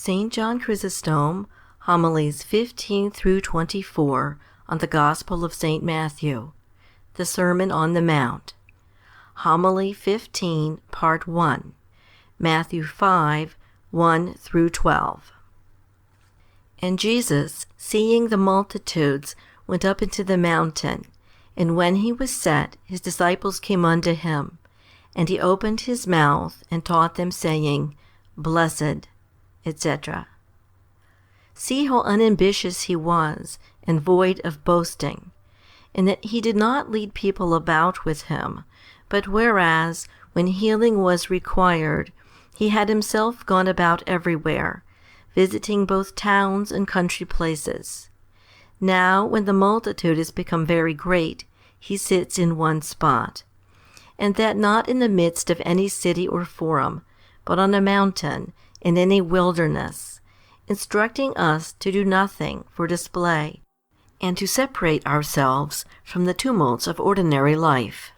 St. John Chrysostom, Homilies 15 through 24 on the Gospel of St. Matthew, the Sermon on the Mount. Homily 15, Part 1, Matthew 5, 1 through 12. And Jesus, seeing the multitudes, went up into the mountain, and when he was set, his disciples came unto him. And he opened his mouth, and taught them, saying, Blessed, etc. See how unambitious he was, and void of boasting, and that he did not lead people about with him, but whereas, when healing was required, he had himself gone about everywhere, visiting both towns and country places. Now, when the multitude is become very great, he sits in one spot, and that not in the midst of any city or forum, but on a mountain, in any wilderness, instructing us to do nothing for display, and to separate ourselves from the tumults of ordinary life,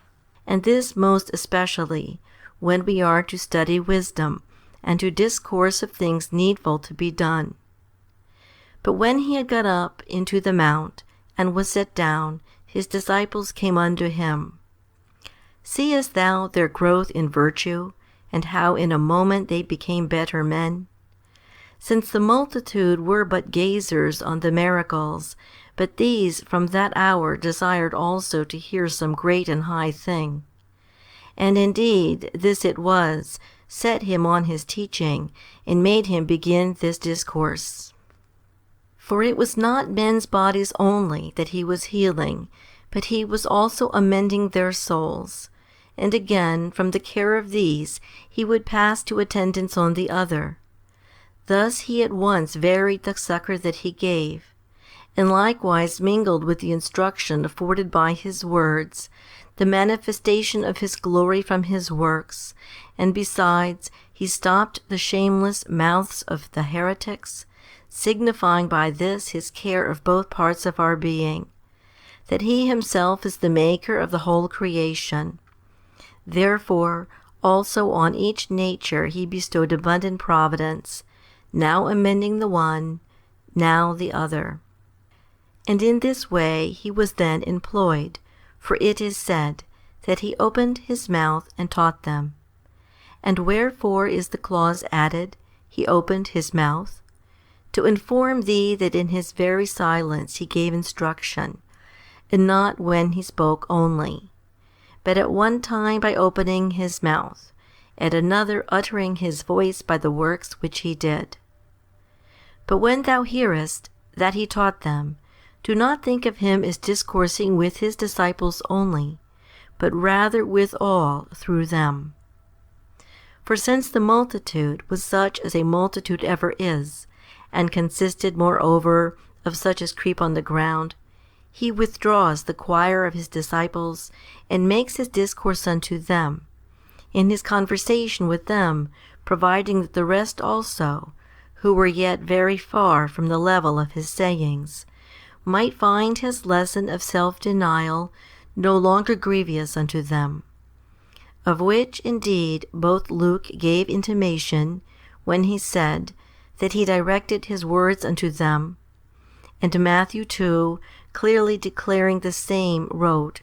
and this most especially when we are to study wisdom, and to discourse of things needful to be done. But when he had got up into the mount, and was set down, his disciples came unto him. Seest thou their growth in virtue, and how in a moment they became better men? Since the multitude were but gazers on the miracles, but these from that hour desired also to hear some great and high thing. And indeed this it was, set him on his teaching, and made him begin this discourse. For it was not men's bodies only that he was healing, but he was also amending their souls. And again, from the care of these, he would pass to attendance on the other. Thus he at once varied the succor that he gave, and likewise mingled with the instruction afforded by his words, the manifestation of his glory from his works, and besides, he stopped the shameless mouths of the heretics, signifying by this his care of both parts of our being, that he himself is the maker of the whole creation. Therefore, also on each nature he bestowed abundant providence, now amending the one, now the other. And in this way he was then employed, for it is said, that he opened his mouth and taught them. And wherefore is the clause added, he opened his mouth? To inform thee that in his very silence he gave instruction, and not when he spoke only, but at one time by opening his mouth, at another uttering his voice by the works which he did. But when thou hearest that he taught them, do not think of him as discoursing with his disciples only, but rather with all through them. For since the multitude was such as a multitude ever is, and consisted moreover of such as creep on the ground, he withdraws the choir of his disciples, and makes his discourse unto them, in his conversation with them, providing that the rest also, who were yet very far from the level of his sayings, might find his lesson of self-denial no longer grievous unto them. Of which, indeed, both Luke gave intimation, when he said, that he directed his words unto them, and Matthew too, clearly declaring the same, wrote,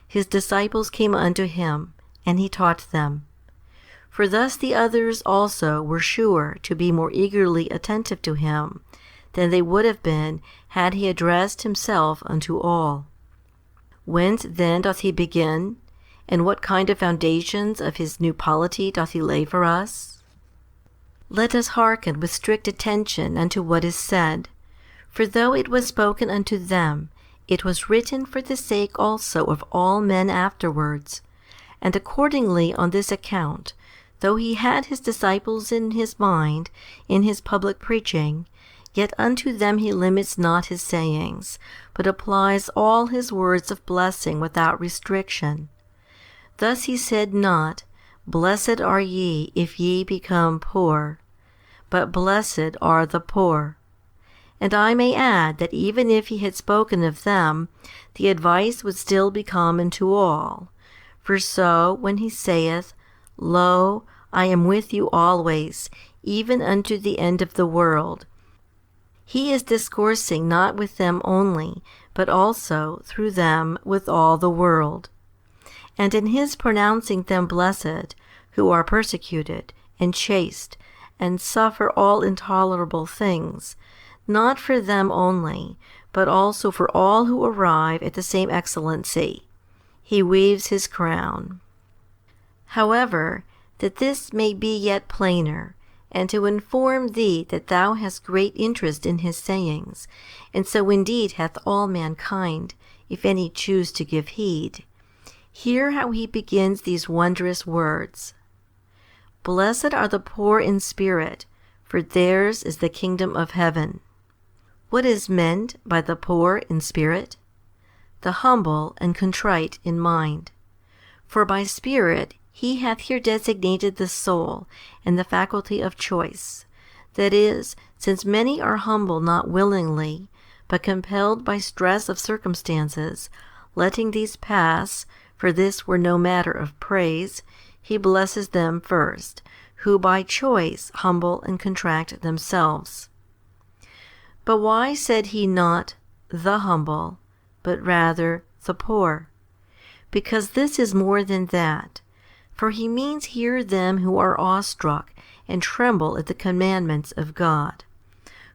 His disciples came unto him, and he taught them. For thus the others also were sure to be more eagerly attentive to him, than they would have been had he addressed himself unto all. Whence then doth he begin, and what kind of foundations of his new polity doth he lay for us? Let us hearken with strict attention unto what is said. For though it was spoken unto them, it was written for the sake also of all men afterwards. And accordingly on this account, though he had his disciples in his mind, in his public preaching, yet unto them he limits not his sayings, but applies all his words of blessing without restriction. Thus he said not, Blessed are ye if ye become poor, but blessed are the poor. And I may add that even if he had spoken of them, the advice would still be common to all. For so, when he saith, Lo, I am with you always, even unto the end of the world. He is discoursing not with them only, but also through them with all the world. And in his pronouncing them blessed, who are persecuted, and chaste, and suffer all intolerable things, not for them only, but also for all who arrive at the same excellency, he weaves his crown. However, that this may be yet plainer, and to inform thee that thou hast great interest in his sayings, and so indeed hath all mankind, if any choose to give heed, hear how he begins these wondrous words. Blessed are the poor in spirit, for theirs is the kingdom of heaven. What is meant by the poor in spirit? The humble and contrite in mind. For by spirit he hath here designated the soul and the faculty of choice, that is, since many are humble not willingly, but compelled by stress of circumstances, letting these pass, for this were no matter of praise, he blesses them first, who by choice humble and contract themselves. But why said he not the humble, but rather the poor? Because this is more than that. For he means here them who are awestruck and tremble at the commandments of God,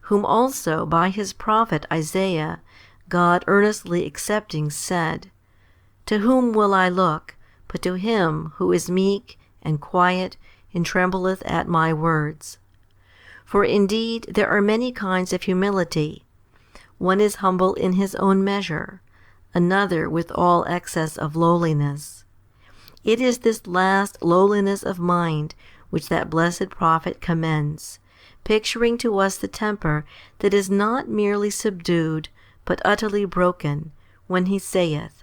whom also by his prophet Isaiah God earnestly accepting said, To whom will I look, but to him who is meek and quiet and trembleth at my words? For indeed there are many kinds of humility. One is humble in his own measure, another with all excess of lowliness. It is this last lowliness of mind which that blessed prophet commends, picturing to us the temper that is not merely subdued, but utterly broken, when he saith,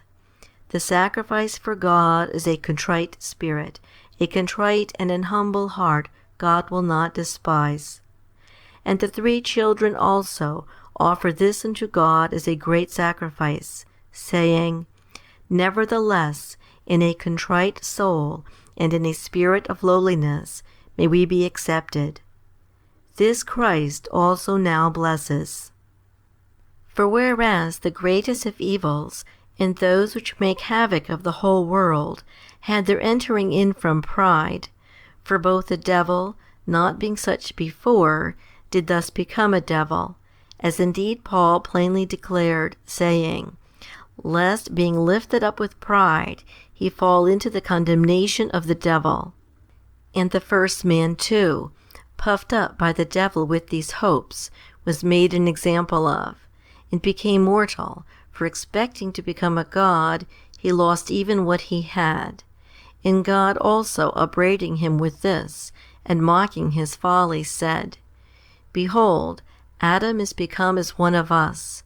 The sacrifice for God is a contrite spirit, a contrite and an humble heart God will not despise. And the 3 children also offer this unto God as a great sacrifice, saying, Nevertheless, in a contrite soul and in a spirit of lowliness may we be accepted. This Christ also now blesses. For whereas the greatest of evils, and those which make havoc of the whole world, had their entering in from pride, for both the devil, not being such before, did thus become a devil, as indeed Paul plainly declared, saying, Lest being lifted up with pride, he fall into the condemnation of the devil. And the first man too, puffed up by the devil with these hopes, was made an example of, and became mortal, for expecting to become a god, he lost even what he had. And God also upbraiding him with this, and mocking his folly, said, Behold, Adam is become as one of us.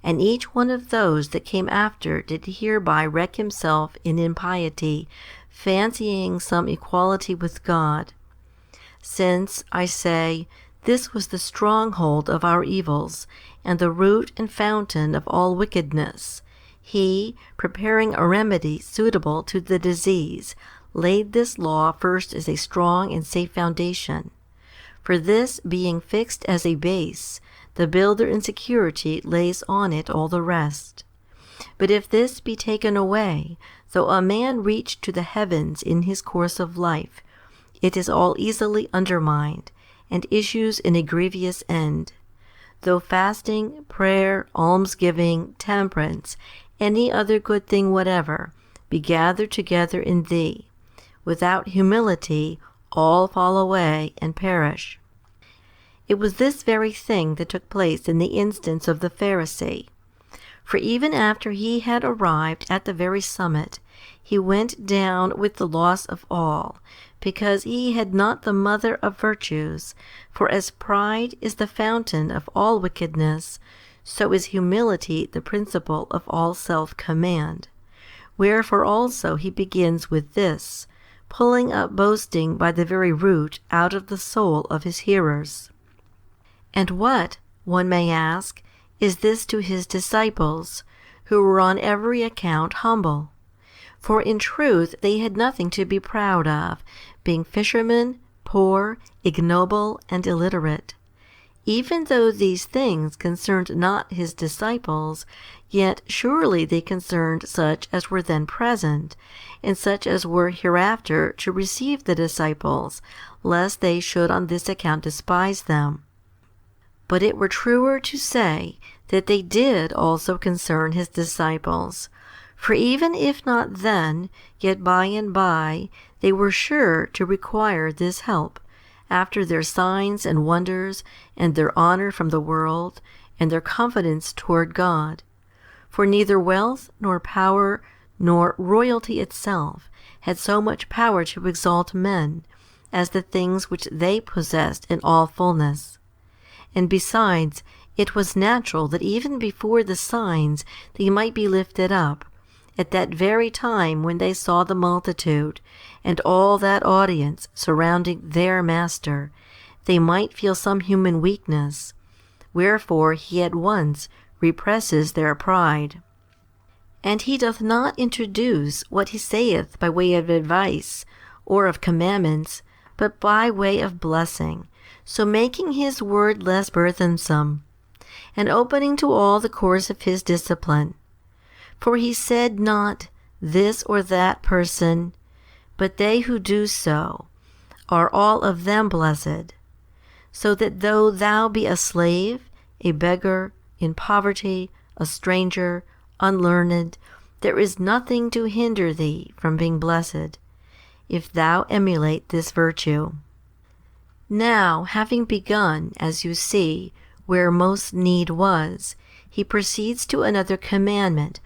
And each one of those that came after did hereby wreck himself in impiety, fancying some equality with God. Since, I say, this was the stronghold of our evils, and the root and fountain of all wickedness, he, preparing a remedy suitable to the disease, laid this law first as a strong and safe foundation. For this being fixed as a base, the builder in security lays on it all the rest. But if this be taken away, though a man reach to the heavens in his course of life, it is all easily undermined, and issues in a grievous end. Though fasting, prayer, almsgiving, temperance, any other good thing whatever, be gathered together in thee, without humility all fall away and perish. It was this very thing that took place in the instance of the Pharisee. For even after he had arrived at the very summit, he went down with the loss of all, because he had not the mother of virtues. For as pride is the fountain of all wickedness, so is humility the principle of all self-command. Wherefore also he begins with this, pulling up boasting by the very root out of the soul of his hearers. And what, one may ask, is this to his disciples, who were on every account humble? For in truth they had nothing to be proud of, being fishermen, poor, ignoble, and illiterate. Even though these things concerned not his disciples, yet surely they concerned such as were then present, and such as were hereafter to receive the disciples, lest they should on this account despise them. But it were truer to say that they did also concern his disciples. For even if not then, yet by and by, they were sure to require this help, after their signs and wonders, and their honor from the world, and their confidence toward God. For neither wealth, nor power, nor royalty itself had so much power to exalt men, as the things which they possessed in all fullness. And besides, it was natural that even before the signs they might be lifted up, at that very time when they saw the multitude, and all that audience surrounding their Master, they might feel some human weakness, wherefore he at once represses their pride. And he doth not introduce what he saith by way of advice, or of commandments, but by way of blessing, so making his word less burthensome, and opening to all the course of his discipline. For he said not, this or that person, but they who do so are all of them blessed. So that though thou be a slave, a beggar, in poverty, a stranger, unlearned, there is nothing to hinder thee from being blessed, if thou emulate this virtue. Now, having begun, as you see, where most need was, he proceeds to another commandment,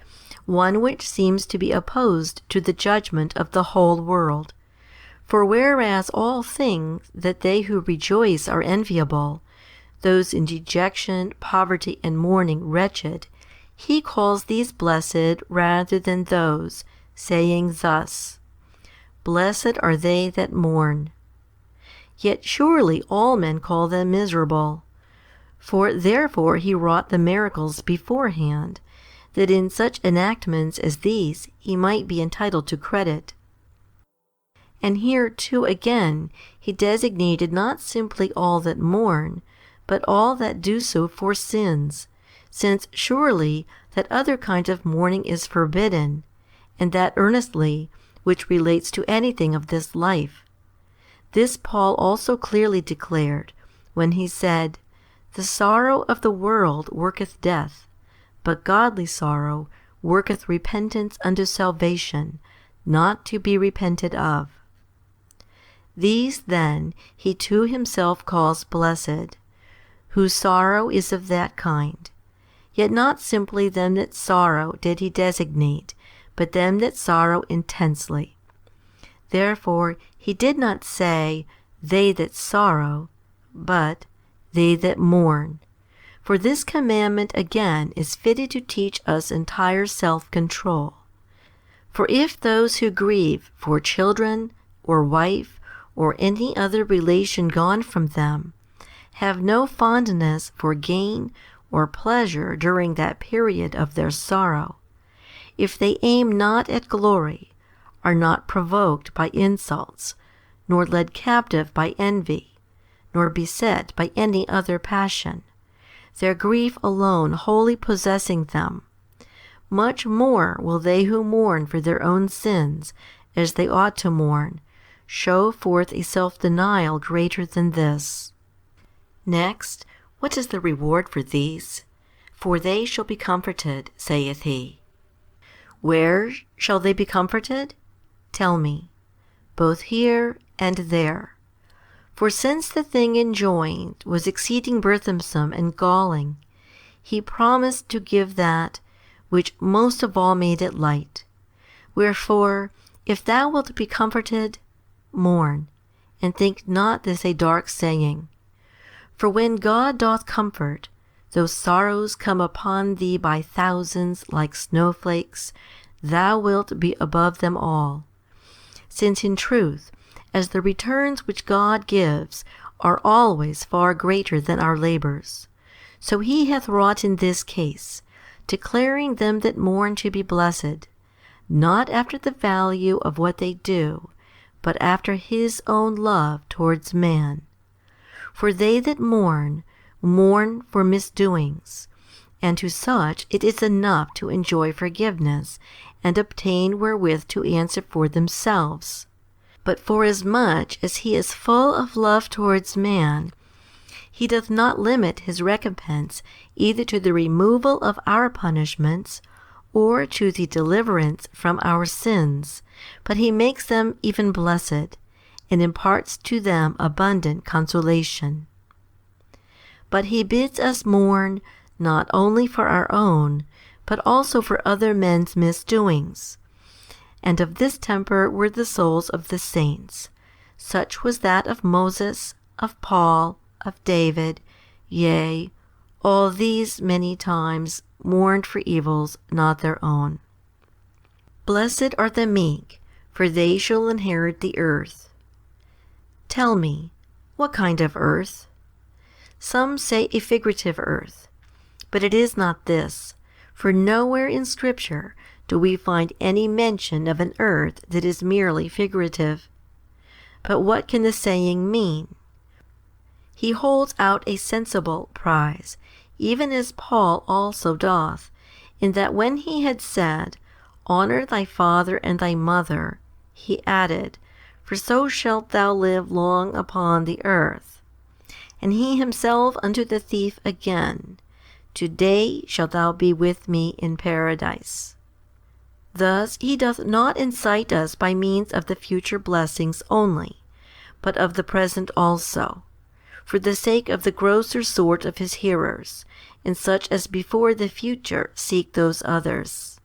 one which seems to be opposed to the judgment of the whole world. For whereas all things that they who rejoice are enviable, those in dejection, poverty, and mourning wretched, he calls these blessed rather than those, saying thus, Blessed are they that mourn. Yet surely all men call them miserable. For therefore he wrought the miracles beforehand, that in such enactments as these he might be entitled to credit. And here too again he designated not simply all that mourn, but all that do so for sins, since surely that other kind of mourning is forbidden, and that earnestly, which relates to anything of this life. This Paul also clearly declared, when he said, The sorrow of the world worketh death, but godly sorrow worketh repentance unto salvation, not to be repented of. These then he too himself calls blessed, whose sorrow is of that kind. Yet not simply them that sorrow did he designate, but them that sorrow intensely. Therefore he did not say, they that sorrow, but they that mourn. For this commandment again is fitted to teach us entire self-control. For if those who grieve for children, or wife, or any other relation gone from them, have no fondness for gain or pleasure during that period of their sorrow, if they aim not at glory, are not provoked by insults, nor led captive by envy, nor beset by any other passion, their grief alone wholly possessing them, much more will they who mourn for their own sins, as they ought to mourn, show forth a self-denial greater than this. Next, what is the reward for these? For they shall be comforted, saith he. Where shall they be comforted? Tell me, both here and there. For since the thing enjoined was exceeding burthensome and galling, he promised to give that which most of all made it light. Wherefore, if thou wilt be comforted, mourn, and think not this a dark saying. For when God doth comfort, though sorrows come upon thee by thousands like snowflakes, thou wilt be above them all. Since in truth, as the returns which God gives are always far greater than our labors, so he hath wrought in this case, declaring them that mourn to be blessed, not after the value of what they do, but after his own love towards man. For they that mourn, mourn for misdoings, and to such it is enough to enjoy forgiveness, and obtain wherewith to answer for themselves. But forasmuch as he is full of love towards man, he doth not limit his recompense either to the removal of our punishments, or to the deliverance from our sins, but he makes them even blessed, and imparts to them abundant consolation. But he bids us mourn not only for our own, but also for other men's misdoings. And of this temper were the souls of the saints. Such was that of Moses, of Paul, of David, yea, all these many times mourned for evils not their own. Blessed are the meek, for they shall inherit the earth. Tell me, what kind of earth? Some say a figurative earth, but it is not this, for nowhere in Scripture do we find any mention of an earth that is merely figurative. But what can the saying mean? He holds out a sensible prize, even as Paul also doth, in that when he had said, Honor thy father and thy mother, he added, For so shalt thou live long upon the earth. And he himself unto the thief again, Today shalt thou be with me in paradise. Thus he doth not incite us by means of the future blessings only, but of the present also, for the sake of the grosser sort of his hearers, and such as before the future seek those others.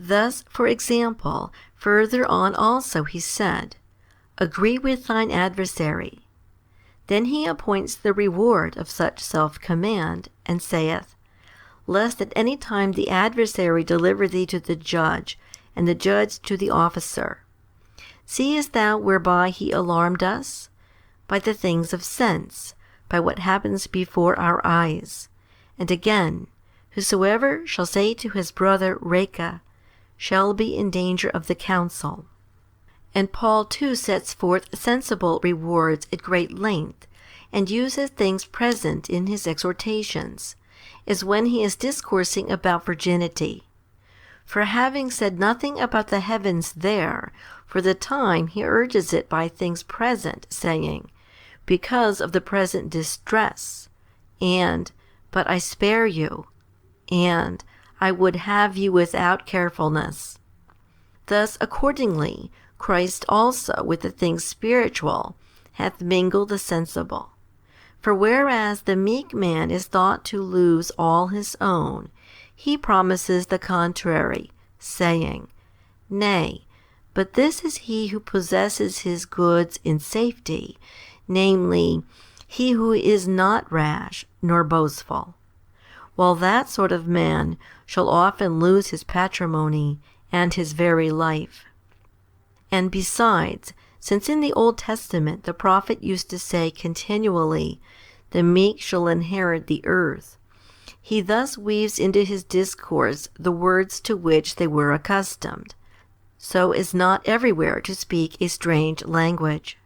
Thus, for example, further on also he said, Agree with thine adversary. Then he appoints the reward of such self-command, and saith, Lest at any time the adversary deliver thee to the judge, and the judge to the officer. Seest thou whereby he alarmed us? By the things of sense, by what happens before our eyes. And again, whosoever shall say to his brother, Raca, shall be in danger of the council. And Paul too sets forth sensible rewards at great length, and uses things present in his exhortations, as when he is discoursing about virginity. For having said nothing about the heavens there, for the time he urges it by things present, saying, Because of the present distress, and, But I spare you, and, I would have you without carefulness. Thus accordingly, Christ also with the things spiritual hath mingled the sensible. For whereas the meek man is thought to lose all his own, he promises the contrary, saying, Nay, but this is he who possesses his goods in safety, namely, he who is not rash nor boastful. While that sort of man shall often lose his patrimony and his very life. And besides, since in the Old Testament the prophet used to say continually, The meek shall inherit the earth, he thus weaves into his discourse the words to which they were accustomed, so as not everywhere to speak a strange language.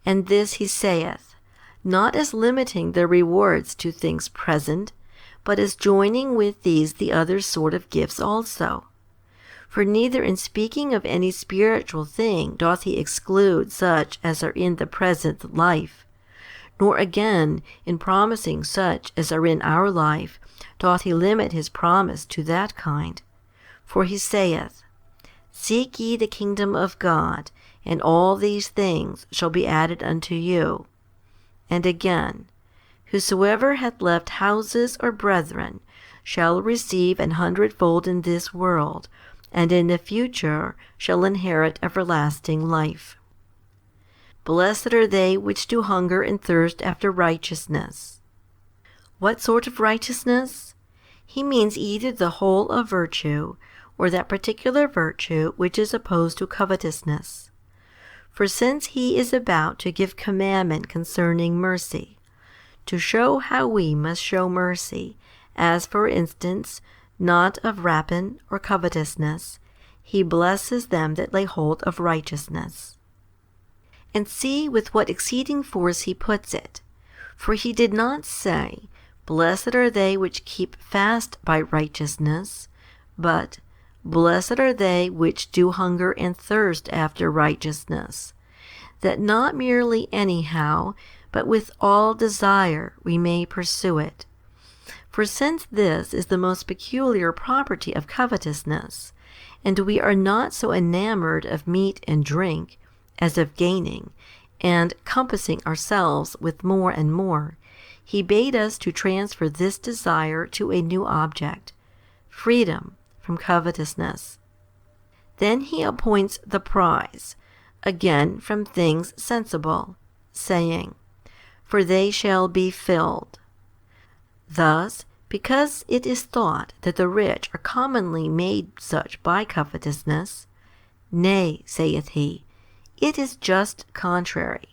And this he saith, not as limiting the rewards to things present, but as joining with these the other sort of gifts also. For neither in speaking of any spiritual thing doth he exclude such as are in the present life, nor again in promising such as are in our life doth he limit his promise to that kind. For he saith, Seek ye the kingdom of God, and all these things shall be added unto you. And again, Whosoever hath left houses or brethren shall receive 100-fold in this world, and in the future shall inherit everlasting life. Blessed are they which do hunger and thirst after righteousness. What sort of righteousness? He means either the whole of virtue, or that particular virtue which is opposed to covetousness. For since he is about to give commandment concerning mercy, to show how we must show mercy, as for instance, not of rapine or covetousness, He blesses them that lay hold of righteousness. And see with what exceeding force he puts it. For he did not say, Blessed are they which keep fast by righteousness, but, Blessed are they which do hunger and thirst after righteousness, that not merely anyhow, but with all desire we may pursue it. For since this is the most peculiar property of covetousness, and we are not so enamored of meat and drink, as of gaining, and compassing ourselves with more and more, he bade us to transfer this desire to a new object, freedom from covetousness. Then he appoints the prize, again from things sensible, saying, For they shall be filled. Thus, because it is thought that the rich are commonly made such by covetousness, nay, saith he, it is just contrary.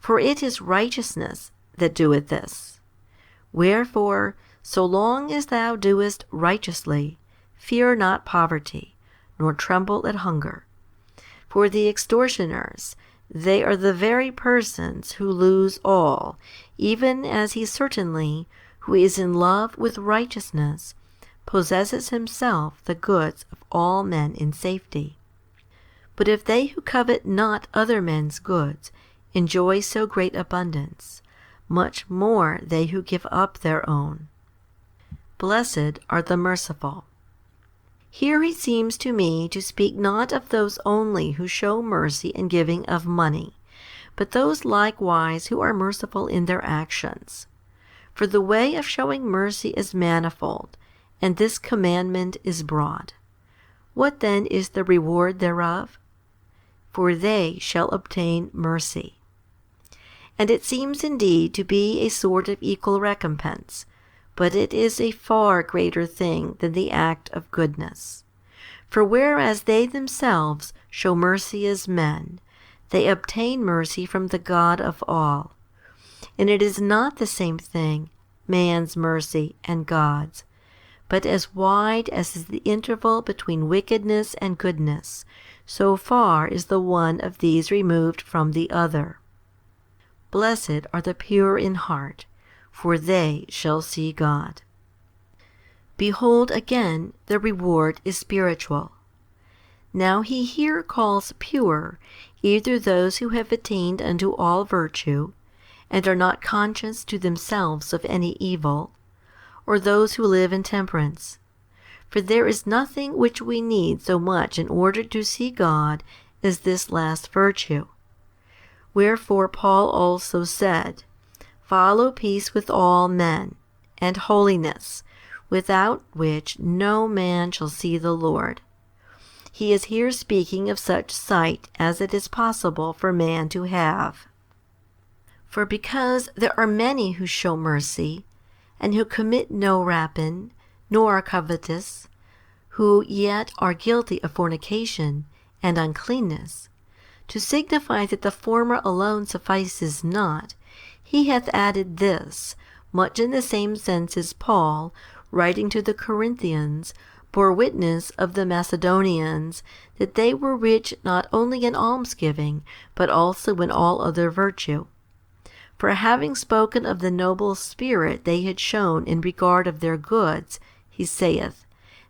For it is righteousness that doeth this. Wherefore, so long as thou doest righteously, fear not poverty, nor tremble at hunger. For the extortioners, they are the very persons who lose all, even as he certainly, who is in love with righteousness, possesses himself the goods of all men in safety. But if they who covet not other men's goods enjoy so great abundance, much more they who give up their own. Blessed are the merciful. Here he seems to me to speak not of those only who show mercy in giving of money, but those likewise who are merciful in their actions. For the way of showing mercy is manifold, and this commandment is broad. What then is the reward thereof? For they shall obtain mercy. And it seems indeed to be a sort of equal recompense, but it is a far greater thing than the act of goodness. For whereas they themselves show mercy as men, they obtain mercy from the God of all. And it is not the same thing, man's mercy and God's, but as wide as is the interval between wickedness and goodness, so far is the one of these removed from the other. Blessed are the pure in heart, for they shall see God. Behold again, the reward is spiritual. Now he here calls pure either those who have attained unto all virtue, and are not conscious to themselves of any evil, or those who live in temperance. For there is nothing which we need so much in order to see God as this last virtue. Wherefore Paul also said, Follow peace with all men, and holiness, without which no man shall see the Lord. He is here speaking of such sight as it is possible for man to have. For because there are many who show mercy, and who commit no rapine, nor are covetous, who yet are guilty of fornication and uncleanness, to signify that the former alone suffices not, he hath added this, much in the same sense as Paul, writing to the Corinthians, bore witness of the Macedonians, that they were rich not only in almsgiving, but also in all other virtue. For having spoken of the noble spirit they had shown in regard of their goods, he saith,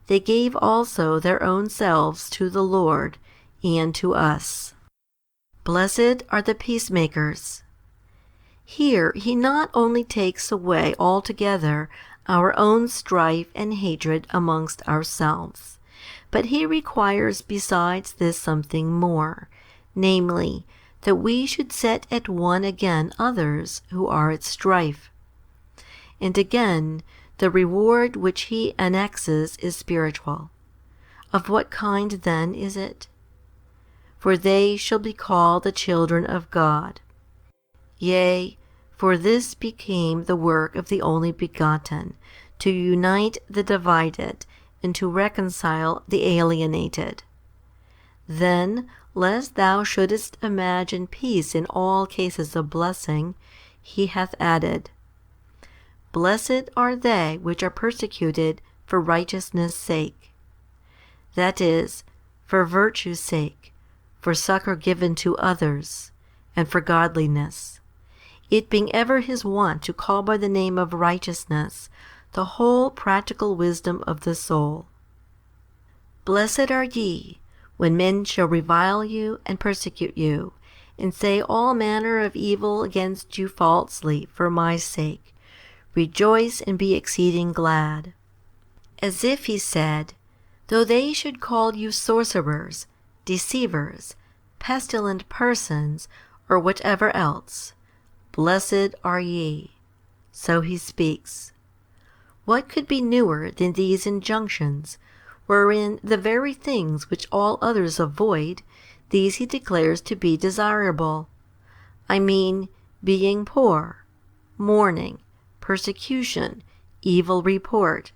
They gave also their own selves to the Lord, and to us. Blessed are the peacemakers. Here he not only takes away altogether our own strife and hatred amongst ourselves, but he requires besides this something more, namely, that we should set at one again others who are at strife. And again, the reward which he annexes is spiritual. Of what kind then is it? For they shall be called the children of God. Yea, for this became the work of the only begotten, to unite the divided, and to reconcile the alienated. Then, lest thou shouldest imagine peace in all cases of blessing, he hath added, Blessed are they which are persecuted for righteousness' sake. That is, for virtue's sake, for succor given to others, and for godliness, it being ever his wont to call by the name of righteousness the whole practical wisdom of the soul. Blessed are ye, when men shall revile you and persecute you, and say all manner of evil against you falsely for my sake. Rejoice and be exceeding glad. As if he said, though they should call you sorcerers, deceivers, pestilent persons, or whatever else, blessed are ye. So he speaks. What could be newer than these injunctions, wherein the very things which all others avoid, these he declares to be desirable? I mean, being poor, mourning, persecution, evil report.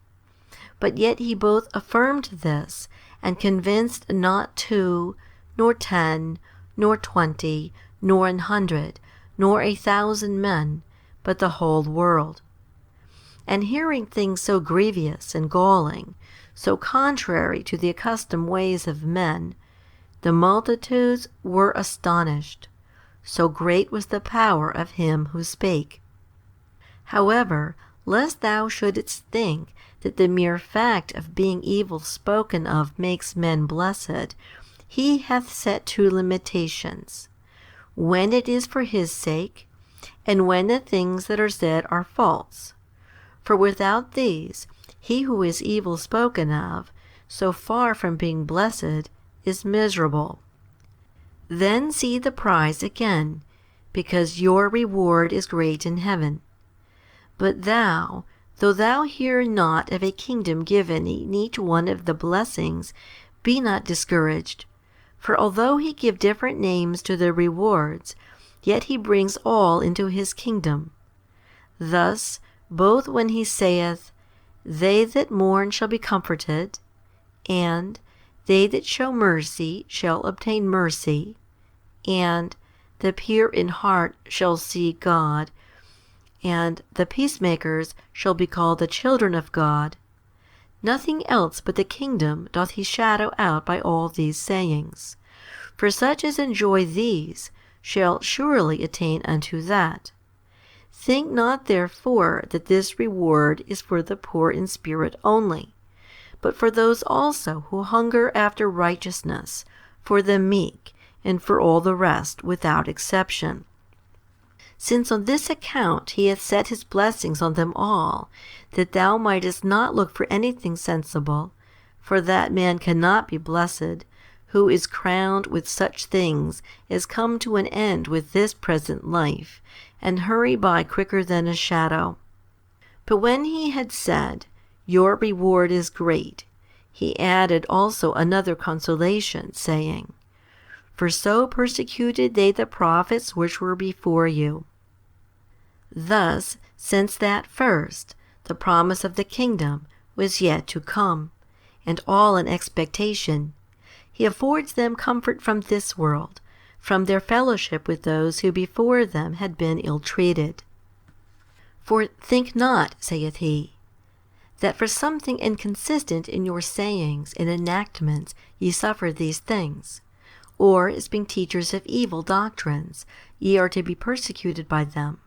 But yet he both affirmed this, and convinced not 2, nor 10, nor 20, nor 100, nor 1,000 men, but the whole world. And hearing things so grievous and galling, so contrary to the accustomed ways of men, the multitudes were astonished, so great was the power of him who spake. However, lest thou shouldest think that the mere fact of being evil spoken of makes men blessed, he hath set 2 limitations, when it is for his sake, and when the things that are said are false. For without these, he who is evil spoken of, so far from being blessed, is miserable. Then see the prize again, because your reward is great in heaven. But thou, though thou hear not of a kingdom given in each one of the blessings, be not discouraged. For although he give different names to the rewards, yet he brings all into his kingdom. Thus, both when he saith, they that mourn shall be comforted, and they that show mercy shall obtain mercy, and the pure in heart shall see God, and the peacemakers shall be called the children of God, nothing else but the kingdom doth he shadow out by all these sayings. For such as enjoy these shall surely attain unto that. Think not therefore that this reward is for the poor in spirit only, but for those also who hunger after righteousness, for the meek, and for all the rest without exception. Since on this account he hath set his blessings on them all, that thou mightest not look for anything sensible, for that man cannot be blessed, who is crowned with such things as come to an end with this present life, and hurry by quicker than a shadow. But when he had said, your reward is great, he added also another consolation, saying, for so persecuted they the prophets which were before you. Thus, since that first, the promise of the kingdom was yet to come, and all in expectation, he affords them comfort from this world, from their fellowship with those who before them had been ill-treated. For think not, saith he, that for something inconsistent in your sayings and enactments ye suffer these things, or as being teachers of evil doctrines, ye are to be persecuted by them.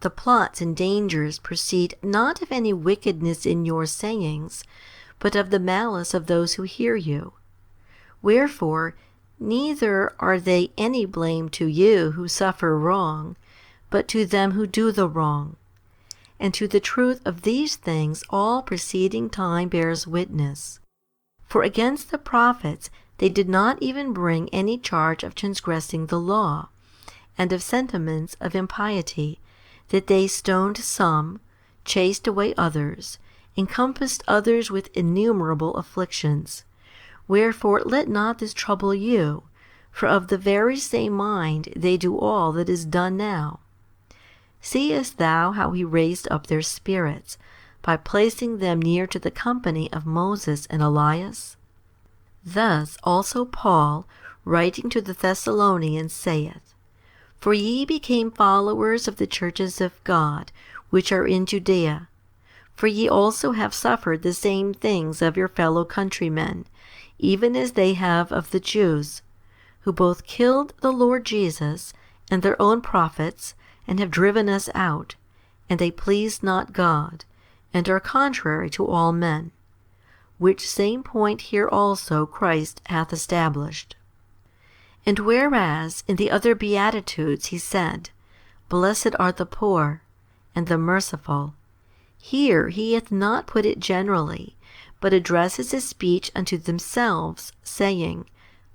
The plots and dangers proceed not of any wickedness in your sayings, but of the malice of those who hear you. Wherefore, neither are they any blame to you who suffer wrong, but to them who do the wrong. And to the truth of these things all preceding time bears witness. For against the prophets they did not even bring any charge of transgressing the law, and of sentiments of impiety, that they stoned some, chased away others, encompassed others with innumerable afflictions. Wherefore let not this trouble you, for of the very same mind they do all that is done now. Seest thou how he raised up their spirits, by placing them near to the company of Moses and Elias? Thus also Paul, writing to the Thessalonians, saith, for ye became followers of the churches of God, which are in Judea. For ye also have suffered the same things of your fellow countrymen, even as they have of the Jews, who both killed the Lord Jesus and their own prophets, and have driven us out, and they please not God, and are contrary to all men. Which same point here also Christ hath established. And whereas in the other Beatitudes he said, Blessed are the poor, and the merciful, here he hath not put it generally, but addresses his speech unto themselves, saying,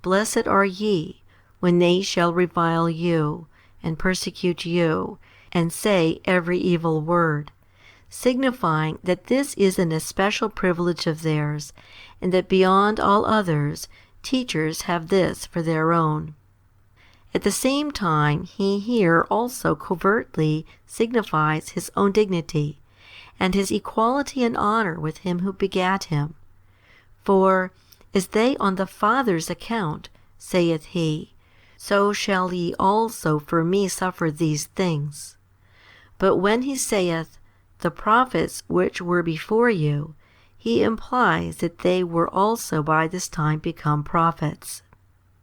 Blessed are ye, when they shall revile you, and persecute you, and say every evil word, signifying that this is an especial privilege of theirs, and that beyond all others, teachers have this for their own. At the same time, he here also covertly signifies his own dignity, and his equality and honor with him who begat him. For, as they on the Father's account, saith he, so shall ye also for me suffer these things. But when he saith, the prophets which were before you, he implies that they were also by this time become prophets.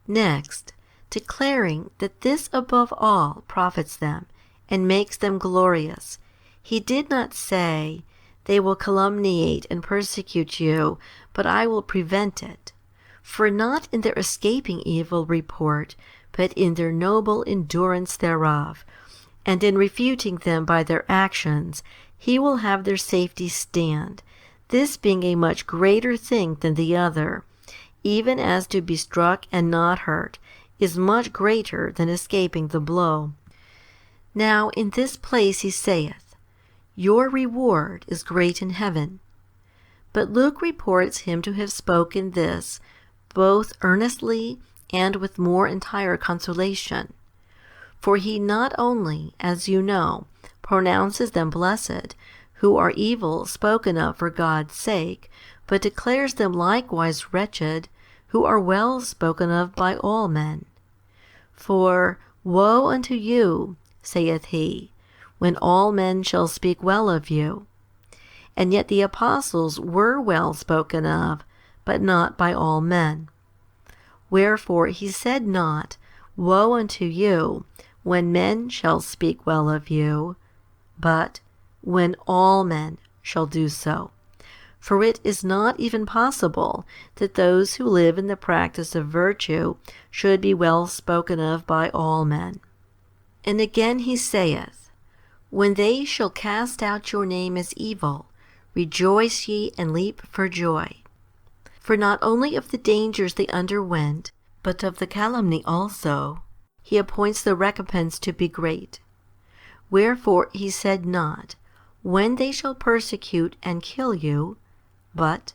Next, declaring that this above all profits them, and makes them glorious, he did not say, They will calumniate and persecute you, but I will prevent it. For not in their escaping evil report, but in their noble endurance thereof, and in refuting them by their actions, he will have their safety stand, this being a much greater thing than the other, even as to be struck and not hurt is much greater than escaping the blow. Now in this place he saith, Your reward is great in heaven. But Luke reports him to have spoken this both earnestly and with more entire consolation. For he not only, as you know, pronounces them blessed, who are evil spoken of for God's sake, but declares them likewise wretched, who are well spoken of by all men. For, woe unto you, saith he, when all men shall speak well of you. And yet the apostles were well spoken of, but not by all men. Wherefore he said not, Woe unto you, when men shall speak well of you, but when all men shall do so. For it is not even possible that those who live in the practice of virtue should be well spoken of by all men. And again he saith, When they shall cast out your name as evil, rejoice ye and leap for joy. For not only of the dangers they underwent, but of the calumny also, he appoints the recompense to be great. Wherefore he said not, When they shall persecute and kill you, but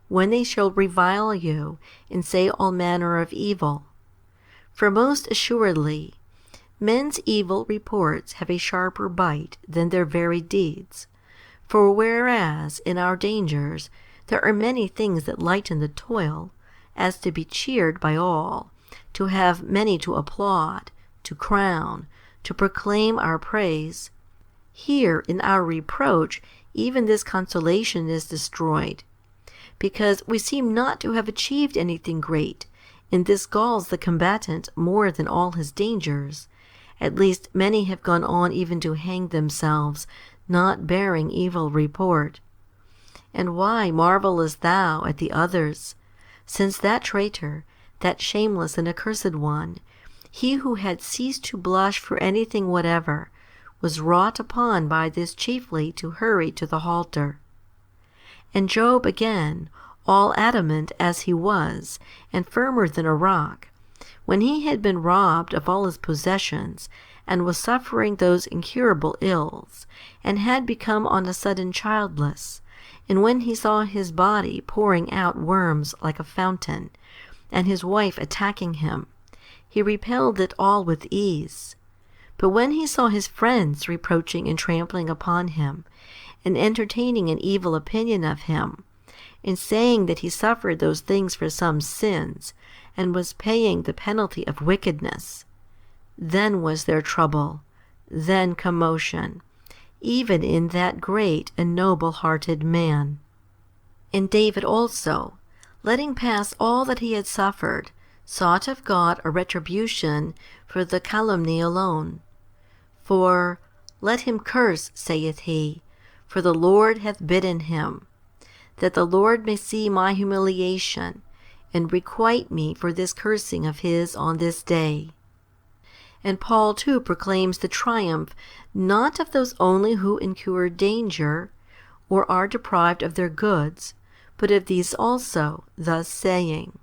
when they shall revile you and say all manner of evil. For most assuredly, men's evil reports have a sharper bite than their very deeds. For whereas in our dangers there are many things that lighten the toil, as to be cheered by all, to have many to applaud, to crown, to proclaim our praise, here in our reproach even this consolation is destroyed, because we seem not to have achieved anything great, and this galls the combatant more than all his dangers. At least many have gone on even to hang themselves, not bearing evil report. And why marvelest thou at the others? Since that traitor, that shameless and accursed one, he who had ceased to blush for anything whatever, was wrought upon by this chiefly to hurry to the halter. And Job again, all adamant as he was, and firmer than a rock, when he had been robbed of all his possessions, and was suffering those incurable ills, and had become on a sudden childless, and when he saw his body pouring out worms like a fountain, and his wife attacking him, he repelled it all with ease. But when he saw his friends reproaching and trampling upon him, and entertaining an evil opinion of him, and saying that he suffered those things for some sins, and was paying the penalty of wickedness, then was there trouble, then commotion, even in that great and noble-hearted man. And David also, letting pass all that he had suffered, sought of God a retribution for the calumny alone. For, let him curse, saith he, for the Lord hath bidden him, that the Lord may see my humiliation, and requite me for this cursing of his on this day. And Paul too proclaims the triumph not of those only who incur danger, or are deprived of their goods, but of these also, thus saying,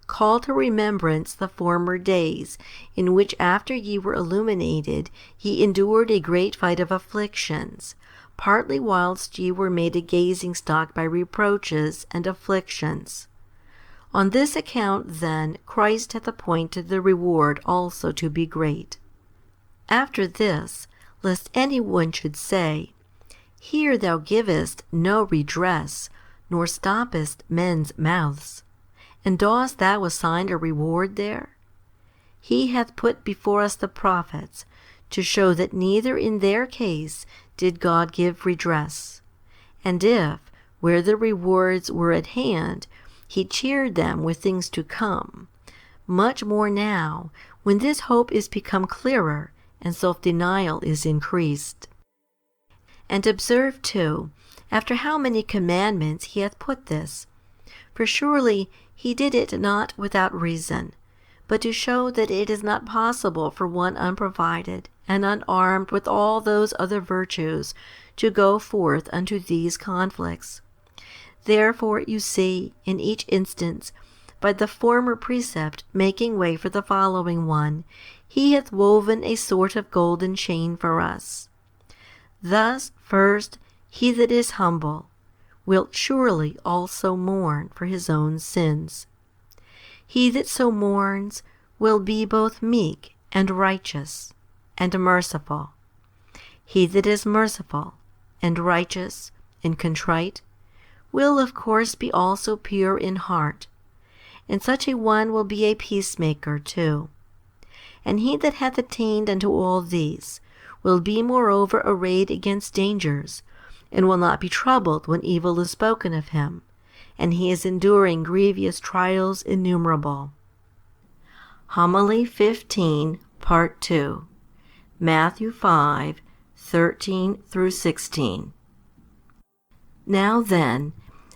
Call to remembrance the former days, in which after ye were illuminated, ye endured a great fight of afflictions, partly whilst ye were made a gazing stock by reproaches and afflictions. On this account then Christ hath appointed the reward also to be great. After this, lest any one should say, Here thou givest no redress, nor stoppest men's mouths, and dost thou assign a reward there? He hath put before us the prophets, to show that neither in their case did God give redress. And if, where the rewards were at hand, he cheered them with things to come, much more now, when this hope is become clearer, and self-denial is increased. And observe too, after how many commandments he hath put this. For surely he did it not without reason, but to show that it is not possible for one unprovided and unarmed with all those other virtues to go forth unto these conflicts. Therefore, you see, in each instance, by the former precept making way for the following one, he hath woven a sort of golden chain for us. Thus, first, he that is humble will surely also mourn for his own sins. He that so mourns will be both meek and righteous and merciful. He that is merciful and righteous and contrite will of course be also pure in heart, and such a one will be a peacemaker too. And he that hath attained unto all these will be moreover arrayed against dangers, and will not be troubled when evil is spoken of him, and he is enduring grievous trials innumerable. Homily 15, Part 2, Matthew 5, 13 through 16. Now then,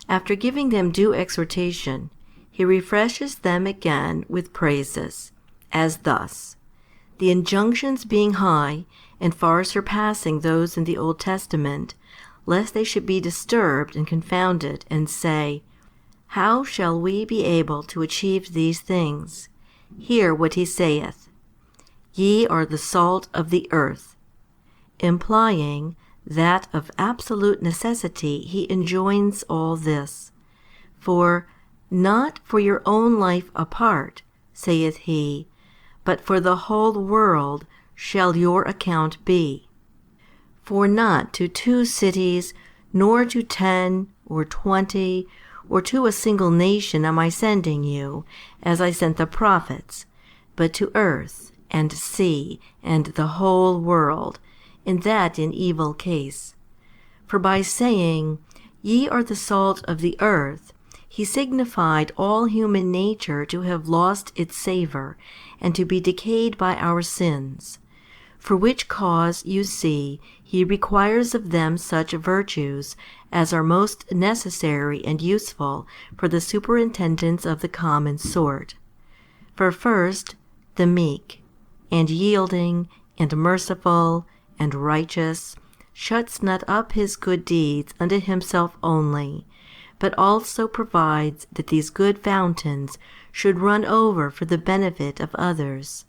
after giving them due exhortation, he refreshes them again with praises, as thus, the injunctions being high, and far surpassing those in the Old Testament, lest they should be disturbed and confounded, and say, How shall we be able to achieve these things? Hear what he saith, Ye are the salt of the earth, implying that of absolute necessity he enjoins all this. For not for your own life apart, saith he, but for the whole world shall your account be. For not to 2 cities, nor to 10 or 20, or to a single nation am I sending you, as I sent the prophets, but to earth and sea and the whole world, and that in evil case. For by saying, Ye are the salt of the earth, he signified all human nature to have lost its savour, and to be decayed by our sins. For which cause, you see, he requires of them such virtues as are most necessary and useful for the superintendence of the common sort. For first, the meek, and yielding, and merciful, and righteous, shuts not up his good deeds unto himself only, but also provides that these good fountains should run over for the benefit of others.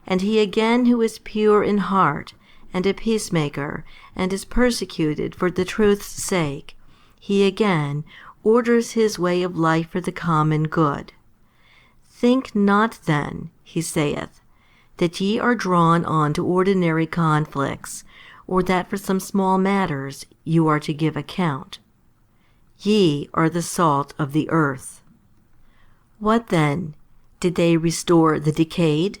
And he again who is pure in heart, and a peacemaker, and is persecuted for the truth's sake, he again orders his way of life for the common good. Think not then, he saith, that ye are drawn on to ordinary conflicts, or that for some small matters you are to give account. Ye are the salt of the earth. What then? Did they restore the decayed?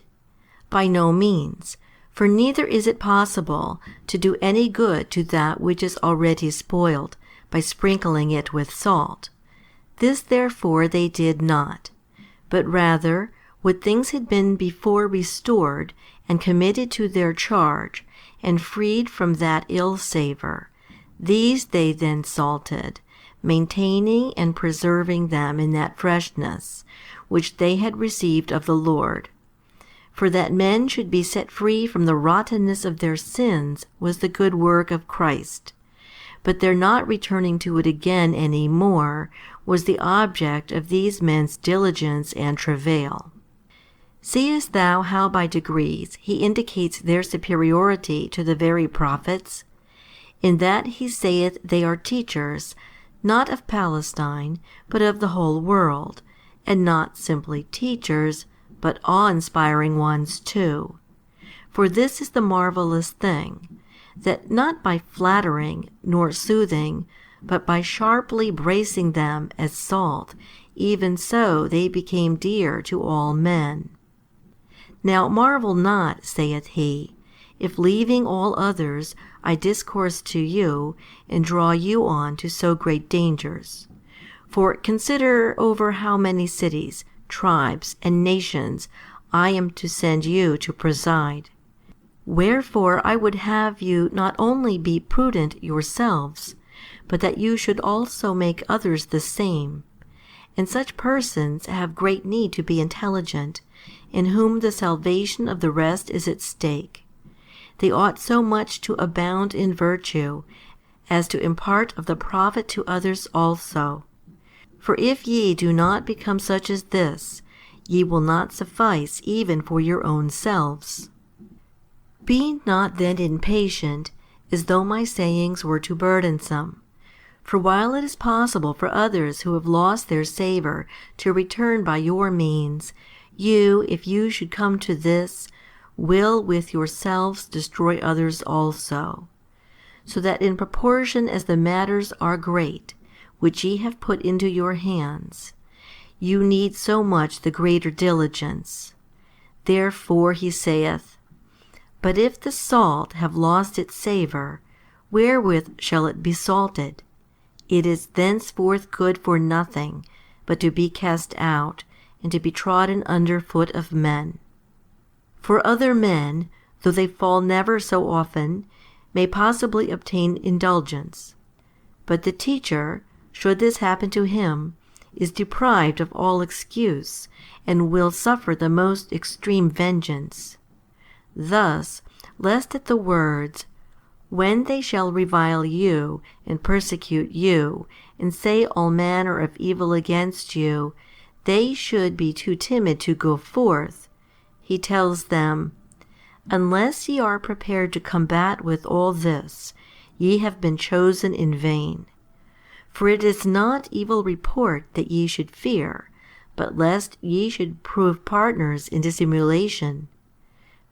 By no means, for neither is it possible to do any good to that which is already spoiled, by sprinkling it with salt. This therefore they did not, but rather what things had been before restored and committed to their charge, and freed from that ill savour, these they then salted, maintaining and preserving them in that freshness which they had received of the Lord. For that men should be set free from the rottenness of their sins was the good work of Christ, but their not returning to it again any more was the object of these men's diligence and travail. Seest thou how by degrees he indicates their superiority to the very prophets? In that he saith they are teachers, not of Palestine, but of the whole world, and not simply teachers, but awe-inspiring ones too. For this is the marvelous thing, that not by flattering nor soothing, but by sharply bracing them as salt, even so they became dear to all men. Now marvel not, saith he, if leaving all others I discourse to you, and draw you on to so great dangers. For consider over how many cities, tribes, and nations I am to send you to preside. Wherefore I would have you not only be prudent yourselves, but that you should also make others the same. And such persons have great need to be intelligent, in whom the salvation of the rest is at stake. They ought so much to abound in virtue, as to impart of the profit to others also. For if ye do not become such as this, ye will not suffice even for your own selves. Be not then impatient, as though my sayings were too burdensome. For while it is possible for others who have lost their savour to return by your means, you, if you should come to this, will with yourselves destroy others also. So that in proportion as the matters are great, which ye have put into your hands, you need so much the greater diligence. Therefore he saith, But if the salt have lost its savour, wherewith shall it be salted? It is thenceforth good for nothing, but to be cast out, and to be trodden under foot of men. For other men, though they fall never so often, may possibly obtain indulgence. But the teacher, should this happen to him, is deprived of all excuse, and will suffer the most extreme vengeance. Thus, lest at the words, When they shall revile you, and persecute you, and say all manner of evil against you, they should be too timid to go forth, he tells them, Unless ye are prepared to combat with all this, ye have been chosen in vain. For it is not evil report that ye should fear, but lest ye should prove partners in dissimulation.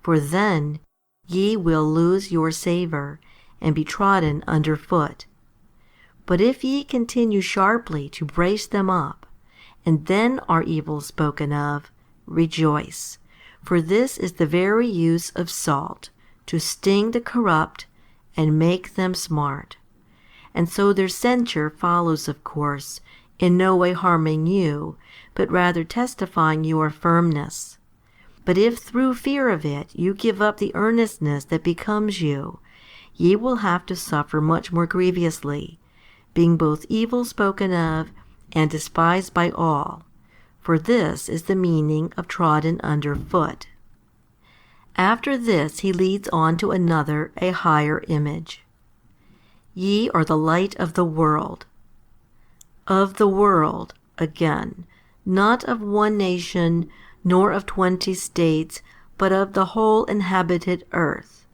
For then ye will lose your savour, and be trodden under foot. But if ye continue sharply to brace them up, and then are evil spoken of, rejoice, for this is the very use of salt, to sting the corrupt, and make them smart. And so their censure follows, of course, in no way harming you, but rather testifying your firmness. But if through fear of it you give up the earnestness that becomes you, ye will have to suffer much more grievously, being both evil spoken of and despised by all, for this is the meaning of trodden under foot. After this he leads on to another, a higher image. Ye are the light of the world. Of the world, again, not of one nation, nor of 20 states, but of the whole inhabited earth.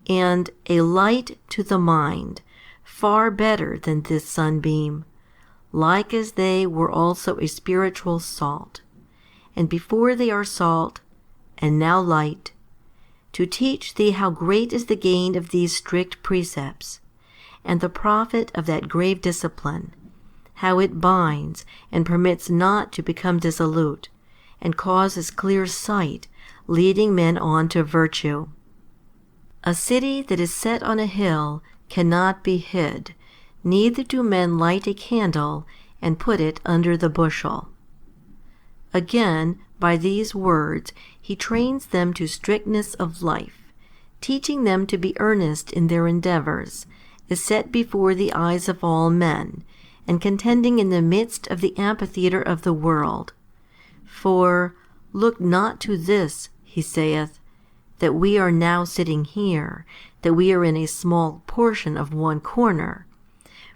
And a light to the mind, far better than this sunbeam, like as they were also a spiritual salt, and before they are salt, and now light, to teach thee how great is the gain of these strict precepts, and the profit of that grave discipline, how it binds and permits not to become dissolute, and causes clear sight, leading men on to virtue. A city that is set on a hill cannot be hid, neither do men light a candle and put it under the bushel. Again, by these words, he trains them to strictness of life, teaching them to be earnest in their endeavors, as set before the eyes of all men, and contending in the midst of the amphitheatre of the world. For, look not to this, he saith, that we are now sitting here, that we are in a small portion of one corner.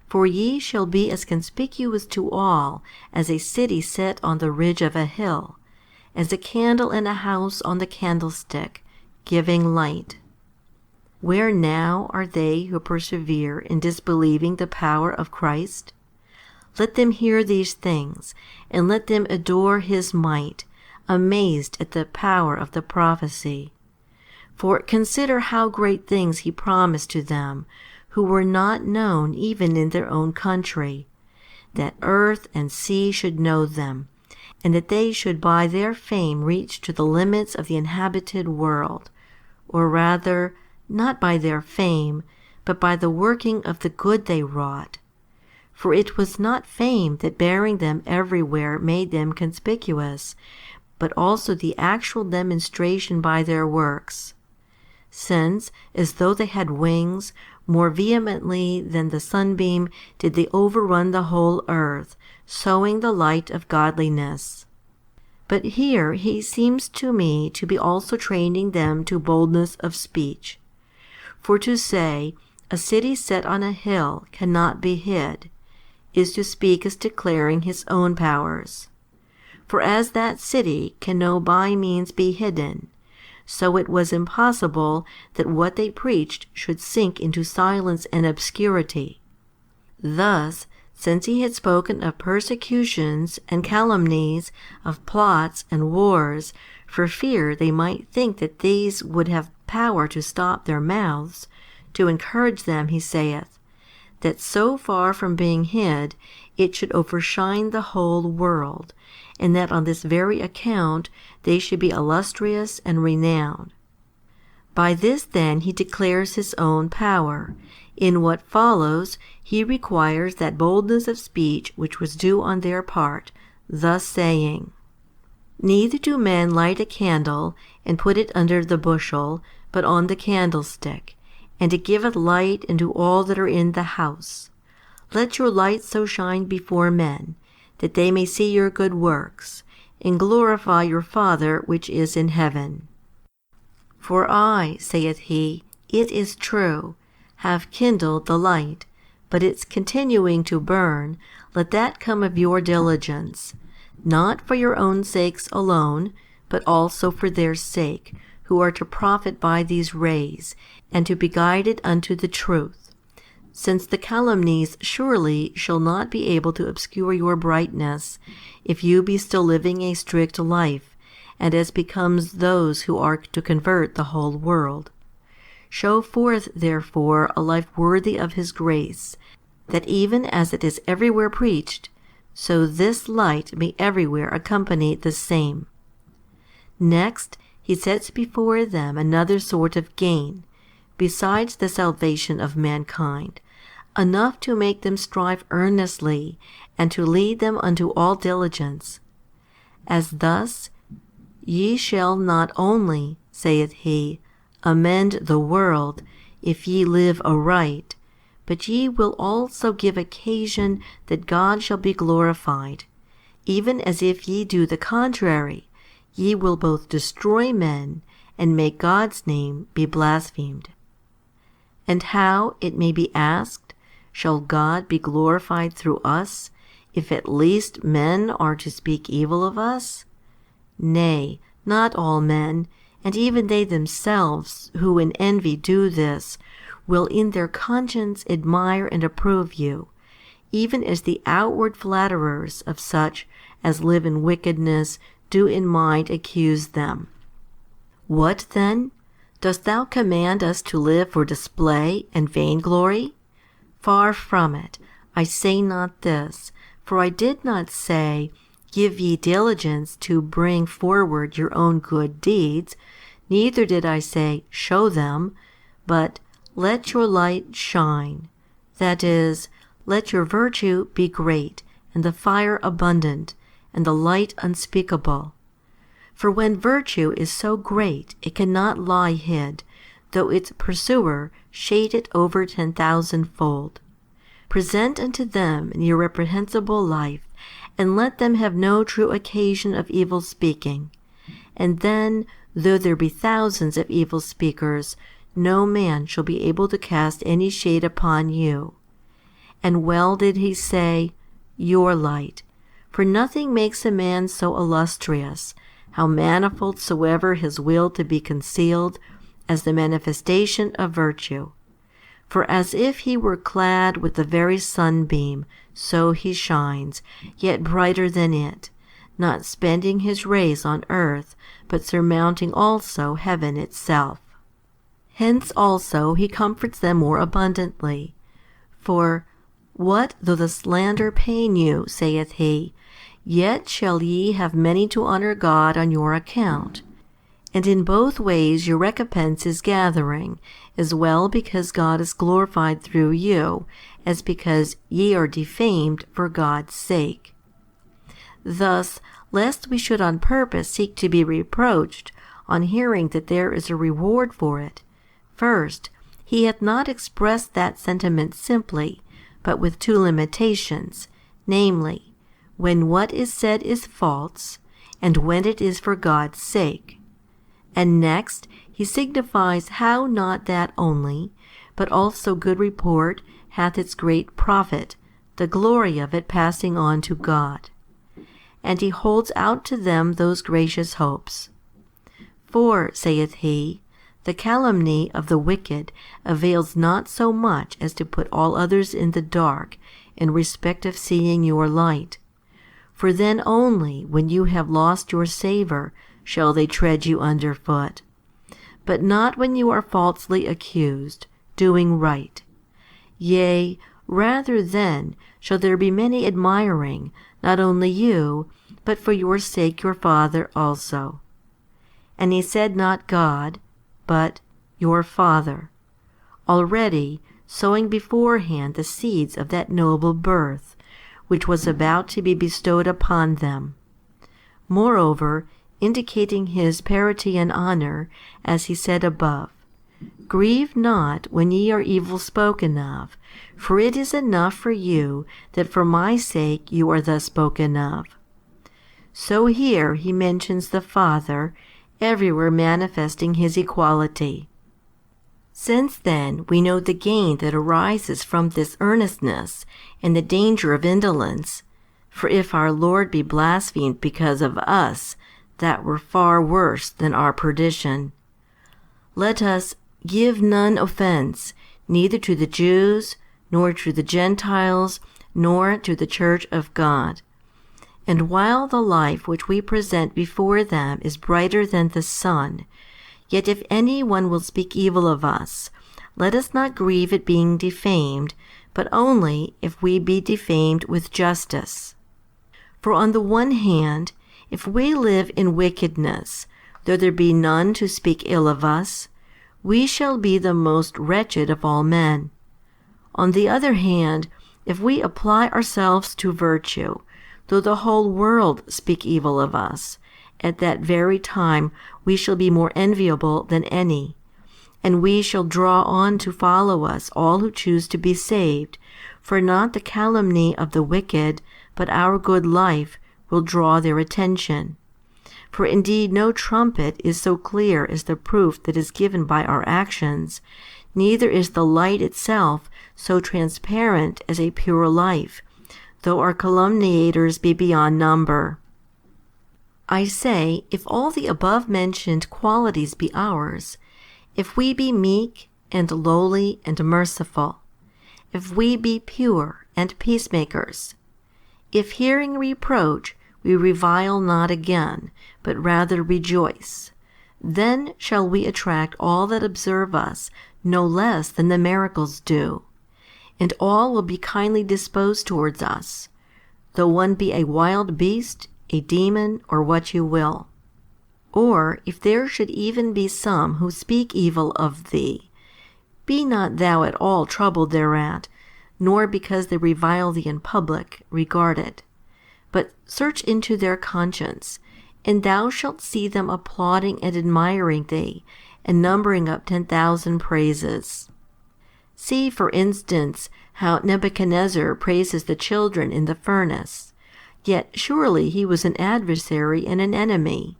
For ye shall be as conspicuous to all as a city set on the ridge of a hill, as a candle in a house on the candlestick, giving light. Where now are they who persevere in disbelieving the power of Christ? Let them hear these things, and let them adore his might, amazed at the power of the prophecy. For consider how great things he promised to them, who were not known even in their own country, that earth and sea should know them, and that they should by their fame reach to the limits of the inhabited world, or rather, not by their fame, but by the working of the good they wrought. For it was not fame that bearing them everywhere made them conspicuous, but also the actual demonstration by their works. Since, as though they had wings, more vehemently than the sunbeam did they overrun the whole earth, sowing the light of godliness. But here he seems to me to be also training them to boldness of speech. For to say, a city set on a hill cannot be hid, is to speak as declaring his own powers. For as that city can no by means be hidden, so it was impossible that what they preached should sink into silence and obscurity. Thus, since he had spoken of persecutions and calumnies, of plots and wars, for fear they might think that these would have power to stop their mouths, to encourage them, he saith, that so far from being hid, it should overshine the whole world, and that on this very account they should be illustrious and renowned. By this then he declares his own power. In what follows he requires that boldness of speech which was due on their part, thus saying, Neither do men light a candle, and put it under the bushel, but on the candlestick, and it giveth light unto all that are in the house. Let your light so shine before men, that they may see your good works, and glorify your Father which is in heaven. For I, saith he, it is true, have kindled the light, but its continuing to burn, let that come of your diligence, not for your own sakes alone, but also for their sake, who are to profit by these rays, and to be guided unto the truth. Since the calumnies surely shall not be able to obscure your brightness, if you be still living a strict life, and as becomes those who are to convert the whole world. Show forth, therefore, a life worthy of his grace, that even as it is everywhere preached, so this light may everywhere accompany the same. Next, he sets before them another sort of gain, besides the salvation of mankind, enough to make them strive earnestly, and to lead them unto all diligence. As thus, ye shall not only, saith he, amend the world, if ye live aright, but ye will also give occasion that God shall be glorified, even as if ye do the contrary, ye will both destroy men, and make God's name be blasphemed. And how, it may be asked, shall God be glorified through us, if at least men are to speak evil of us? Nay, not all men, and even they themselves, who in envy do this, will in their conscience admire and approve you, even as the outward flatterers of such as live in wickedness do in mind accuse them. What then? Dost thou command us to live for display and vainglory? Far from it. I say not this, for I did not say, Give ye diligence to bring forward your own good deeds, neither did I say, Show them, but let your light shine. That is, let your virtue be great, and the fire abundant, and the light unspeakable. For when virtue is so great, it cannot lie hid, though its pursuer shade it over 10,000-fold. Present unto them an irreprehensible life, and let them have no true occasion of evil speaking. And then, though there be thousands of evil speakers, no man shall be able to cast any shade upon you. And well did he say, your light, for nothing makes a man so illustrious, how manifold soever his will to be concealed, as the manifestation of virtue. For as if he were clad with the very sunbeam, so he shines, yet brighter than it, not spending his rays on earth, but surmounting also heaven itself. Hence also he comforts them more abundantly. For, what though the slander pain you, saith he, yet shall ye have many to honor God on your account. And in both ways your recompense is gathering, as well because God is glorified through you, as because ye are defamed for God's sake. Thus, lest we should on purpose seek to be reproached, on hearing that there is a reward for it, first, he hath not expressed that sentiment simply, but with two limitations, namely, when what is said is false, and when it is for God's sake. And next, he signifies how not that only, but also good report hath its great profit, the glory of it passing on to God. And he holds out to them those gracious hopes. For, saith he, the calumny of the wicked avails not so much as to put all others in the dark in respect of seeing your light. For then only, when you have lost your savour, shall they tread you under foot, but not when you are falsely accused, doing right. Yea, rather then shall there be many admiring, not only you, but for your sake your Father also. And he said not God, but your Father, already sowing beforehand the seeds of that noble birth, which was about to be bestowed upon them. Moreover, indicating his parity and honor, as he said above, grieve not when ye are evil spoken of, for it is enough for you that for my sake you are thus spoken of. So here he mentions the Father, everywhere manifesting his equality. Since then we know the gain that arises from this earnestness, and the danger of indolence. For if our Lord be blasphemed because of us, that were far worse than our perdition. Let us give none offense, neither to the Jews, nor to the Gentiles, nor to the church of God. And while the life which we present before them is brighter than the sun, yet if any one will speak evil of us, let us not grieve at being defamed, but only if we be defamed with justice. For on the one hand, if we live in wickedness, though there be none to speak ill of us, we shall be the most wretched of all men. On the other hand, if we apply ourselves to virtue, though the whole world speak evil of us, at that very time we shall be more enviable than any, and we shall draw on to follow us all who choose to be saved, for not the calumny of the wicked, but our good life will draw their attention. For indeed no trumpet is so clear as the proof that is given by our actions, neither is the light itself so transparent as a pure life, though our calumniators be beyond number. I say, if all the above-mentioned qualities be ours, if we be meek and lowly and merciful, if we be pure and peacemakers, if hearing reproach we revile not again, but rather rejoice, then shall we attract all that observe us no less than the miracles do, and all will be kindly disposed towards us, though one be a wild beast, a demon, or what you will. Or if there should even be some who speak evil of thee, be not thou at all troubled thereat, nor because they revile thee in public, regard it. But search into their conscience, and thou shalt see them applauding and admiring thee, and numbering up 10,000 praises. See, for instance, how Nebuchadnezzar praises the children in the furnace. Yet surely he was an adversary and an enemy.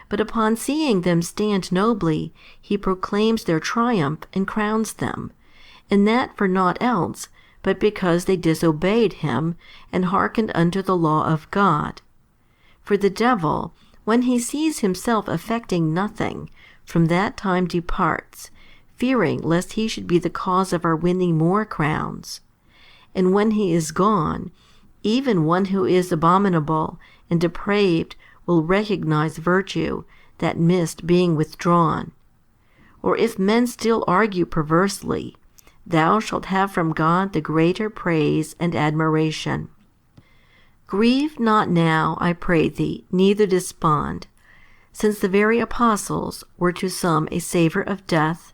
But upon seeing them stand nobly, he proclaims their triumph and crowns them, and that for naught else, but because they disobeyed him and hearkened unto the law of God. For the devil, when he sees himself effecting nothing, from that time departs, fearing lest he should be the cause of our winning more crowns. And when he is gone, even one who is abominable and depraved will recognize virtue, that mist being withdrawn. Or if men still argue perversely, thou shalt have from God the greater praise and admiration. Grieve not now, I pray thee, neither despond, since the very apostles were to some a savour of death,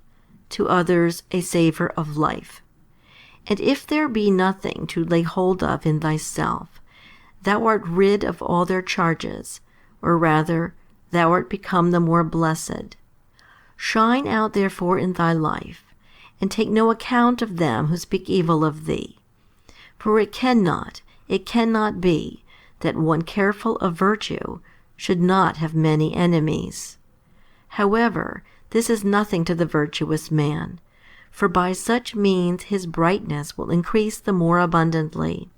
to others a savour of life. And if there be nothing to lay hold of in thyself, thou art rid of all their charges, or rather, thou art become the more blessed. Shine out therefore in thy life, and take no account of them who speak evil of thee. For it cannot be, that one careful of virtue should not have many enemies. However, this is nothing to the virtuous man, for by such means his brightness will increase the more abundantly.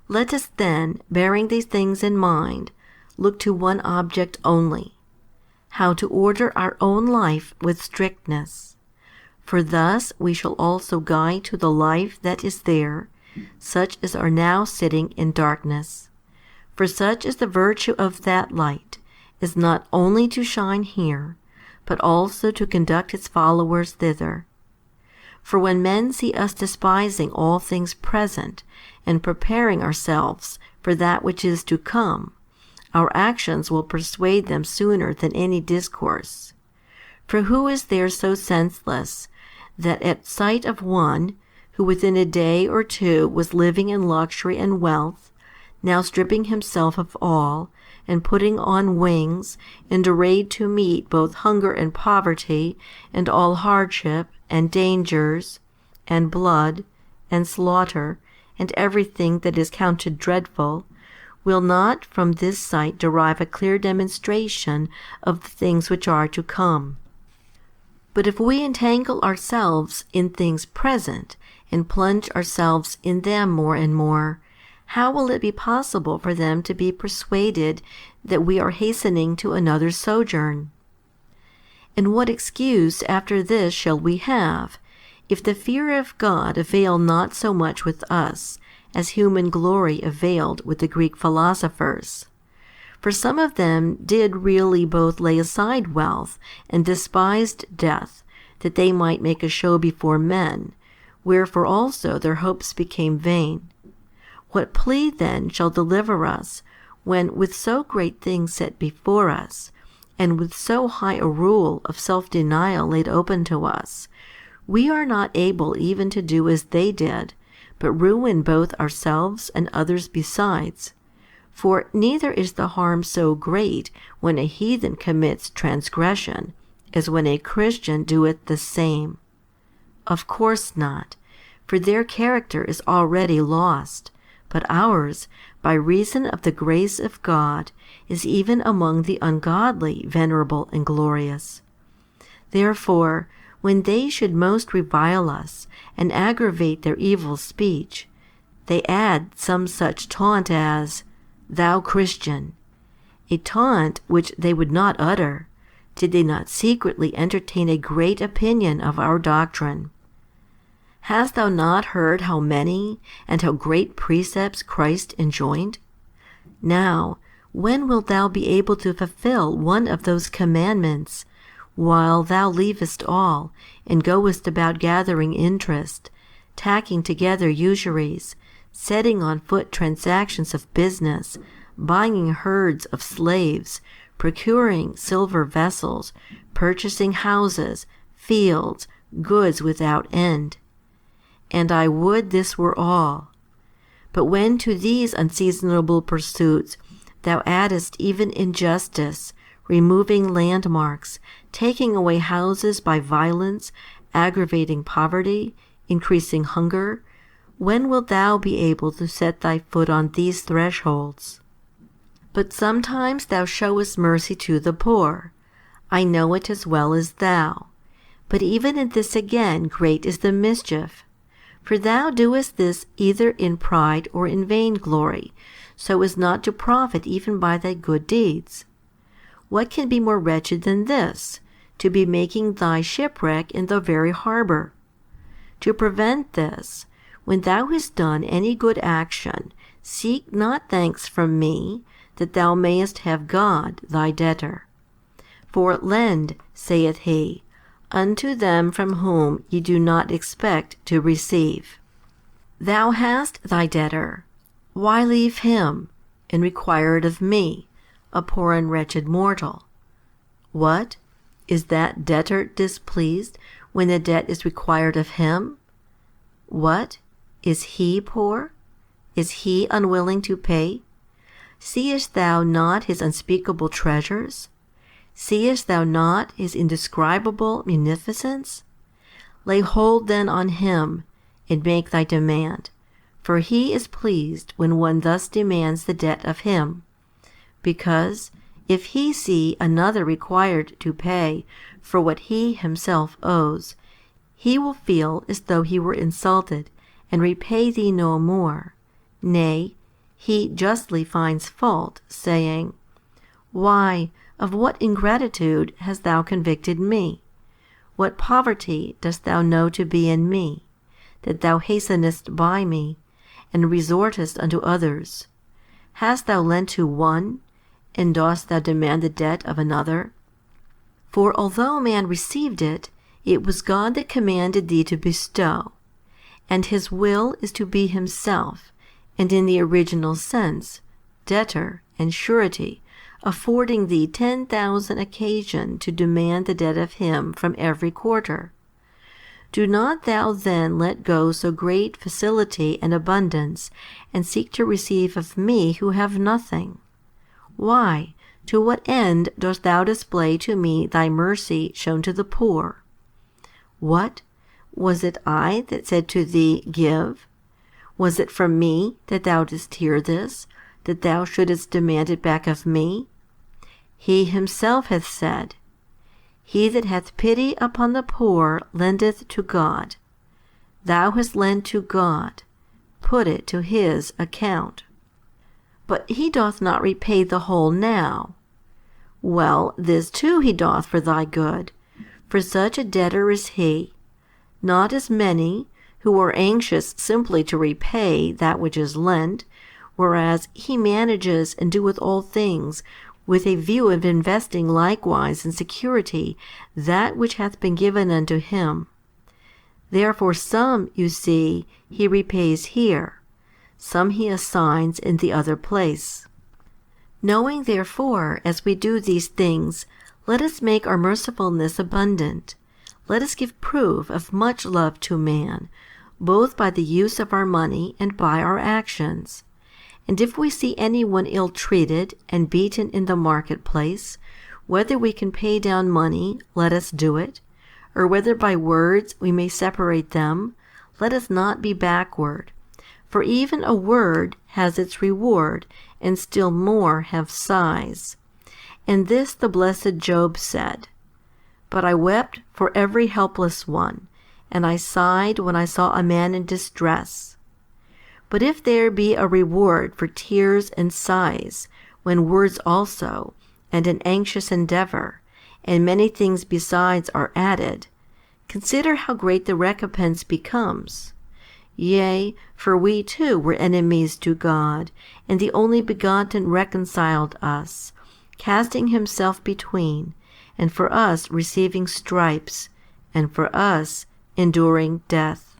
Let us then, bearing these things in mind, look to one object only, how to order our own life with strictness. For thus we shall also guide to the life that is there, such as are now sitting in darkness. For such is the virtue of that light, is not only to shine here, but also to conduct its followers thither. For when men see us despising all things present, and preparing ourselves for that which is to come, our actions will persuade them sooner than any discourse. For who is there so senseless, that at sight of one, who within a day or two was living in luxury and wealth, now stripping himself of all, and putting on wings, and arrayed to meet both hunger and poverty, and all hardship, and dangers, and blood, and slaughter, and everything that is counted dreadful, will not from this sight derive a clear demonstration of the things which are to come. But if we entangle ourselves in things present, and plunge ourselves in them more and more, how will it be possible for them to be persuaded that we are hastening to another sojourn? And what excuse after this shall we have, if the fear of God avail not so much with us, as human glory availed with the Greek philosophers? For some of them did really both lay aside wealth and despised death, that they might make a show before men, wherefore also their hopes became vain. What plea then shall deliver us, when with so great things set before us, and with so high a rule of self-denial laid open to us, we are not able even to do as they did, but ruin both ourselves and others besides? For neither is the harm so great when a heathen commits transgression, as when a Christian doeth the same. Of course not, for their character is already lost, but ours, by reason of the grace of God, is even among the ungodly venerable and glorious. Therefore, when they should most revile us, and aggravate their evil speech, they add some such taunt as, Thou Christian, a taunt which they would not utter, did they not secretly entertain a great opinion of our doctrine. Hast thou not heard how many and how great precepts Christ enjoined? Now, when wilt thou be able to fulfill one of those commandments, while thou leavest all, and goest about gathering interest, tacking together usuries, setting on foot transactions of business, buying herds of slaves, procuring silver vessels, purchasing houses, fields, goods without end? and I would this were all. But when to these unseasonable pursuits thou addest even injustice, removing landmarks, taking away houses by violence, aggravating poverty, increasing hunger, when wilt thou be able to set thy foot on these thresholds? But sometimes thou showest mercy to the poor. I know it as well as thou. But even in this again great is the mischief. For thou doest this either in pride or in vainglory, so as not to profit even by thy good deeds. What can be more wretched than this, to be making thy shipwreck in the very harbor? To prevent this, when thou hast done any good action, seek not thanks from me, that thou mayest have God thy debtor. For lend, saith he, unto them from whom ye do not expect to receive. Thou hast thy debtor. Why leave him, and require it of me, a poor and wretched mortal? What? Is that debtor displeased when the debt is required of him? What? Is he poor? Is he unwilling to pay? Seest thou not his unspeakable treasures? Seest thou not his indescribable munificence? Lay hold then on him, and make thy demand, for he is pleased when one thus demands the debt of him. Because, if he see another required to pay for what he himself owes, he will feel as though he were insulted, and repay thee no more. Nay, he justly finds fault, saying, Why, of what ingratitude hast thou convicted me? What poverty dost thou know to be in me, that thou hastenest by me, and resortest unto others? Hast thou lent to one, and dost thou demand the debt of another? For although man received it, it was God that commanded thee to bestow, and his will is to be himself, and in the original sense, debtor and surety, affording thee 10,000 occasion to demand the debt of him from every quarter. Do not thou then let go so great facility and abundance, and seek to receive of me who have nothing. Why, to what end dost thou display to me thy mercy shown to the poor? What? Was it I that said to thee, Give? Was it from me that thou didst hear this, that thou shouldest demand it back of me? He himself hath said, He that hath pity upon the poor lendeth to God. Thou hast lent to God, put it to his account. But he doth not repay the whole now. Well, this too he doth for thy good, for such a debtor is he, not as many who are anxious simply to repay that which is lent, whereas he manages and doeth all things with a view of investing likewise in security that which hath been given unto him. Therefore some, you see, he repays here, some he assigns in the other place. Knowing therefore, as we do these things, let us make our mercifulness abundant. Let us give proof of much love to man, both by the use of our money and by our actions. And if we see any one ill-treated and beaten in the marketplace, whether we can pay down money, let us do it, or whether by words we may separate them, let us not be backward. For even a word has its reward, and still more have sighs. And this the blessed Job said, But I wept for every helpless one, and I sighed when I saw a man in distress. But if there be a reward for tears and sighs, when words also, and an anxious endeavor, and many things besides are added, consider how great the recompense becomes. Yea, for we too were enemies to God, and the only begotten reconciled us, casting himself between, and for us receiving stripes, and for us enduring death.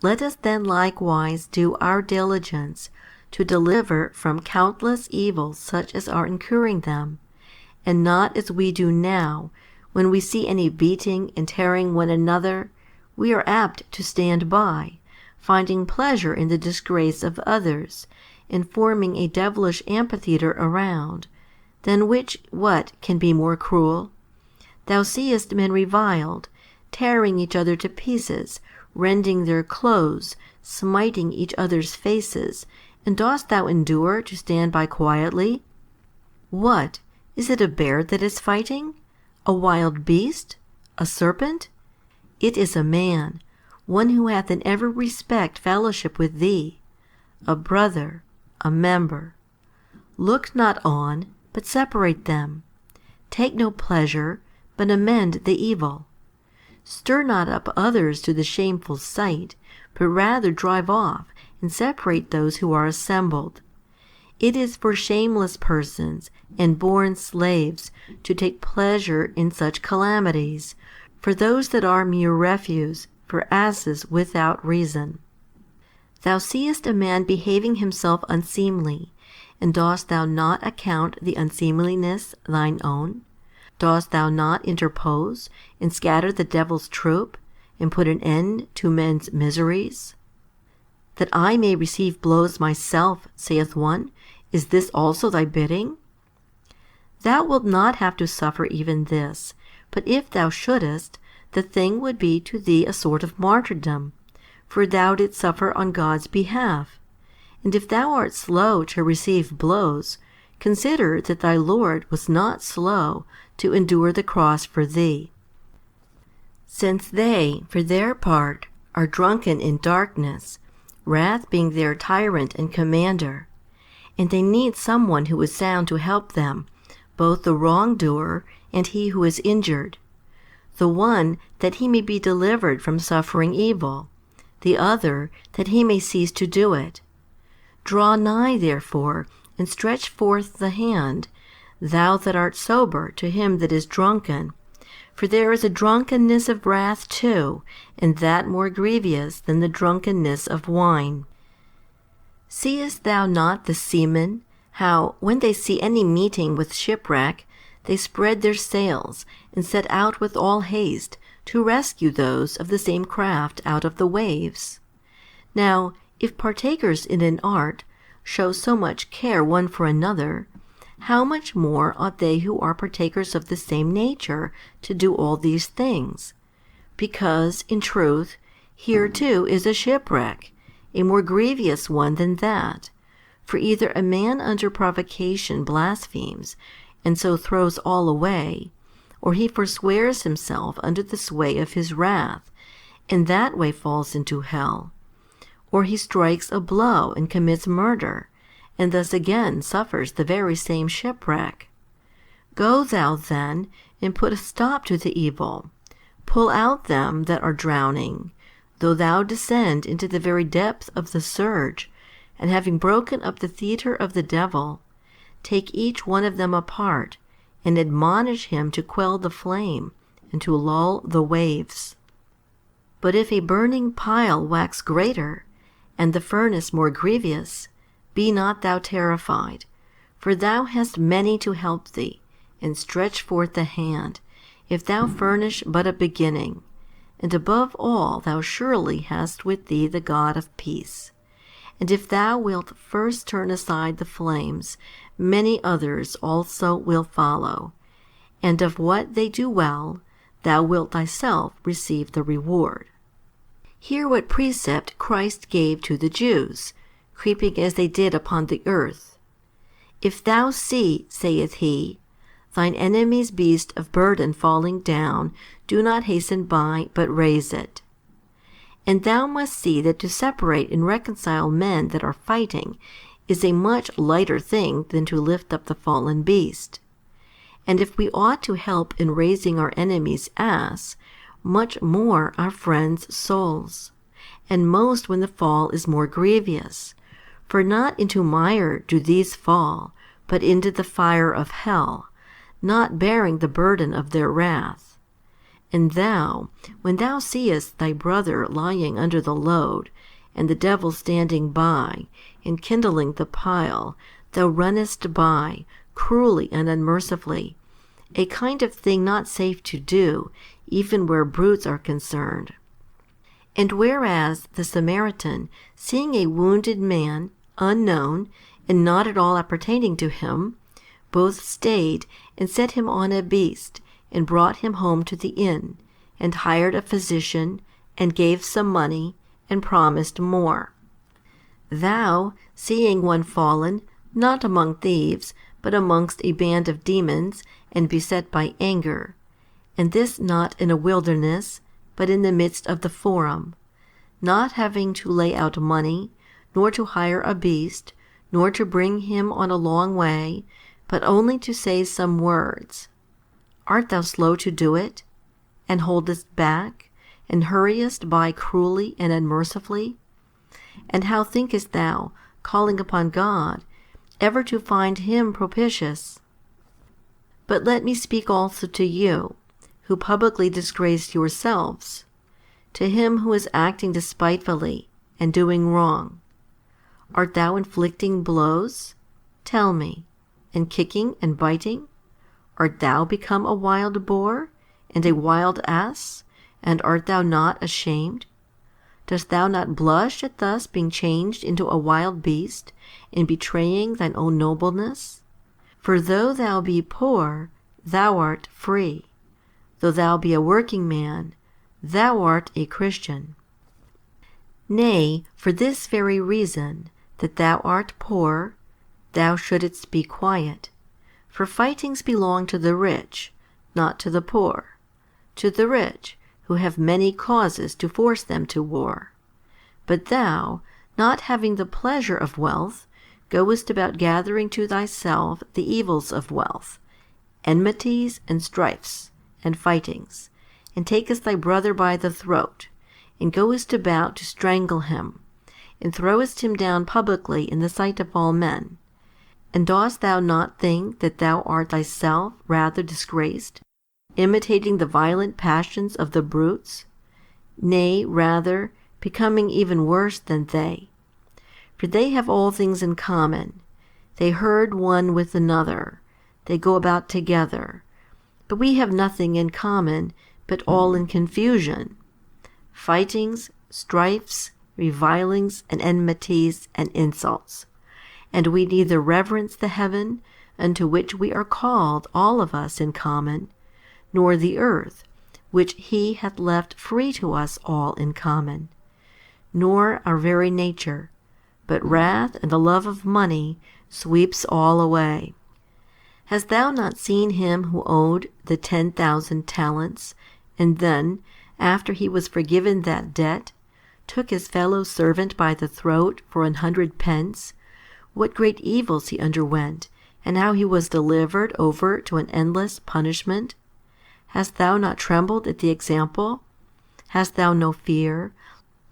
Let us then likewise do our diligence to deliver from countless evils such as are incurring them, and not as we do now, when we see any beating and tearing one another, we are apt to stand by, finding pleasure in the disgrace of others, and forming a devilish amphitheatre around, than which what can be more cruel? Thou seest men reviled, tearing each other to pieces, rending their clothes, smiting each other's faces, and dost thou endure to stand by quietly? What, is it a bear that is fighting? A wild beast? A serpent? It is a man, one who hath in every respect fellowship with thee, a brother, a member. Look not on, but separate them. Take no pleasure, but amend the evil. Stir not up others to the shameful sight, but rather drive off and separate those who are assembled. It is for shameless persons and born slaves to take pleasure in such calamities, for those that are mere refuse, for asses without reason. Thou seest a man behaving himself unseemly, and dost thou not account the unseemliness thine own? Dost thou not interpose, and scatter the devil's troop, and put an end to men's miseries? That I may receive blows myself, saith one, is this also thy bidding? Thou wilt not have to suffer even this, but if thou shouldest, the thing would be to thee a sort of martyrdom, for thou didst suffer on God's behalf. And if thou art slow to receive blows, consider that thy Lord was not slow to endure the cross for thee. Since they, for their part, are drunken in darkness, wrath being their tyrant and commander, and they need someone who is sound to help them, both the wrongdoer and he who is injured, the one that he may be delivered from suffering evil, the other that he may cease to do it. Draw nigh, therefore, and stretch forth the hand, thou that art sober, to him that is drunken. For there is a drunkenness of wrath too, and that more grievous than the drunkenness of wine. Seest thou not the seamen, how, when they see any meeting with shipwreck, they spread their sails, and set out with all haste to rescue those of the same craft out of the waves? Now, if partakers in an art show so much care one for another, how much more ought they who are partakers of the same nature to do all these things? Because, in truth, here too is a shipwreck, a more grievous one than that. For either a man under provocation blasphemes, and so throws all away, or he forswears himself under the sway of his wrath, and that way falls into hell. Or he strikes a blow and commits murder, and thus again suffers the very same shipwreck. Go thou then, and put a stop to the evil. Pull out them that are drowning, though thou descend into the very depth of the surge, and having broken up the theatre of the devil, take each one of them apart, and admonish him to quell the flame, and to lull the waves. But if a burning pile wax greater, and the furnace more grievous, be not thou terrified, for thou hast many to help thee, and stretch forth the hand, if thou furnish but a beginning. And above all thou surely hast with thee the God of peace. And if thou wilt first turn aside the flames, many others also will follow. And of what they do well, thou wilt thyself receive the reward. Hear what precept Christ gave to the Jews, creeping as they did upon the earth. If thou see, saith he, thine enemy's beast of burden falling down, do not hasten by, but raise it. And thou must see that to separate and reconcile men that are fighting is a much lighter thing than to lift up the fallen beast. And if we ought to help in raising our enemy's ass, much more our friends' souls, and most when the fall is more grievous. For not into mire do these fall, but into the fire of hell, not bearing the burden of their wrath. And thou, when thou seest thy brother lying under the load, and the devil standing by, and kindling the pile, thou runnest by, cruelly and unmercifully, a kind of thing not safe to do, even where brutes are concerned. And whereas the Samaritan, seeing a wounded man, unknown, and not at all appertaining to him, both stayed and set him on a beast, and brought him home to the inn, and hired a physician, and gave some money, and promised more. Thou, seeing one fallen, not among thieves, but amongst a band of demons, and beset by anger, and this not in a wilderness, but in the midst of the forum, not having to lay out money, nor to hire a beast, nor to bring him on a long way, but only to say some words. Art thou slow to do it, and holdest back, and hurriest by cruelly and unmercifully? And how thinkest thou, calling upon God, ever to find him propitious? But let me speak also to you, who publicly disgrace yourselves, to him who is acting despitefully and doing wrong. Art thou inflicting blows? Tell me, and kicking and biting? Art thou become a wild boar, and a wild ass, and art thou not ashamed? Dost thou not blush at thus being changed into a wild beast, in betraying thine own nobleness? For though thou be poor, thou art free. Though thou be a working man, thou art a Christian. Nay, for this very reason, that thou art poor, thou shouldest be quiet. For fightings belong to the rich, not to the poor, to the rich, who have many causes to force them to war. But thou, not having the pleasure of wealth, goest about gathering to thyself the evils of wealth, enmities and strifes, and fightings, and takest thy brother by the throat, and goest about to strangle him, and throwest him down publicly in the sight of all men. And dost thou not think that thou art thyself rather disgraced, imitating the violent passions of the brutes? Nay, rather, becoming even worse than they. For they have all things in common. They herd one with another. They go about together. But we have nothing in common, but all in confusion. Fightings, strifes, revilings, and enmities, and insults. And we neither reverence the heaven, unto which we are called all of us in common, nor the earth, which he hath left free to us all in common, nor our very nature, but wrath and the love of money sweeps all away. Hast thou not seen him who owed the 10,000 talents, and then, after he was forgiven that debt, took his fellow servant by the throat for 100 pence, what great evils he underwent, and how he was delivered over to an endless punishment? Hast thou not trembled at the example? Hast thou no fear,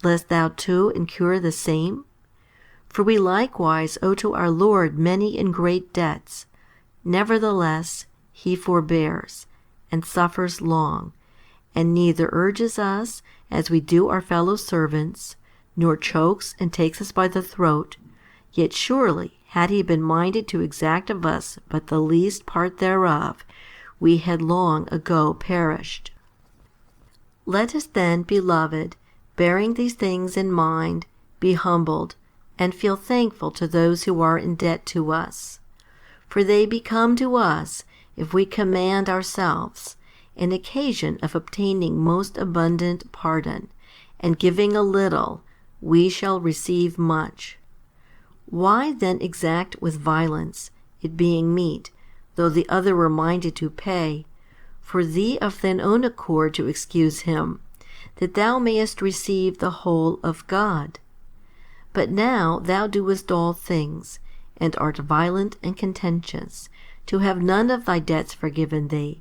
lest thou too incur the same? For we likewise owe to our Lord many and great debts. Nevertheless, he forbears, and suffers long, and neither urges us, as we do our fellow servants, nor chokes and takes us by the throat. Yet surely, had he been minded to exact of us but the least part thereof, we had long ago perished. Let us then, beloved, bearing these things in mind, be humbled, and feel thankful to those who are in debt to us. For they become to us, if we command ourselves, an occasion of obtaining most abundant pardon, and giving a little, we shall receive much. Why then exact with violence, it being meet, though the other were minded to pay, for thee of thine own accord to excuse him, that thou mayest receive the whole of God? But now thou doest all things, and art violent and contentious, to have none of thy debts forgiven thee.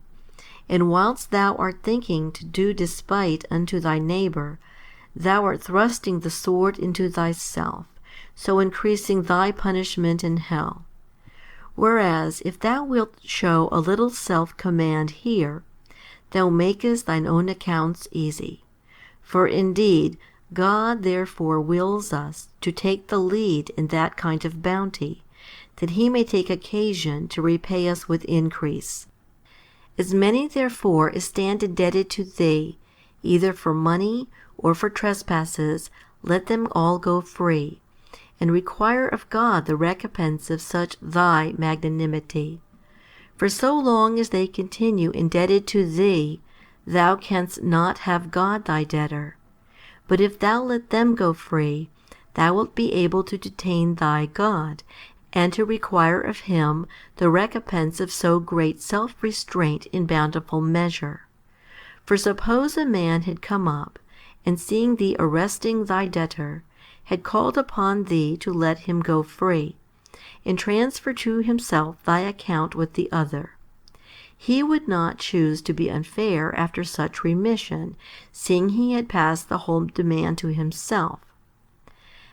And whilst thou art thinking to do despite unto thy neighbor, thou art thrusting the sword into thyself, so increasing thy punishment in hell. Whereas, if thou wilt show a little self-command here, thou makest thine own accounts easy. For indeed, God therefore wills us to take the lead in that kind of bounty, that he may take occasion to repay us with increase. As many therefore as stand indebted to thee, either for money, or for trespasses, let them all go free, and require of God the recompense of such thy magnanimity. For so long as they continue indebted to thee, thou canst not have God thy debtor. But if thou let them go free, thou wilt be able to detain thy God, and to require of him the recompense of so great self-restraint in bountiful measure. For suppose a man had come up, and seeing thee arresting thy debtor, had called upon thee to let him go free, and transfer to himself thy account with the other. He would not choose to be unfair after such remission, seeing he had passed the whole demand to himself.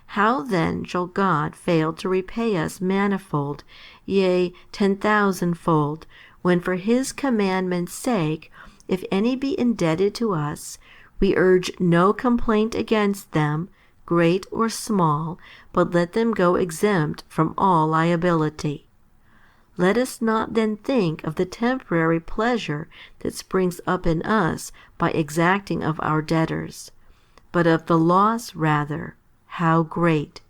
How then shall God fail to repay us manifold, yea, 10,000-fold, when for his commandment's sake, if any be indebted to us, we urge no complaint against them, great or small, but let them go exempt from all liability? Let us not then think of the temporary pleasure that springs up in us by exacting of our debtors, but of the loss rather, how great,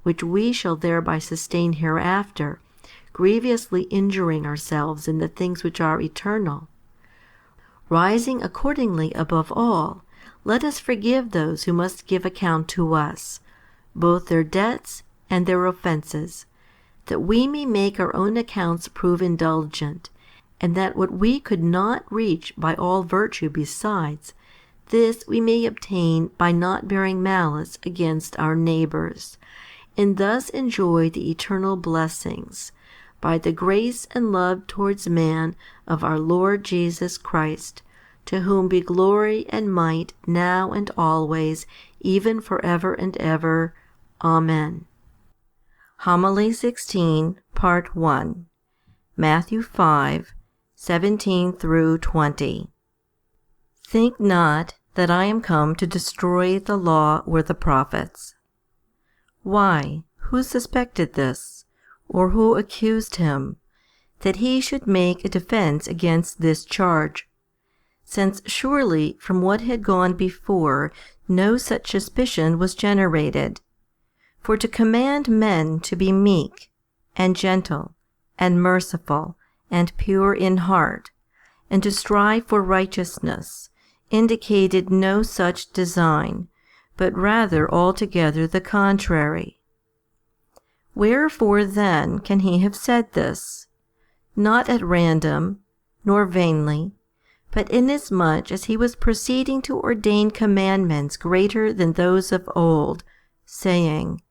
which we shall thereby sustain hereafter, grievously injuring ourselves in the things which are eternal. Rising accordingly above all, let us forgive those who must give account to us, both their debts and their offences, that we may make our own accounts prove indulgent, and that what we could not reach by all virtue besides, this we may obtain by not bearing malice against our neighbours, and thus enjoy the eternal blessings, by the grace and love towards man of our Lord Jesus Christ, to whom be glory and might now and always, even for ever and ever. Amen. Homily 16, Part 1. Matthew 5, 17 through 20. Think not that I am come to destroy the law or the prophets. Why, who suspected this, or who accused him, that he should make a defense against this charge? Since surely from what had gone before no such suspicion was generated. For to command men to be meek, and gentle, and merciful, and pure in heart, and to strive for righteousness, indicated no such design, but rather altogether the contrary. Wherefore then can he have said this? Not at random, nor vainly, but inasmuch as he was proceeding to ordain commandments greater than those of old, saying,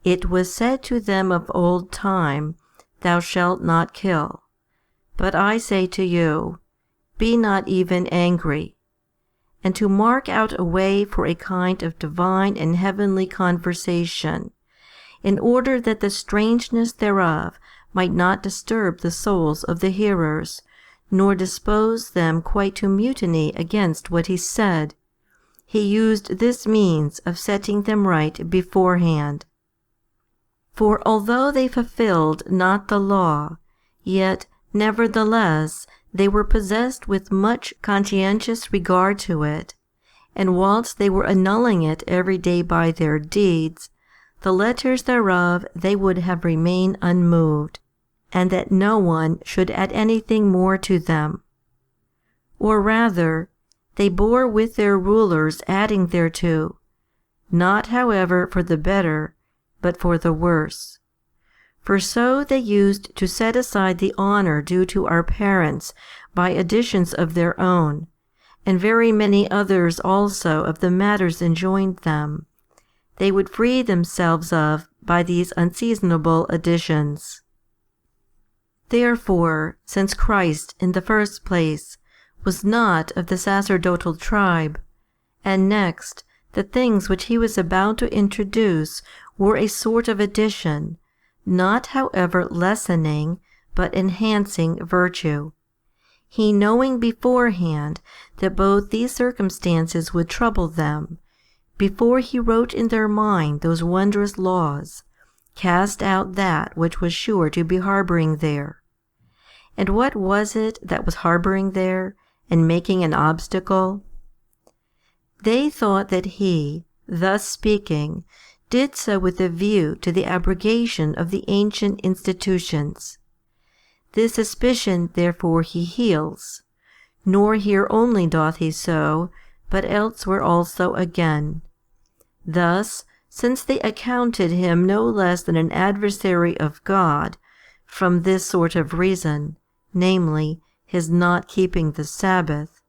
It was said to them of old time, Thou shalt not kill. But I say to you, Be not even angry. And to mark out a way for a kind of divine and heavenly conversation, in order that the strangeness thereof might not disturb the souls of the hearers, nor dispose them quite to mutiny against what he said, he used this means of setting them right beforehand. For although they fulfilled not the law, yet nevertheless they were possessed with much conscientious regard to it, and whilst they were annulling it every day by their deeds, the letters thereof they would have remained unmoved, and that no one should add anything more to them. Or rather, they bore with their rulers adding thereto, not however for the better, but for the worse. For so they used to set aside the honor due to our parents by additions of their own, and very many others also of the matters enjoined them, they would free themselves of by these unseasonable additions. Therefore, since Christ in the first place was not of the sacerdotal tribe, and next, the things which he was about to introduce were a sort of addition, not however lessening, but enhancing virtue. He knowing beforehand that both these circumstances would trouble them, before he wrote in their mind those wondrous laws, cast out that which was sure to be harboring there. And what was it that was harboring there, and making an obstacle? They thought that he, thus speaking, did so with a view to the abrogation of the ancient institutions. This suspicion therefore he heals, nor here only doth he so, but elsewhere also again. Thus, since they accounted him no less than an adversary of God, from this sort of reason, namely, his not keeping the Sabbath,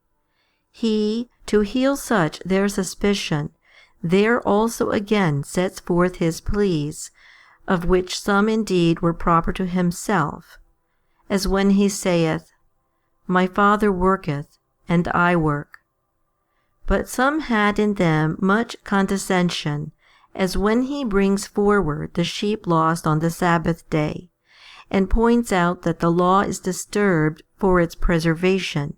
he, to heal such their suspicion, there also again sets forth his pleas, of which some indeed were proper to himself, as when he saith, My Father worketh, and I work. But some had in them much condescension, as when he brings forward the sheep lost on the Sabbath day, and points out that the law is disturbed for its preservation,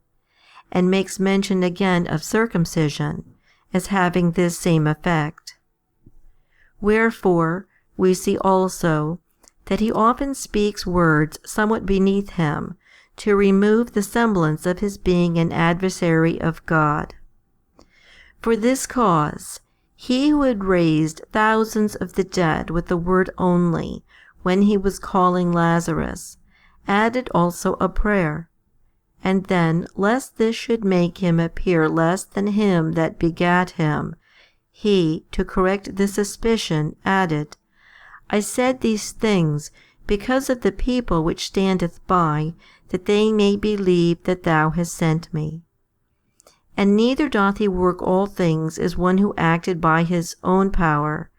and makes mention again of circumcision, as having this same effect. Wherefore, we see also that he often speaks words somewhat beneath him, to remove the semblance of his being an adversary of God. For this cause, he who had raised thousands of the dead with the word only, when he was calling Lazarus, added also a prayer. And then, lest this should make him appear less than him that begat him, he, to correct this suspicion, added, I said these things because of the people which standeth by, that they may believe that thou hast sent me. And neither doth he work all things as one who acted by his own power,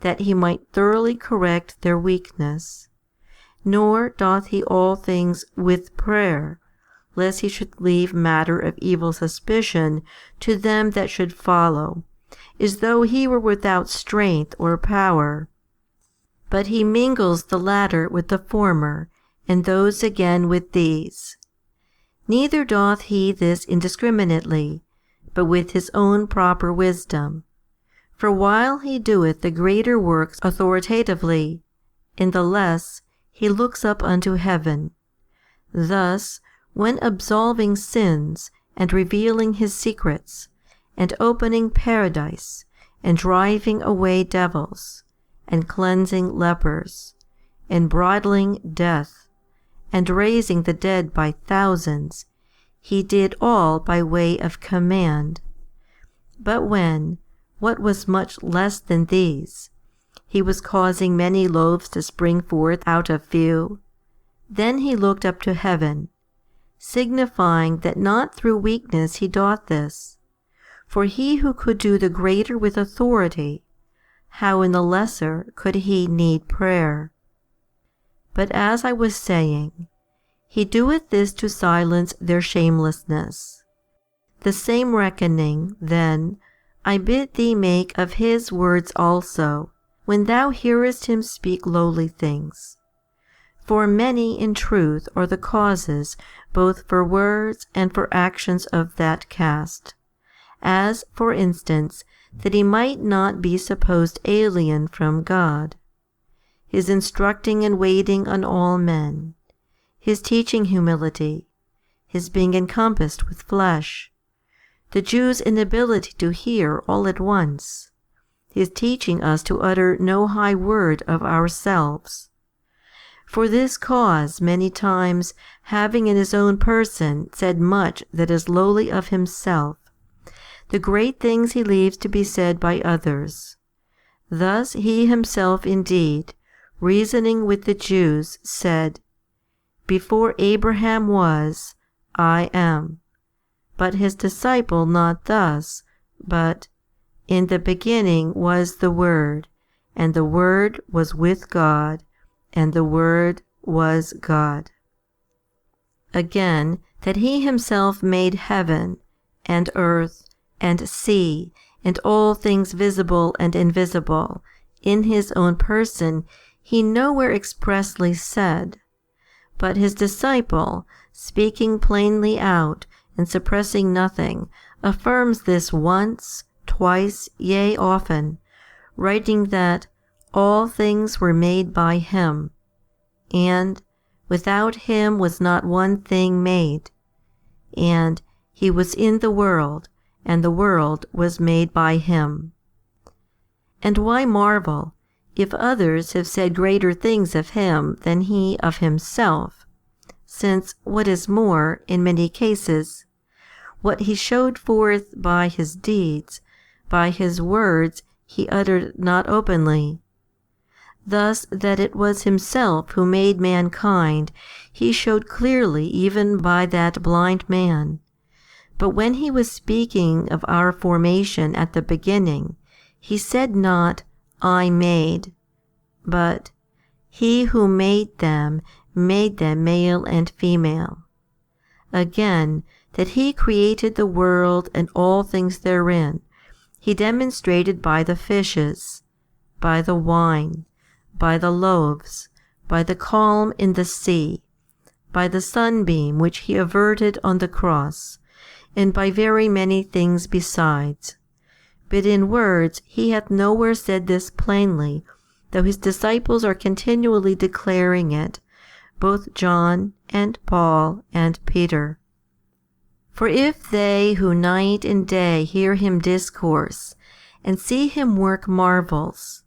that he might thoroughly correct their weakness. Nor doth he all things with prayer, lest he should leave matter of evil suspicion to them that should follow, as though he were without strength or power. But he mingles the latter with the former, and those again with these. Neither doth he this indiscriminately, but with his own proper wisdom. For while he doeth the greater works authoritatively, in the less he looks up unto heaven. Thus, when absolving sins, and revealing his secrets, and opening paradise, and driving away devils, and cleansing lepers, and bridling death, and raising the dead by thousands, he did all by way of command. But when, what was much less than these, he was causing many loaves to spring forth out of few, then he looked up to heaven, signifying that not through weakness he doth this. For he who could do the greater with authority, how in the lesser could he need prayer? But as I was saying, he doeth this to silence their shamelessness. The same reckoning, then, I bid thee make of his words also, when thou hearest him speak lowly things. For many in truth are the causes both for words and for actions of that cast, as, for instance, that he might not be supposed alien from God, his instructing and waiting on all men, his teaching humility, his being encompassed with flesh, the Jews' inability to hear all at once, his teaching us to utter no high word of ourselves. For this cause many times, having in his own person said much that is lowly of himself, the great things he leaves to be said by others. Thus he himself indeed, reasoning with the Jews, said, Before Abraham was, I am. But his disciple not thus, but, In the beginning was the Word, and the Word was with God, and the Word was God. Again, that he himself made heaven, and earth, and sea, and all things visible and invisible, in his own person, he nowhere expressly said. But his disciple, speaking plainly out, and suppressing nothing, affirms this once, twice, yea often, writing that all things were made by him, and without him was not one thing made, and he was in the world, and the world was made by him. And why marvel, if others have said greater things of him than he of himself, since, what is more, in many cases, what he showed forth by his deeds, by his words he uttered not openly. Thus that it was himself who made mankind, he showed clearly even by that blind man. But when he was speaking of our formation at the beginning, he said not, I made, but he who made them male and female. Again, that he created the world and all things therein, he demonstrated by the fishes, by the wine, by the loaves, by the calm in the sea, by the sunbeam which he averted on the cross, and by very many things besides. But in words he hath nowhere said this plainly, though his disciples are continually declaring it, both John and Paul and Peter. For if they who night and day hear him discourse, and see him work marvels,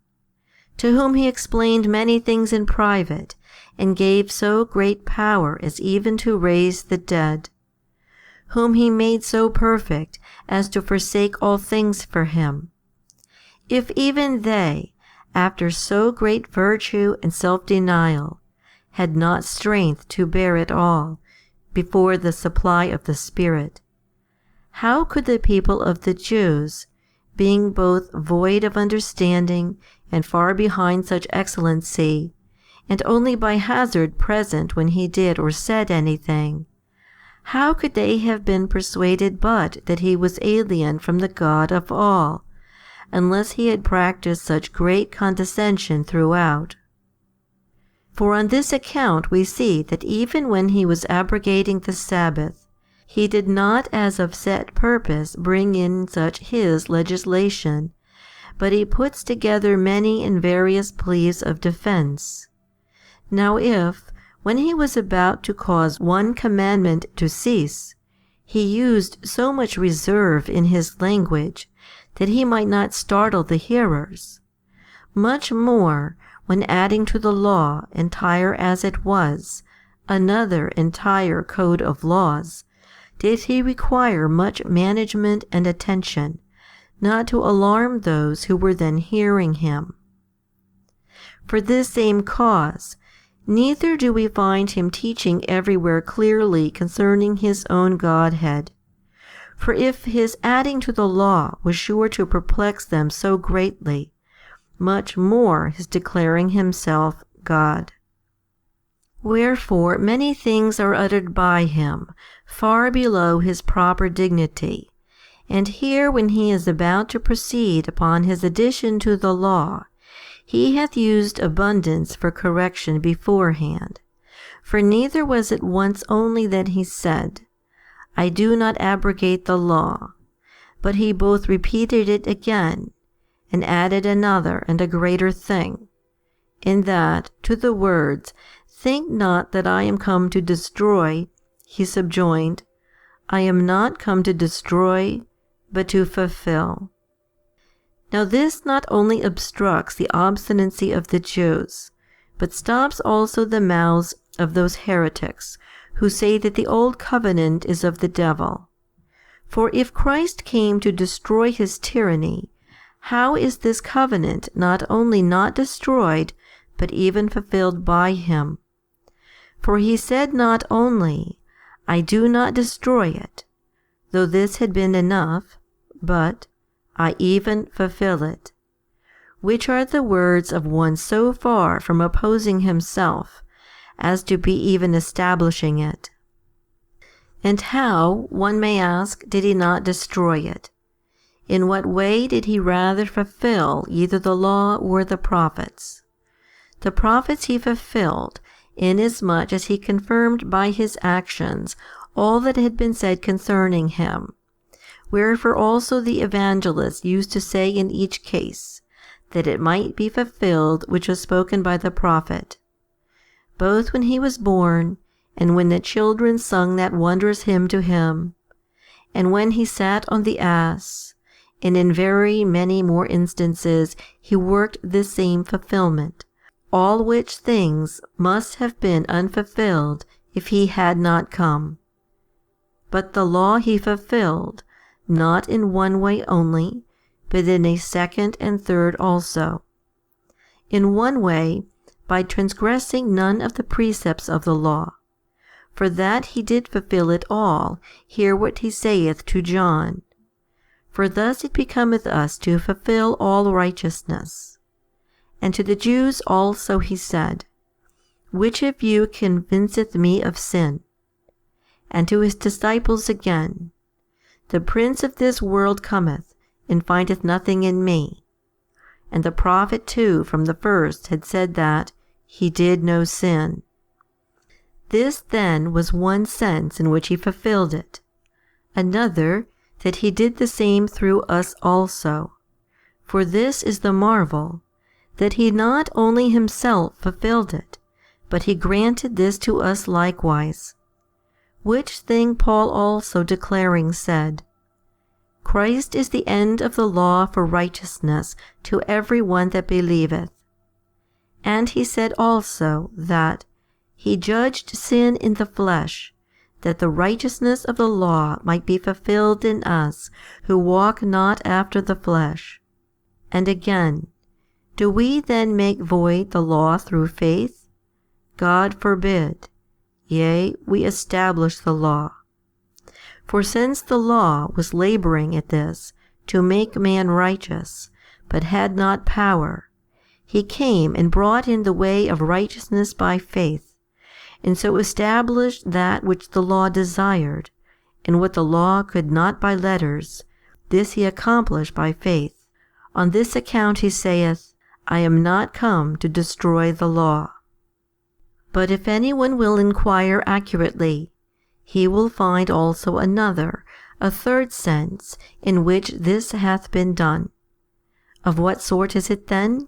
to whom he explained many things in private, and gave so great power as even to raise the dead, whom he made so perfect as to forsake all things for him, if even they, after so great virtue and self-denial, had not strength to bear it all, before the supply of the Spirit, how could the people of the Jews, being both void of understanding and far behind such excellency, and only by hazard present when he did or said anything, how could they have been persuaded but that he was alien from the God of all, unless he had practised such great condescension throughout? For on this account we see that even when he was abrogating the Sabbath, he did not as of set purpose bring in such his legislation, but he puts together many and various pleas of defense. Now if, when he was about to cause one commandment to cease, he used so much reserve in his language that he might not startle the hearers, much more when adding to the law, entire as it was, another entire code of laws, did he require much management and attention, not to alarm those who were then hearing him. For this same cause, neither do we find him teaching everywhere clearly concerning his own Godhead. For if his adding to the law was sure to perplex them so greatly, much more his declaring himself God. Wherefore many things are uttered by him, far below his proper dignity. And here when he is about to proceed upon his addition to the law, he hath used abundance for correction beforehand. For neither was it once only that he said, I do not abrogate the law, but he both repeated it again, and added another and a greater thing, in that, to the words, Think not that I am come to destroy, he subjoined, I am not come to destroy, but to fulfill. Now this not only obstructs the obstinacy of the Jews, but stops also the mouths of those heretics who say that the old covenant is of the devil. For if Christ came to destroy his tyranny, how is this covenant not only not destroyed, but even fulfilled by him? For he said not only, I do not destroy it, though this had been enough, but I even fulfill it, which are the words of one so far from opposing himself, as to be even establishing it. And how, one may ask, did he not destroy it? In what way did he rather fulfill either the law or the prophets? The prophets he fulfilled, inasmuch as he confirmed by his actions all that had been said concerning him. Wherefore also the evangelists used to say in each case, that it might be fulfilled which was spoken by the prophet, both when he was born, and when the children sung that wondrous hymn to him, and when he sat on the ass, and in very many more instances he worked this same fulfillment, all which things must have been unfulfilled if he had not come. But the law he fulfilled, not in one way only, but in a second and third also. In one way, by transgressing none of the precepts of the law. For that he did fulfill it all, hear what he saith to John. For thus it becometh us to fulfill all righteousness. And to the Jews also he said, Which of you convinceth me of sin? And to his disciples again, The prince of this world cometh, and findeth nothing in me. And the prophet too from the first had said that he did no sin. This then was one sense in which he fulfilled it. Another, that he did the same through us also. For this is the marvel, that he not only himself fulfilled it, but he granted this to us likewise. Which thing Paul also declaring said, Christ is the end of the law for righteousness to every one that believeth. And he said also that he judged sin in the flesh, that the righteousness of the law might be fulfilled in us who walk not after the flesh. And again, do we then make void the law through faith? God forbid. Yea, we establish the law. For since the law was laboring at this, to make man righteous, but had not power, he came and brought in the way of righteousness by faith, and so established that which the law desired, and what the law could not by letters, this he accomplished by faith. On this account he saith, I am not come to destroy the law. But if any one will inquire accurately, he will find also another, a third sense, in which this hath been done. Of what sort is it then?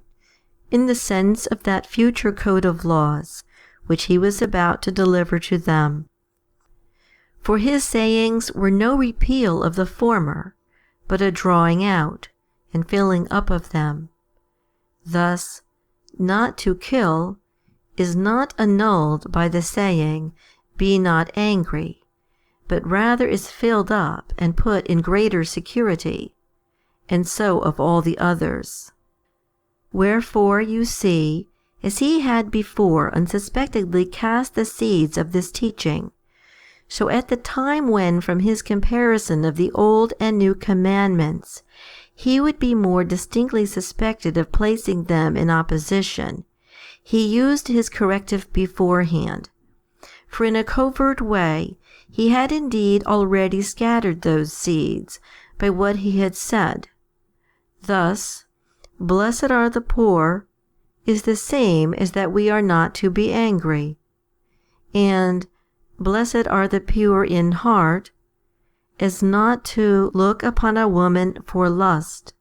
In the sense of that future code of laws, which he was about to deliver to them. For his sayings were no repeal of the former, but a drawing out, and filling up of them. Thus, not to kill is not annulled by the saying, Be not angry, but rather is filled up and put in greater security, and so of all the others. Wherefore you see, as he had before unsuspectedly cast the seeds of this teaching, so at the time when from his comparison of the old and new commandments, he would be more distinctly suspected of placing them in opposition, he used his corrective beforehand. For in a covert way he had indeed already scattered those seeds by what he had said. Thus, Blessed are the poor is the same as that we are not to be angry. And Blessed are the pure in heart, as not to look upon a woman for lust.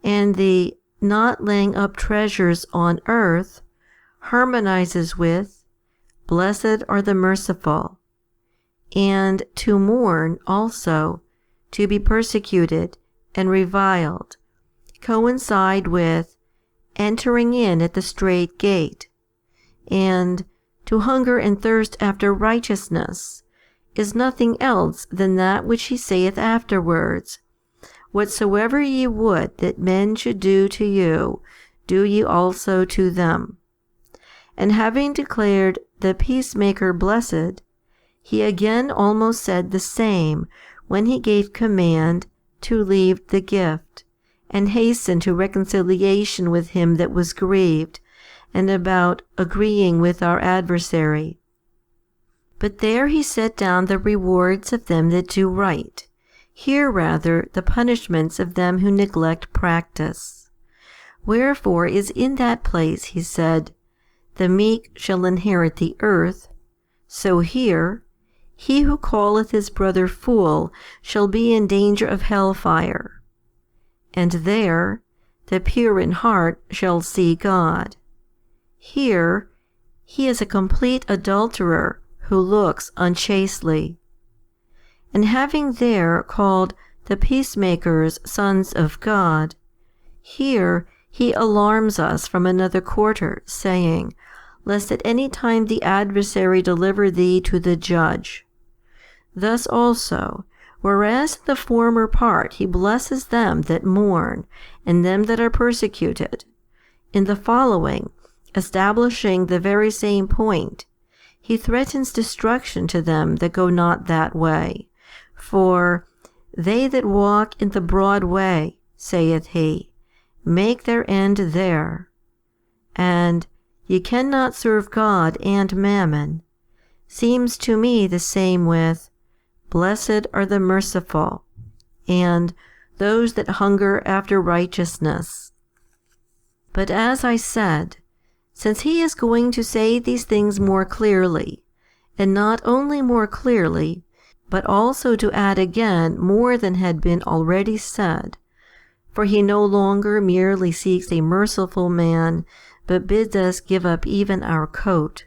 And the not laying up treasures on earth harmonizes with Blessed are the merciful, and to mourn also, to be persecuted and reviled, coincide with entering in at the strait gate, and to hunger and thirst after righteousness is nothing else than that which he saith afterwards, Whatsoever ye would that men should do to you, do ye also to them. And having declared the peacemaker blessed, he again almost said the same when he gave command to leave the gift, and hasten to reconciliation with him that was grieved, and about agreeing with our adversary. But there he set down the rewards of them that do right, here rather the punishments of them who neglect practice. Wherefore is in that place he said, The meek shall inherit the earth. So here, he who calleth his brother fool shall be in danger of hellfire. And there, the pure in heart shall see God. Here, he is a complete adulterer who looks unchastely. and having there called the peacemakers sons of God, here he alarms us from another quarter, saying, lest at any time the adversary deliver thee to the judge. Thus also, whereas in the former part he blesses them that mourn, and them that are persecuted, in the following, establishing the very same point, he threatens destruction to them that go not that way. For they that walk in the broad way, saith he, make their end there. And ye cannot serve God and mammon seems to me the same with, blessed are the merciful, and those that hunger after righteousness. But as I said, since he is going to say these things more clearly, and not only more clearly, but also to add again more than had been already said, for he no longer merely seeks a merciful man, but bids us give up even our coat,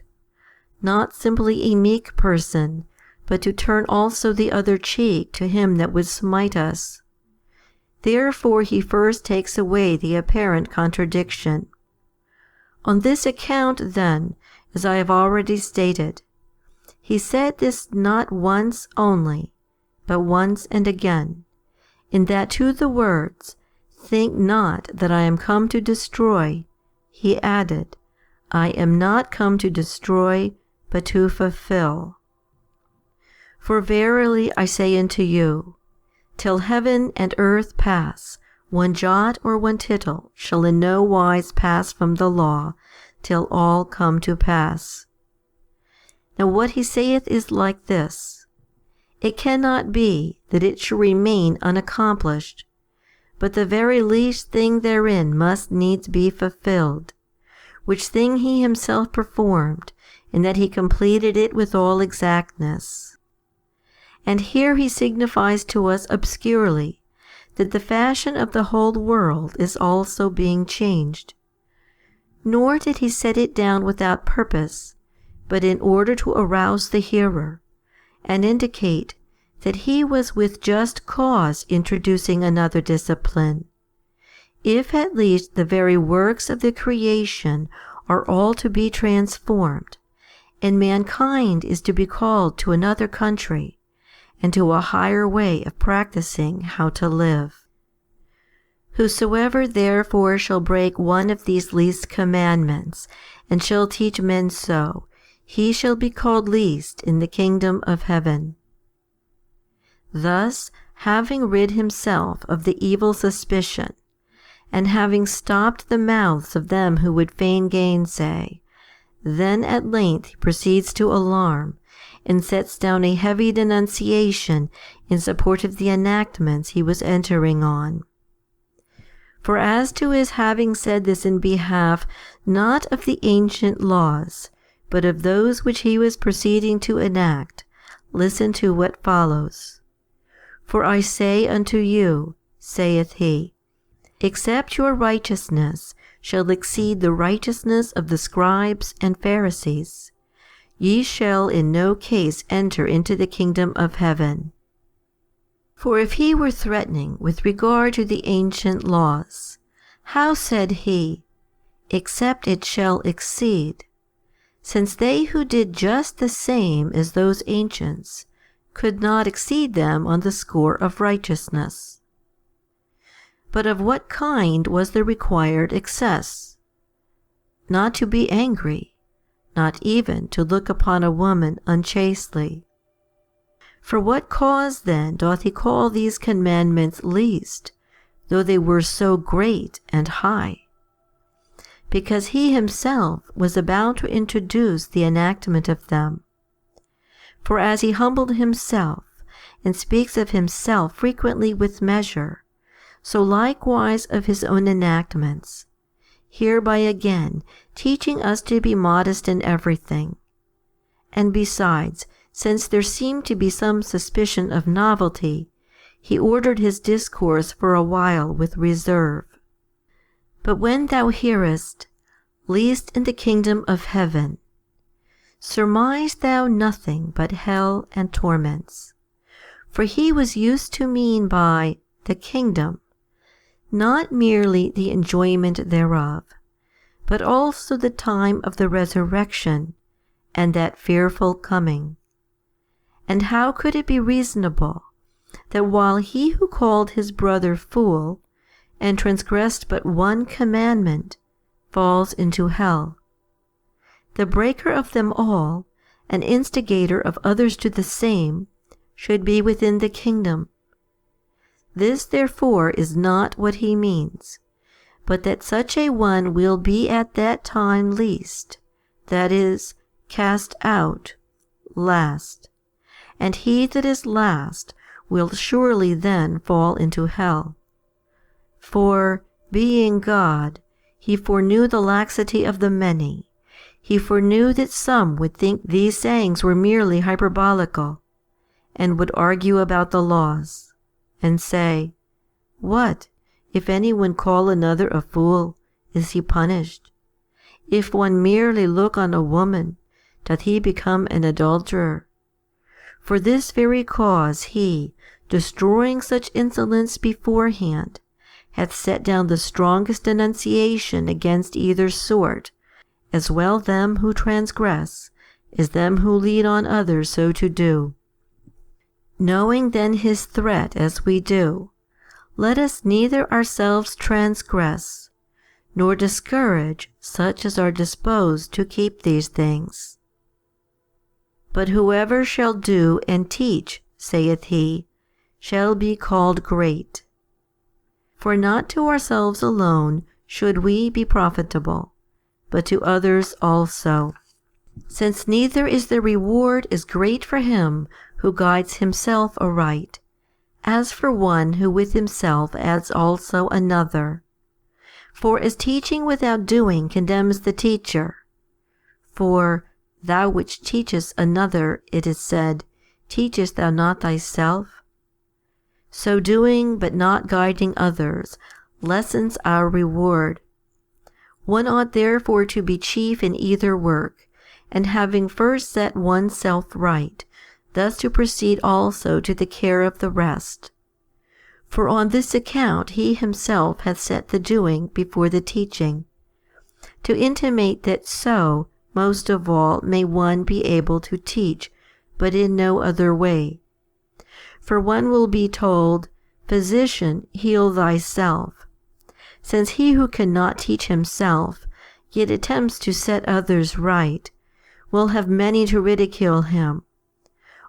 not simply a meek person, but to turn also the other cheek to him that would smite us. Therefore he first takes away the apparent contradiction. On this account, then, as I have already stated, he said this not once only, but once and again, in that to the words, think not that I am come to destroy, he added, I am not come to destroy, but to fulfill. For verily I say unto you, till heaven and earth pass, one jot or one tittle shall in no wise pass from the law, till all come to pass. Now what he saith is like this, it cannot be that it shall remain unaccomplished, but the very least thing therein must needs be fulfilled, which thing he himself performed, in that he completed it with all exactness. And here he signifies to us obscurely that the fashion of the whole world is also being changed. Nor did he set it down without purpose, but in order to arouse the hearer, and indicate that he was with just cause introducing another discipline, if at least the very works of the creation are all to be transformed, and mankind is to be called to another country, and to a higher way of practicing how to live. Whosoever therefore shall break one of these least commandments, and shall teach men so, he shall be called least in the kingdom of heaven. Thus, having rid himself of the evil suspicion, and having stopped the mouths of them who would fain gainsay, then at length he proceeds to alarm, and sets down a heavy denunciation in support of the enactments he was entering on. For as to his having said this in behalf not of the ancient laws, but of those which he was proceeding to enact, listen to what follows. For I say unto you, saith he, except your righteousness shall exceed the righteousness of the scribes and Pharisees, ye shall in no case enter into the kingdom of heaven. For if he were threatening with regard to the ancient laws, how said he, except it shall exceed, since they who did just the same as those ancients could not exceed them on the score of righteousness? But of what kind was the required excess? Not to be angry, not even to look upon a woman unchastely. For what cause then doth he call these commandments least, though they were so great and high? Because he himself was about to introduce the enactment of them. For as he humbled himself, and speaks of himself frequently with measure, so likewise of his own enactments, hereby again teaching us to be modest in everything. And besides, since there seemed to be some suspicion of novelty, he ordered his discourse for a while with reserve. But when thou hearest, least in the kingdom of heaven, surmise thou nothing but hell and torments. For he was used to mean by the kingdom not merely the enjoyment thereof, but also the time of the resurrection and that fearful coming. And how could it be reasonable that while he who called his brother fool and transgressed but one commandment falls into hell, the breaker of them all, and instigator of others to the same, should be within the kingdom? This therefore is not what he means, but that such a one will be at that time least, that is, cast out, last, and he that is last will surely then fall into hell. For, being God, he foreknew the laxity of the many. He foreknew that some would think these sayings were merely hyperbolical, and would argue about the laws, and say, "What, if any one call another a fool, is he punished? If one merely look on a woman, doth he become an adulterer? For this very cause he, destroying such insolence beforehand, hath set down the strongest denunciation against either sort, as well them who transgress, as them who lead on others so to do. Knowing then his threat as we do, let us neither ourselves transgress, nor discourage such as are disposed to keep these things. But whoever shall do and teach, saith he, shall be called great. For not to ourselves alone should we be profitable, but to others also, since neither is the reward as great for him who guides himself aright, as for one who with himself adds also another. For as teaching without doing condemns the teacher, for thou which teachest another, it is said, teachest thou not thyself? So doing but not guiding others lessens our reward. One ought therefore to be chief in either work, and having first set oneself right, thus to proceed also to the care of the rest. For on this account he himself hath set the doing before the teaching, to intimate that so, most of all, may one be able to teach, but in no other way. For one will be told, Physician, heal thyself, since he who cannot teach himself, yet attempts to set others right, will have many to ridicule him.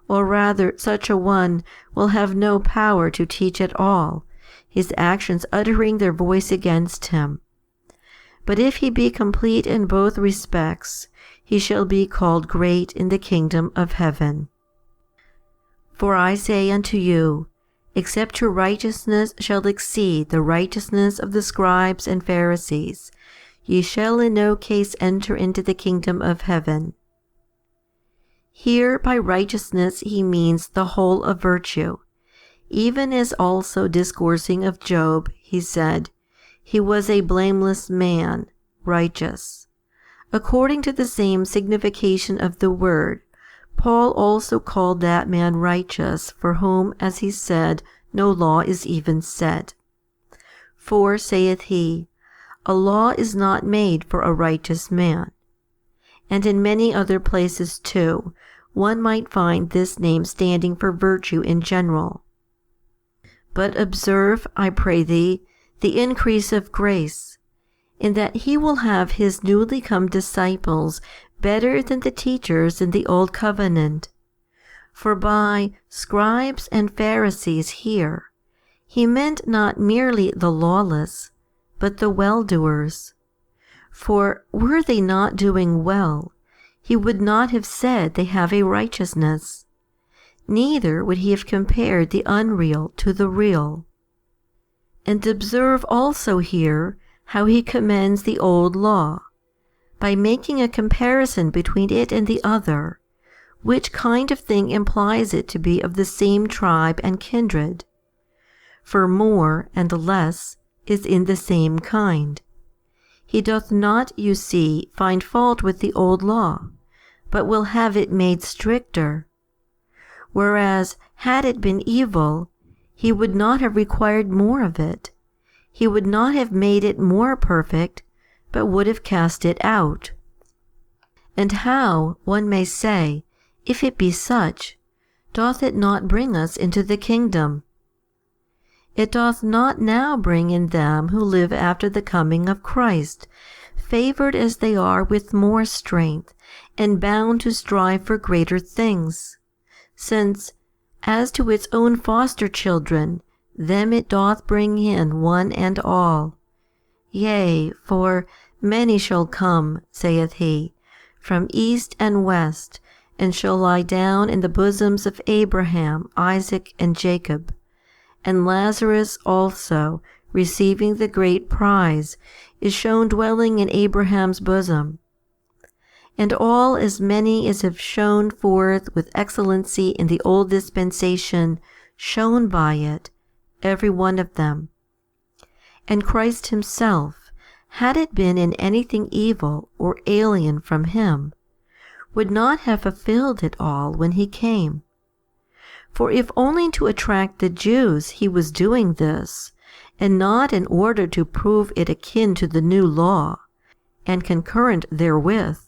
Or rather, such a one will have no power to teach at all, his actions uttering their voice against him. But if he be complete in both respects, he shall be called great in the kingdom of heaven. For I say unto you, except your righteousness shall exceed the righteousness of the scribes and Pharisees, ye shall in no case enter into the kingdom of heaven. Here by righteousness he means the whole of virtue, even as also discoursing of Job, he said, he was a blameless man, righteous. According to the same signification of the word, Paul also called that man righteous, for whom, as he said, no law is even set. For, saith he, a law is not made for a righteous man. And in many other places too, one might find this name standing for virtue in general. But observe, I pray thee, the increase of grace, in that he will have his newly come disciples better than the teachers in the old covenant. For by scribes and Pharisees here, he meant not merely the lawless, but the well-doers. For were they not doing well, he would not have said they have a righteousness. Neither would he have compared the unreal to the real. And observe also here how he commends the old law, by making a comparison between it and the other, which kind of thing implies it to be of the same tribe and kindred. For more and less is in the same kind. He doth not, you see, find fault with the old law, but will have it made stricter. whereas had it been evil, he would not have required more of it. He would not have made it more perfect, but would have cast it out. And how, one may say, if it be such, doth it not bring us into the kingdom? It doth not now bring in them who live after the coming of Christ, favored as they are with more strength, and bound to strive for greater things. Since, as to its own foster children, them it doth bring in one and all. Yea, for many shall come, saith he, from east and west, and shall lie down in the bosoms of Abraham, Isaac, and Jacob. And Lazarus also, receiving the great prize, is shown dwelling in Abraham's bosom. And all as many as have shone forth with excellency in the old dispensation, shone by it, every one of them. And Christ himself, had it been in anything evil or alien from him, would not have fulfilled it all when he came. For if only to attract the Jews he was doing this, and not in order to prove it akin to the new law, and concurrent therewith,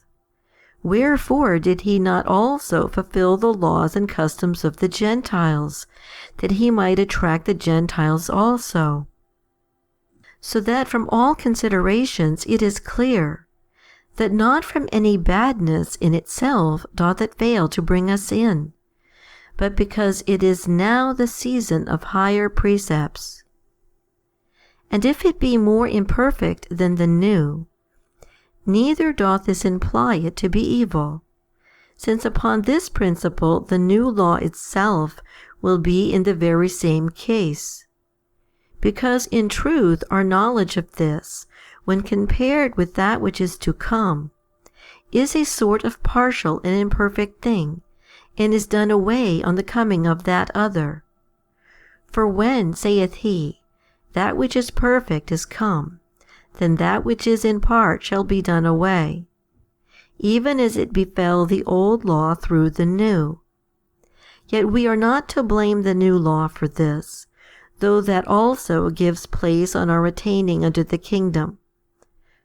wherefore did he not also fulfill the laws and customs of the Gentiles, that he might attract the Gentiles also? So that from all considerations it is clear, that not from any badness in itself doth it fail to bring us in, but because it is now the season of higher precepts. And if it be more imperfect than the new, neither doth this imply it to be evil, since upon this principle the new law itself will be in the very same case. Because in truth our knowledge of this, when compared with that which is to come, is a sort of partial and imperfect thing, and is done away on the coming of that other. For when, saith he, that which is perfect is come, then that which is in part shall be done away, even as it befell the old law through the new. Yet we are not to blame the new law for this, though that also gives place on our attaining unto the kingdom.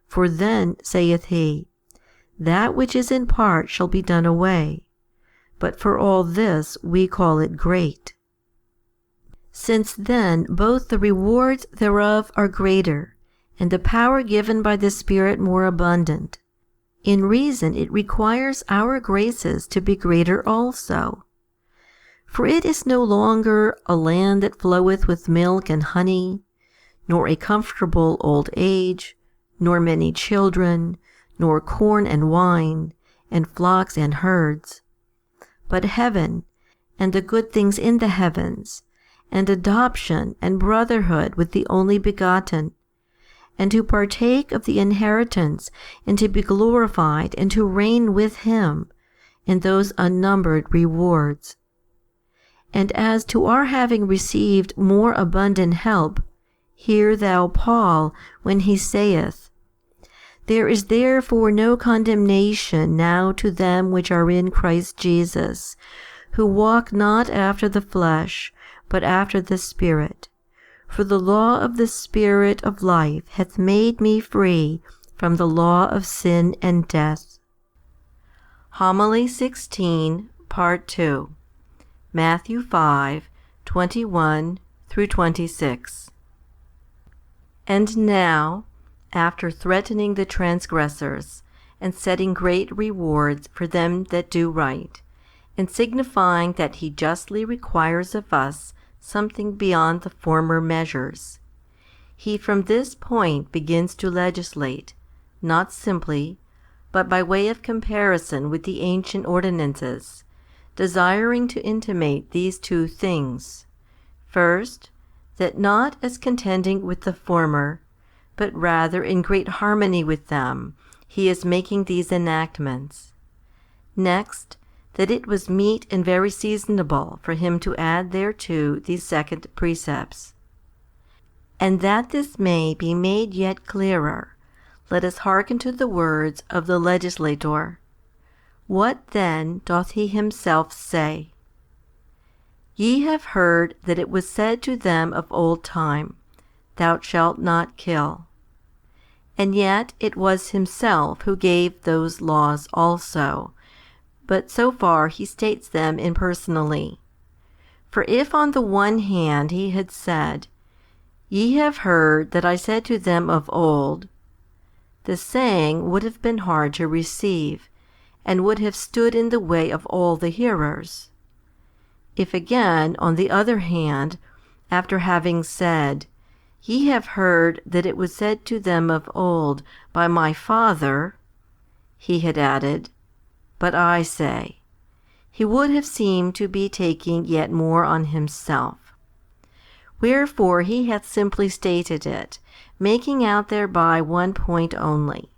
For then, saith he, that which is in part shall be done away, but for all this we call it great. Since then both the rewards thereof are greater, and the power given by the Spirit more abundant, in reason it requires our graces to be greater also. For it is no longer a land that floweth with milk and honey, nor a comfortable old age, nor many children, nor corn and wine, and flocks and herds, but heaven, and the good things in the heavens, and adoption and brotherhood with the only begotten, and to partake of the inheritance, and to be glorified, and to reign with him in those unnumbered rewards. And as to our having received more abundant help, hear thou Paul when he saith, There is therefore no condemnation now to them which are in Christ Jesus, who walk not after the flesh, but after the Spirit. For the law of the Spirit of life hath made me free from the law of sin and death. Homily 16, Part 2. Matthew 5:21-26. And now, after threatening the transgressors, and setting great rewards for them that do right, and signifying that he justly requires of us something beyond the former measures, he from this point begins to legislate, not simply, but by way of comparison with the ancient ordinances, desiring to intimate these two things. First, that not as contending with the former, but rather in great harmony with them, he is making these enactments. Next, that it was meet and very seasonable for him to add thereto these second precepts. And that this may be made yet clearer, let us hearken to the words of the legislator. What then doth he himself say? Ye have heard that it was said to them of old time, Thou shalt not kill. And yet it was himself who gave those laws also, but so far he states them impersonally. For if on the one hand he had said, Ye have heard that I said to them of old, the saying would have been hard to receive, and would have stood in the way of all the hearers. If again, on the other hand, after having said, Ye have heard that it was said to them of old by my Father, he had added, But I say, he would have seemed to be taking yet more on himself. Wherefore he hath simply stated it, making out thereby one point only,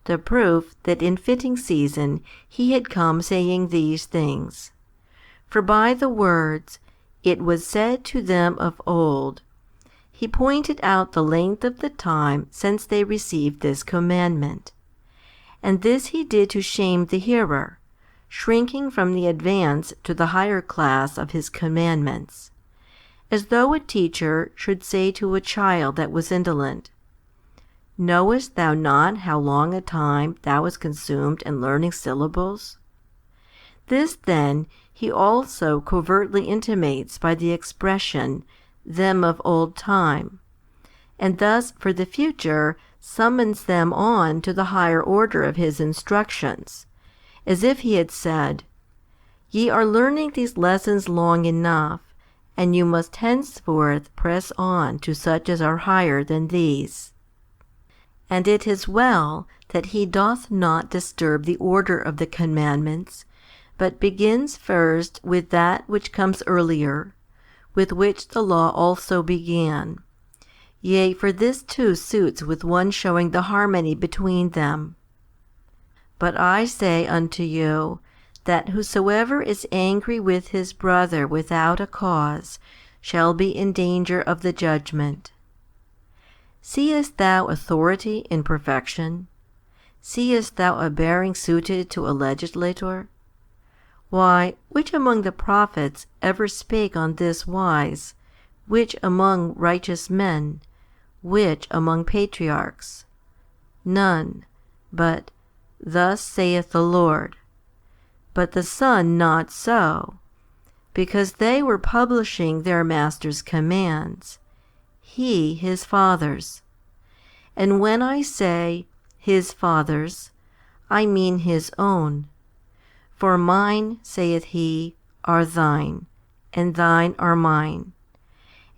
the proof that in fitting season he had come saying these things. For by the words, It was said to them of old, he pointed out the length of the time since they received this commandment. And this he did to shame the hearer, shrinking from the advance to the higher class of his commandments, as though a teacher should say to a child that was indolent, Knowest thou not how long a time thou hast consumed in learning syllables? This then he also covertly intimates by the expression, them of old time, and thus for the future summons them on to the higher order of his instructions, as if he had said, Ye are learning these lessons long enough, and you must henceforth press on to such as are higher than these. And it is well that he doth not disturb the order of the commandments, but begins first with that which comes earlier, with which the law also began. Yea, for this too suits with one showing the harmony between them. But I say unto you, that whosoever is angry with his brother without a cause shall be in danger of the judgment. Seest thou authority in perfection? Seest thou a bearing suited to a legislator? Why, which among the prophets ever spake on this wise? Which among righteous men? Which among patriarchs? None, but, Thus saith the Lord. But the Son not so, because they were publishing their master's commands, he his Father's. And when I say, his Father's, I mean his own. For mine, saith he, are thine, and thine are mine.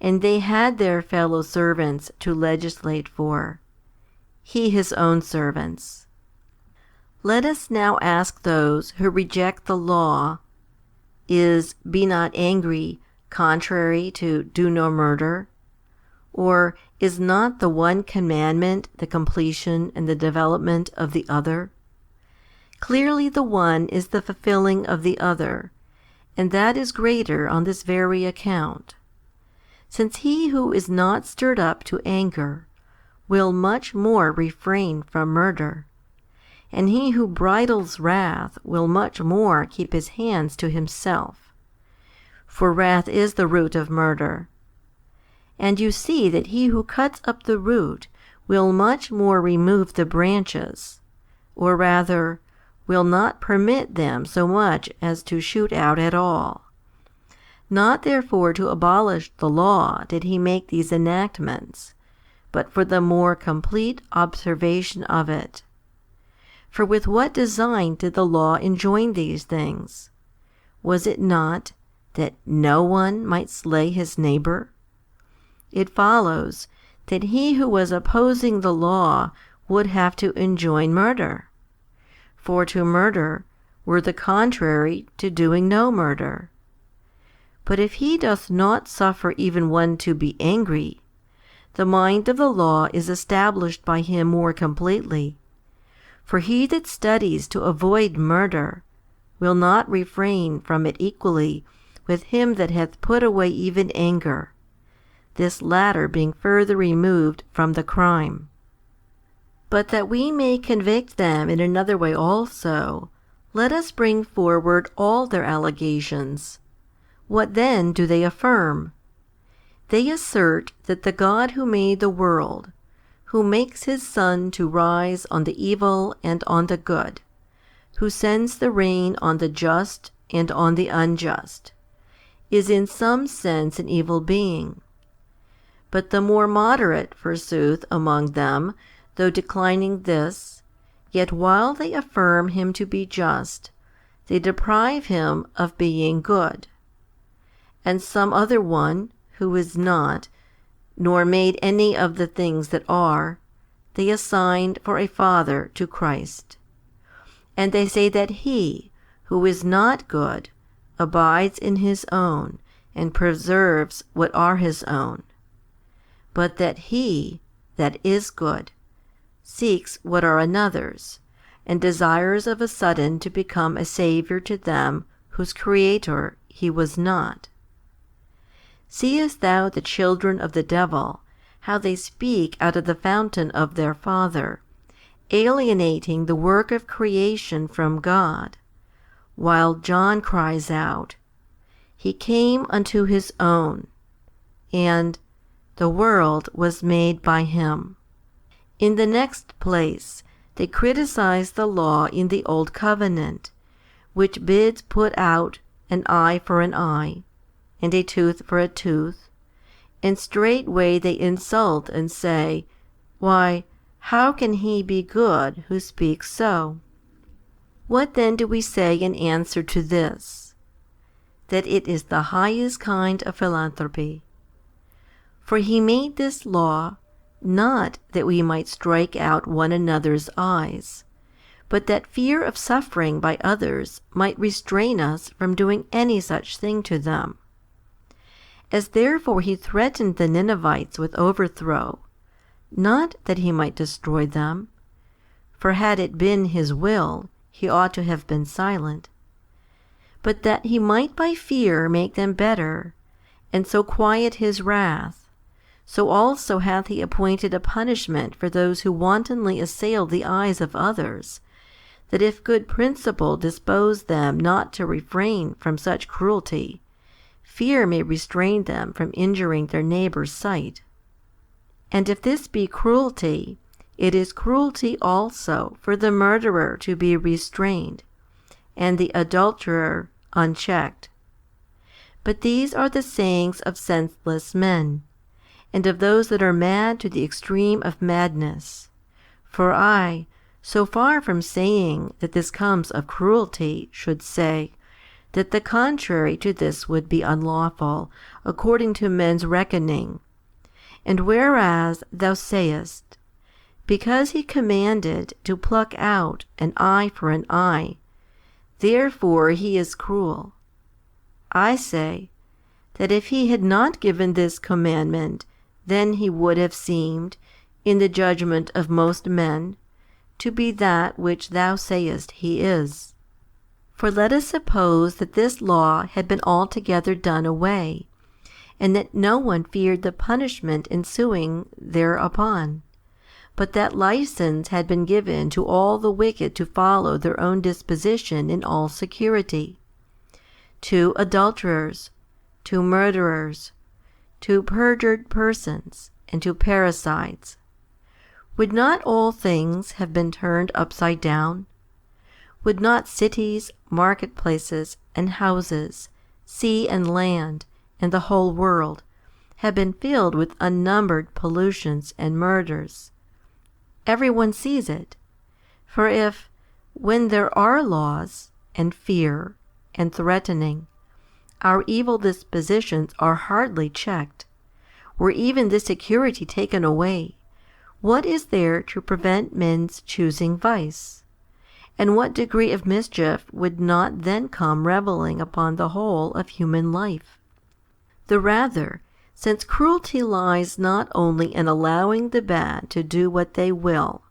And they had their fellow servants to legislate for, he his own servants. Let us now ask those who reject the law, Is be not angry contrary to do no murder? Or is not the one commandment the completion and the development of the other? Clearly the one is the fulfilling of the other, and that is greater on this very account. Since he who is not stirred up to anger will much more refrain from murder, and he who bridles wrath will much more keep his hands to himself. For wrath is the root of murder. And you see that he who cuts up the root will much more remove the branches, or rather, will not permit them so much as to shoot out at all. Not therefore to abolish the law did he make these enactments, but for the more complete observation of it. For with what design did the law enjoin these things? Was it not that no one might slay his neighbor? It follows that he who was opposing the law would have to enjoin murder. For to murder were the contrary to doing no murder. But if he doth not suffer even one to be angry, the mind of the law is established by him more completely. For he that studies to avoid murder will not refrain from it equally with him that hath put away even anger, this latter being further removed from the crime. But that we may convict them in another way also, let us bring forward all their allegations. What then do they affirm? They assert that the God who made the world, who makes his sun to rise on the evil and on the good, who sends the rain on the just and on the unjust, is in some sense an evil being. But the more moderate, forsooth, among them, though declining this, yet while they affirm him to be just, they deprive him of being good. And some other one, who is not, nor made any of the things that are, they assign for a father to Christ. And they say that he, who is not good, abides in his own, and preserves what are his own. But that he, that is good, seeks what are another's, and desires of a sudden to become a Saviour to them whose Creator he was not. Seest thou the children of the devil, how they speak out of the fountain of their father, alienating the work of creation from God, while John cries out, He came unto his own, and the world was made by him. In the next place, they criticize the law in the Old Covenant, which bids put out an eye for an eye, and a tooth for a tooth, and straightway they insult and say, Why, how can he be good who speaks so? What then do we say in answer to this? That it is the highest kind of philanthropy. For he made this law, not that we might strike out one another's eyes, but that fear of suffering by others might restrain us from doing any such thing to them. As therefore he threatened the Ninevites with overthrow, not that he might destroy them, for had it been his will, he ought to have been silent, but that he might by fear make them better, and so quiet his wrath. So also hath he appointed a punishment for those who wantonly assail the eyes of others, that if good principle dispose them not to refrain from such cruelty, fear may restrain them from injuring their neighbour's sight. And if this be cruelty, it is cruelty also for the murderer to be restrained, and the adulterer unchecked. But these are the sayings of senseless men, and of those that are mad to the extreme of madness. For I, so far from saying that this comes of cruelty, should say, that the contrary to this would be unlawful, according to men's reckoning. And whereas thou sayest, because he commanded to pluck out an eye for an eye, therefore he is cruel, I say, that if he had not given this commandment, then he would have seemed, in the judgment of most men, to be that which thou sayest he is. For let us suppose that this law had been altogether done away, and that no one feared the punishment ensuing thereupon, but that license had been given to all the wicked to follow their own disposition in all security, to adulterers, to murderers, to perjured persons, and to parricides. Would not all things have been turned upside down? Would not cities, marketplaces, and houses, sea and land, and the whole world, have been filled with unnumbered pollutions and murders? Every one sees it. For if, when there are laws, and fear, and threatening, our evil dispositions are hardly checked, were even this security taken away, what is there to prevent men's choosing vice? And what degree of mischief would not then come revelling upon the whole of human life? The rather, since cruelty lies not only in allowing the bad to do what they will,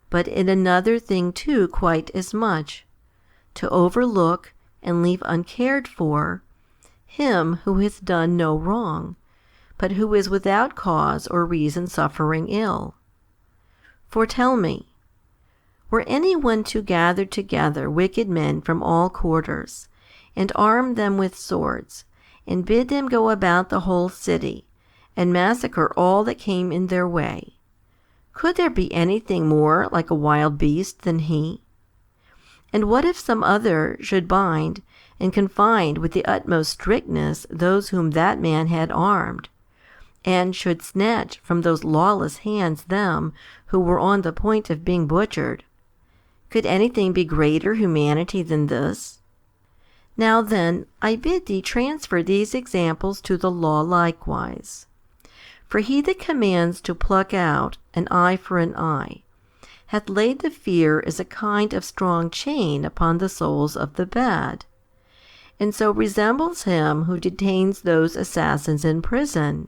but in another thing too quite as much, to overlook and leave uncared for him who hath done no wrong, but who is without cause or reason suffering ill. For tell me, were any one to gather together wicked men from all quarters, and arm them with swords, and bid them go about the whole city, and massacre all that came in their way. Could there be anything more like a wild beast than he? And what if some other should bind and confine with the utmost strictness those whom that man had armed, and should snatch from those lawless hands them who were on the point of being butchered? Could anything be greater humanity than this? Now then, I bid thee transfer these examples to the law likewise. For he that commands to pluck out an eye for an eye hath laid the fear as a kind of strong chain upon the souls of the bad, and so resembles him who detains those assassins in prison,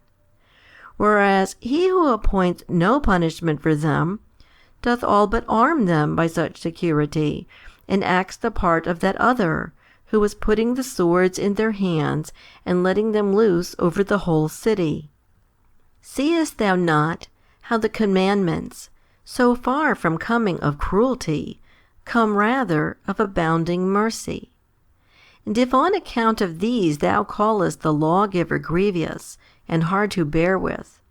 whereas he who appoints no punishment for them doth all but arm them by such security, and acts the part of that other, who is putting the swords in their hands and letting them loose over the whole city. Seest thou not how the commandments, so far from coming of cruelty, come rather of abounding mercy? And if on account of these thou callest the lawgiver grievous and hard to bear with,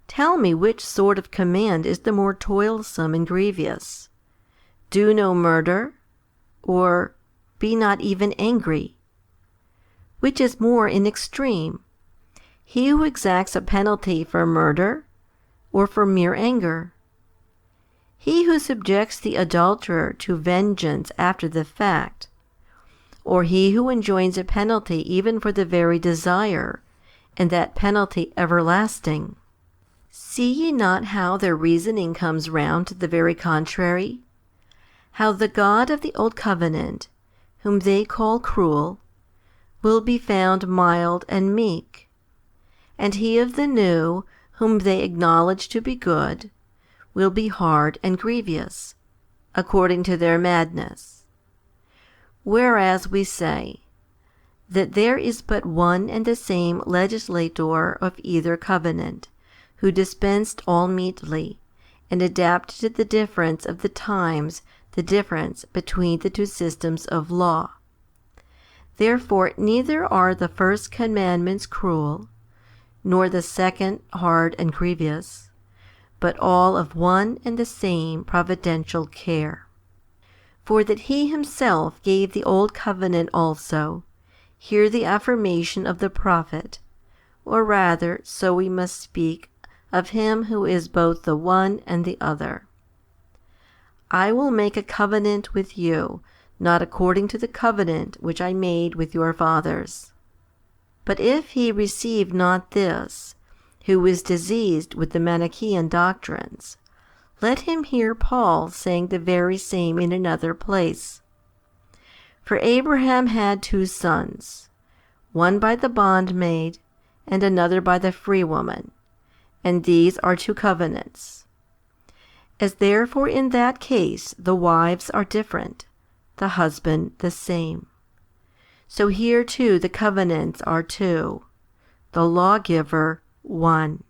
tell me which sort of command is the more toilsome and grievous? Do no murder, or be not even angry? Which is more in extreme, he who exacts a penalty for murder, or for mere anger? He who subjects the adulterer to vengeance after the fact, or he who enjoins a penalty even for the very desire, and that penalty everlasting? See ye not how their reasoning comes round to the very contrary? How the God of the old covenant, whom they call cruel, will be found mild and meek, and he of the new, whom they acknowledge to be good, will be hard and grievous, according to their madness. Whereas we say, that there is but one and the same legislator of either covenant, who dispensed all meetly, and adapted to the difference of the times the difference between the two systems of law. Therefore neither are the first commandments cruel, nor the second hard and grievous, but all of one and the same providential care. For that he himself gave the old covenant also, hear the affirmation of the prophet, or rather, so we must speak, of him who is both the one and the other. I will make a covenant with you, not according to the covenant which I made with your fathers. But if he receive not this, who is diseased with the Manichaean doctrines, let him hear Paul saying the very same in another place. For Abraham had 2 sons, one by the bondmaid, and another by the free woman, and these are 2 covenants. As therefore in that case the wives are different, the husband the same, so here too the covenants are 2, the lawgiver 1.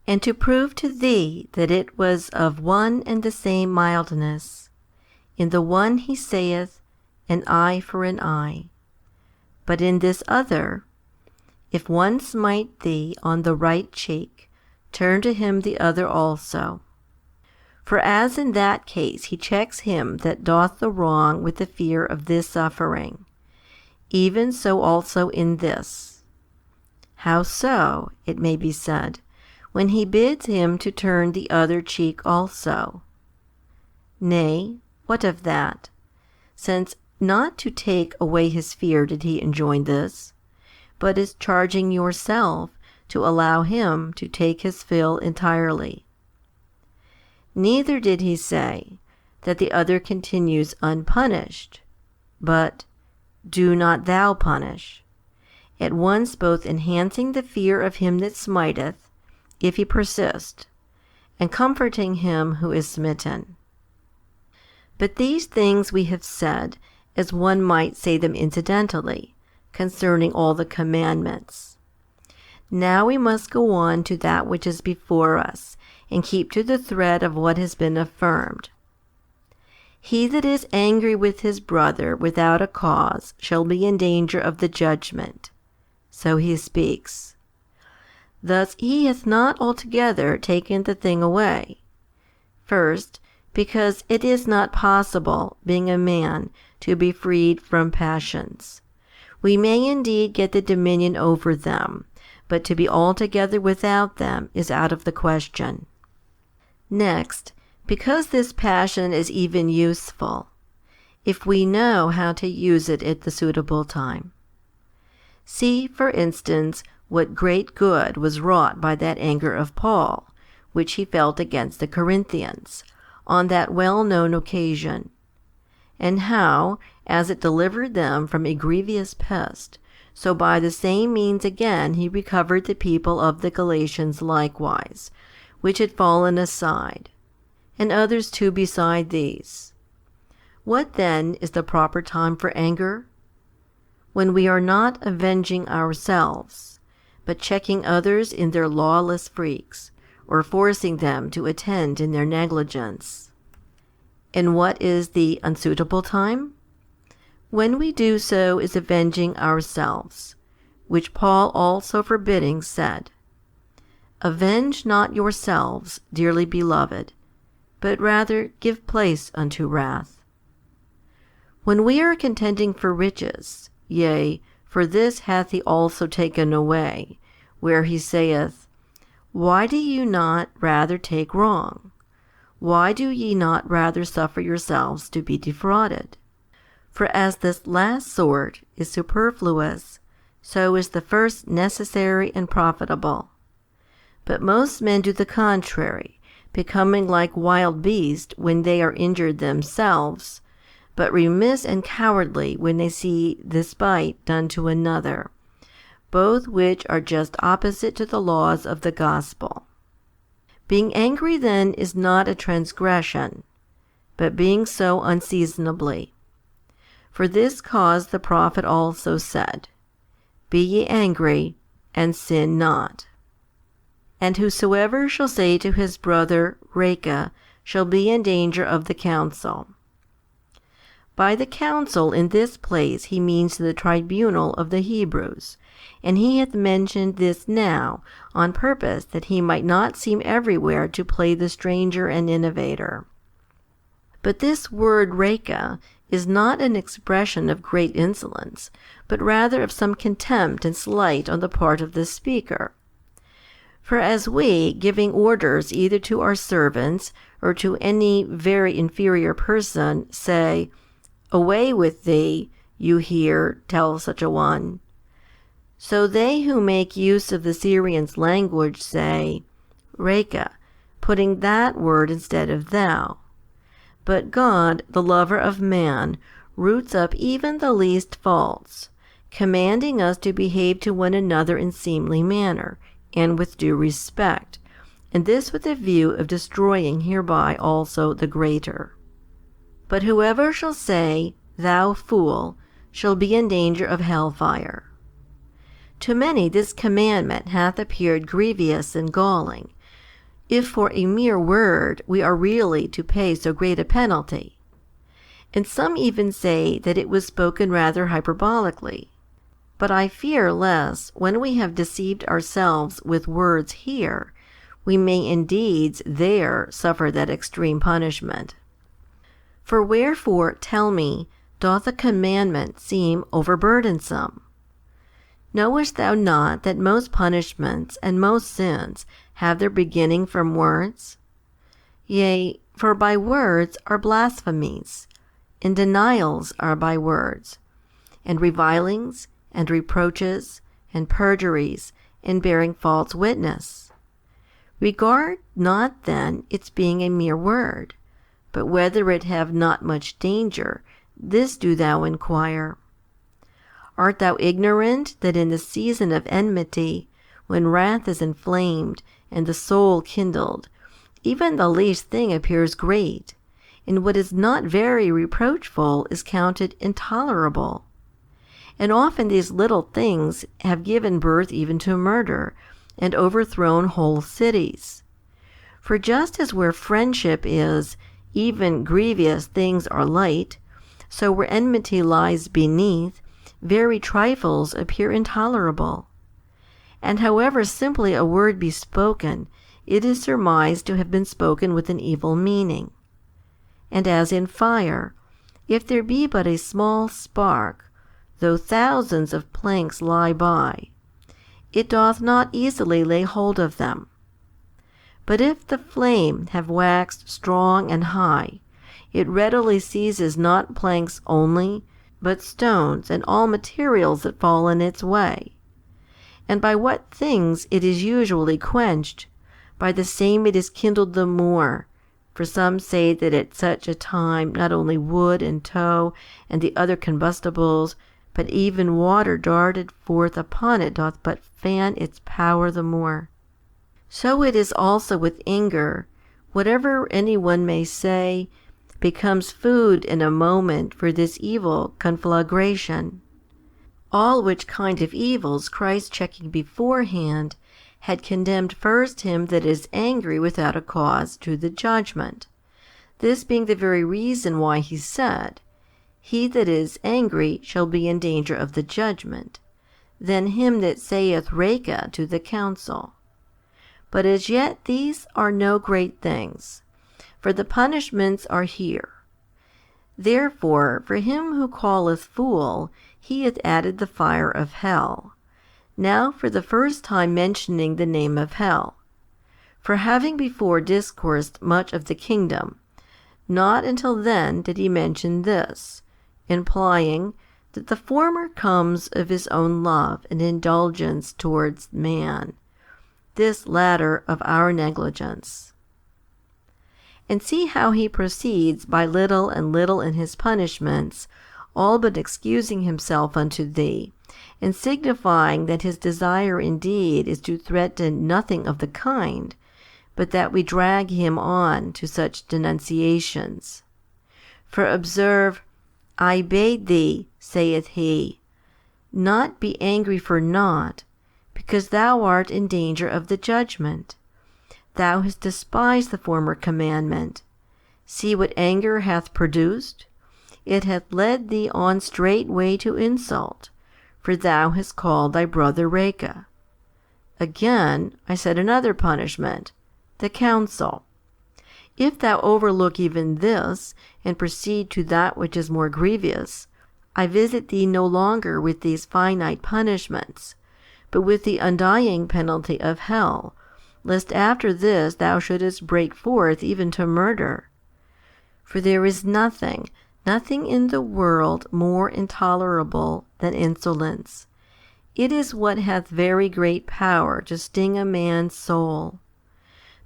And to prove to thee that it was of one and the same mildness, in the one he saith, an eye for an eye, but in this other, if one smite thee on the right cheek, turn to him the other also. For as in that case he checks him that doth the wrong with the fear of this suffering, even so also in this. How so, it may be said, when he bids him to turn the other cheek also? Nay, what of that? Since not to take away his fear did he enjoin this, but is charging yourself to allow him to take his fill entirely. Neither did he say that the other continues unpunished, but do not thou punish, at once both enhancing the fear of him that smiteth, if he persist, and comforting him who is smitten. But these things we have said, as one might say them incidentally, concerning all the commandments. Now we must go on to that which is before us, and keep to the thread of what has been affirmed. He that is angry with his brother without a cause shall be in danger of the judgment. so he speaks. Thus he hath not altogether taken the thing away. First, because it is not possible, being a man, to be freed from passions. We may indeed get the dominion over them, but to be altogether without them is out of the question. Next, because this passion is even useful, if we know how to use it at the suitable time. See, for instance, what great good was wrought by that anger of Paul, which he felt against the Corinthians, on that well-known occasion, and how, as it delivered them from a grievous pest, so by the same means again he recovered the people of the Galatians likewise, which had fallen aside, and others too beside these. What then is the proper time for anger? When we are not avenging ourselves, but checking others in their lawless freaks, or forcing them to attend in their negligence. And what is the unsuitable time? When we do so is avenging ourselves, which Paul also forbidding said, Avenge not yourselves, dearly beloved, but rather give place unto wrath. When we are contending for riches, yea, for this hath he also taken away, where he saith, Why do ye not rather take wrong? Why do ye not rather suffer yourselves to be defrauded? For as this last sort is superfluous, so is the first necessary and profitable. But most men do the contrary, becoming like wild beasts when they are injured themselves, but remiss and cowardly when they see the spite done to another, both which are just opposite to the laws of the gospel. Being angry then is not a transgression, but being so unseasonably. For this cause the prophet also said, Be ye angry, and sin not. And whosoever shall say to his brother, Raca, shall be in danger of the council. By the council in this place he means the tribunal of the Hebrews, and he hath mentioned this now on purpose that he might not seem everywhere to play the stranger and innovator. But this word Raca is not an expression of great insolence, but rather of some contempt and slight on the part of the speaker. For as we, giving orders either to our servants or to any very inferior person, say, Away with thee, you hear, tell such a one, so they who make use of the Syrian's language say, Raca, putting that word instead of thou. But God, the lover of man, roots up even the least faults, commanding us to behave to one another in seemly manner, and with due respect, and this with a view of destroying hereby also the greater. But whoever shall say, Thou fool, shall be in danger of hell-fire. To many this commandment hath appeared grievous and galling, if for a mere word we are really to pay so great a penalty. And some even say that it was spoken rather hyperbolically. But I fear lest, when we have deceived ourselves with words here, we may in deeds there suffer that extreme punishment. For wherefore, tell me, doth the commandment seem overburdensome? Knowest thou not that most punishments and most sins have their beginning from words? Yea, for by words are blasphemies, and denials are by words, and revilings, and reproaches, and perjuries, and bearing false witness. Regard not then its being a mere word, but whether it have not much danger, this do thou inquire. Art thou ignorant that in the season of enmity, when wrath is inflamed, and the soul kindled, even the least thing appears great, and what is not very reproachful is counted intolerable? And often these little things have given birth even to murder, and overthrown whole cities. For just as where friendship is, even grievous things are light, so where enmity lies beneath, very trifles appear intolerable. and however simply a word be spoken, it is surmised to have been spoken with an evil meaning. And as in fire, if there be but a small spark, though thousands of planks lie by, it doth not easily lay hold of them. But if the flame have waxed strong and high, it readily seizes not planks only, but stones and all materials that fall in its way. And by what things it is usually quenched, by the same it is kindled the more. For some say that at such a time not only wood and tow and the other combustibles, but even water darted forth upon it doth but fan its power the more. So it is also with anger. Whatever any one may say, becomes food in a moment for this evil conflagration. All which kind of evils Christ, checking beforehand, had condemned first him that is angry without a cause to the judgment. This being the very reason why he said, He that is angry shall be in danger of the judgment, then him that saith Reka to the council. But as yet these are no great things, for the punishments are here. Therefore for him who calleth fool, he hath added the fire of hell, now for the first time mentioning the name of hell. For having before discoursed much of the kingdom, not until then did he mention this, implying that the former comes of his own love and indulgence towards man, this latter of our negligence. And see how he proceeds by little and little in his punishments, all but excusing himself unto thee, and signifying that his desire indeed is to threaten nothing of the kind, but that we drag him on to such denunciations. For observe, I bade thee, saith he, not be angry for naught, because thou art in danger of the judgment. Thou hast despised the former commandment. See what anger hath produced. It hath led thee on straightway to insult, for thou hast called thy brother Reka. Again, I set another punishment, the council. If thou overlook even this, and proceed to that which is more grievous, I visit thee no longer with these finite punishments, but with the undying penalty of hell, lest after this thou shouldest break forth even to murder. For there is nothing in the world more intolerable than insolence. It is what hath very great power to sting a man's soul.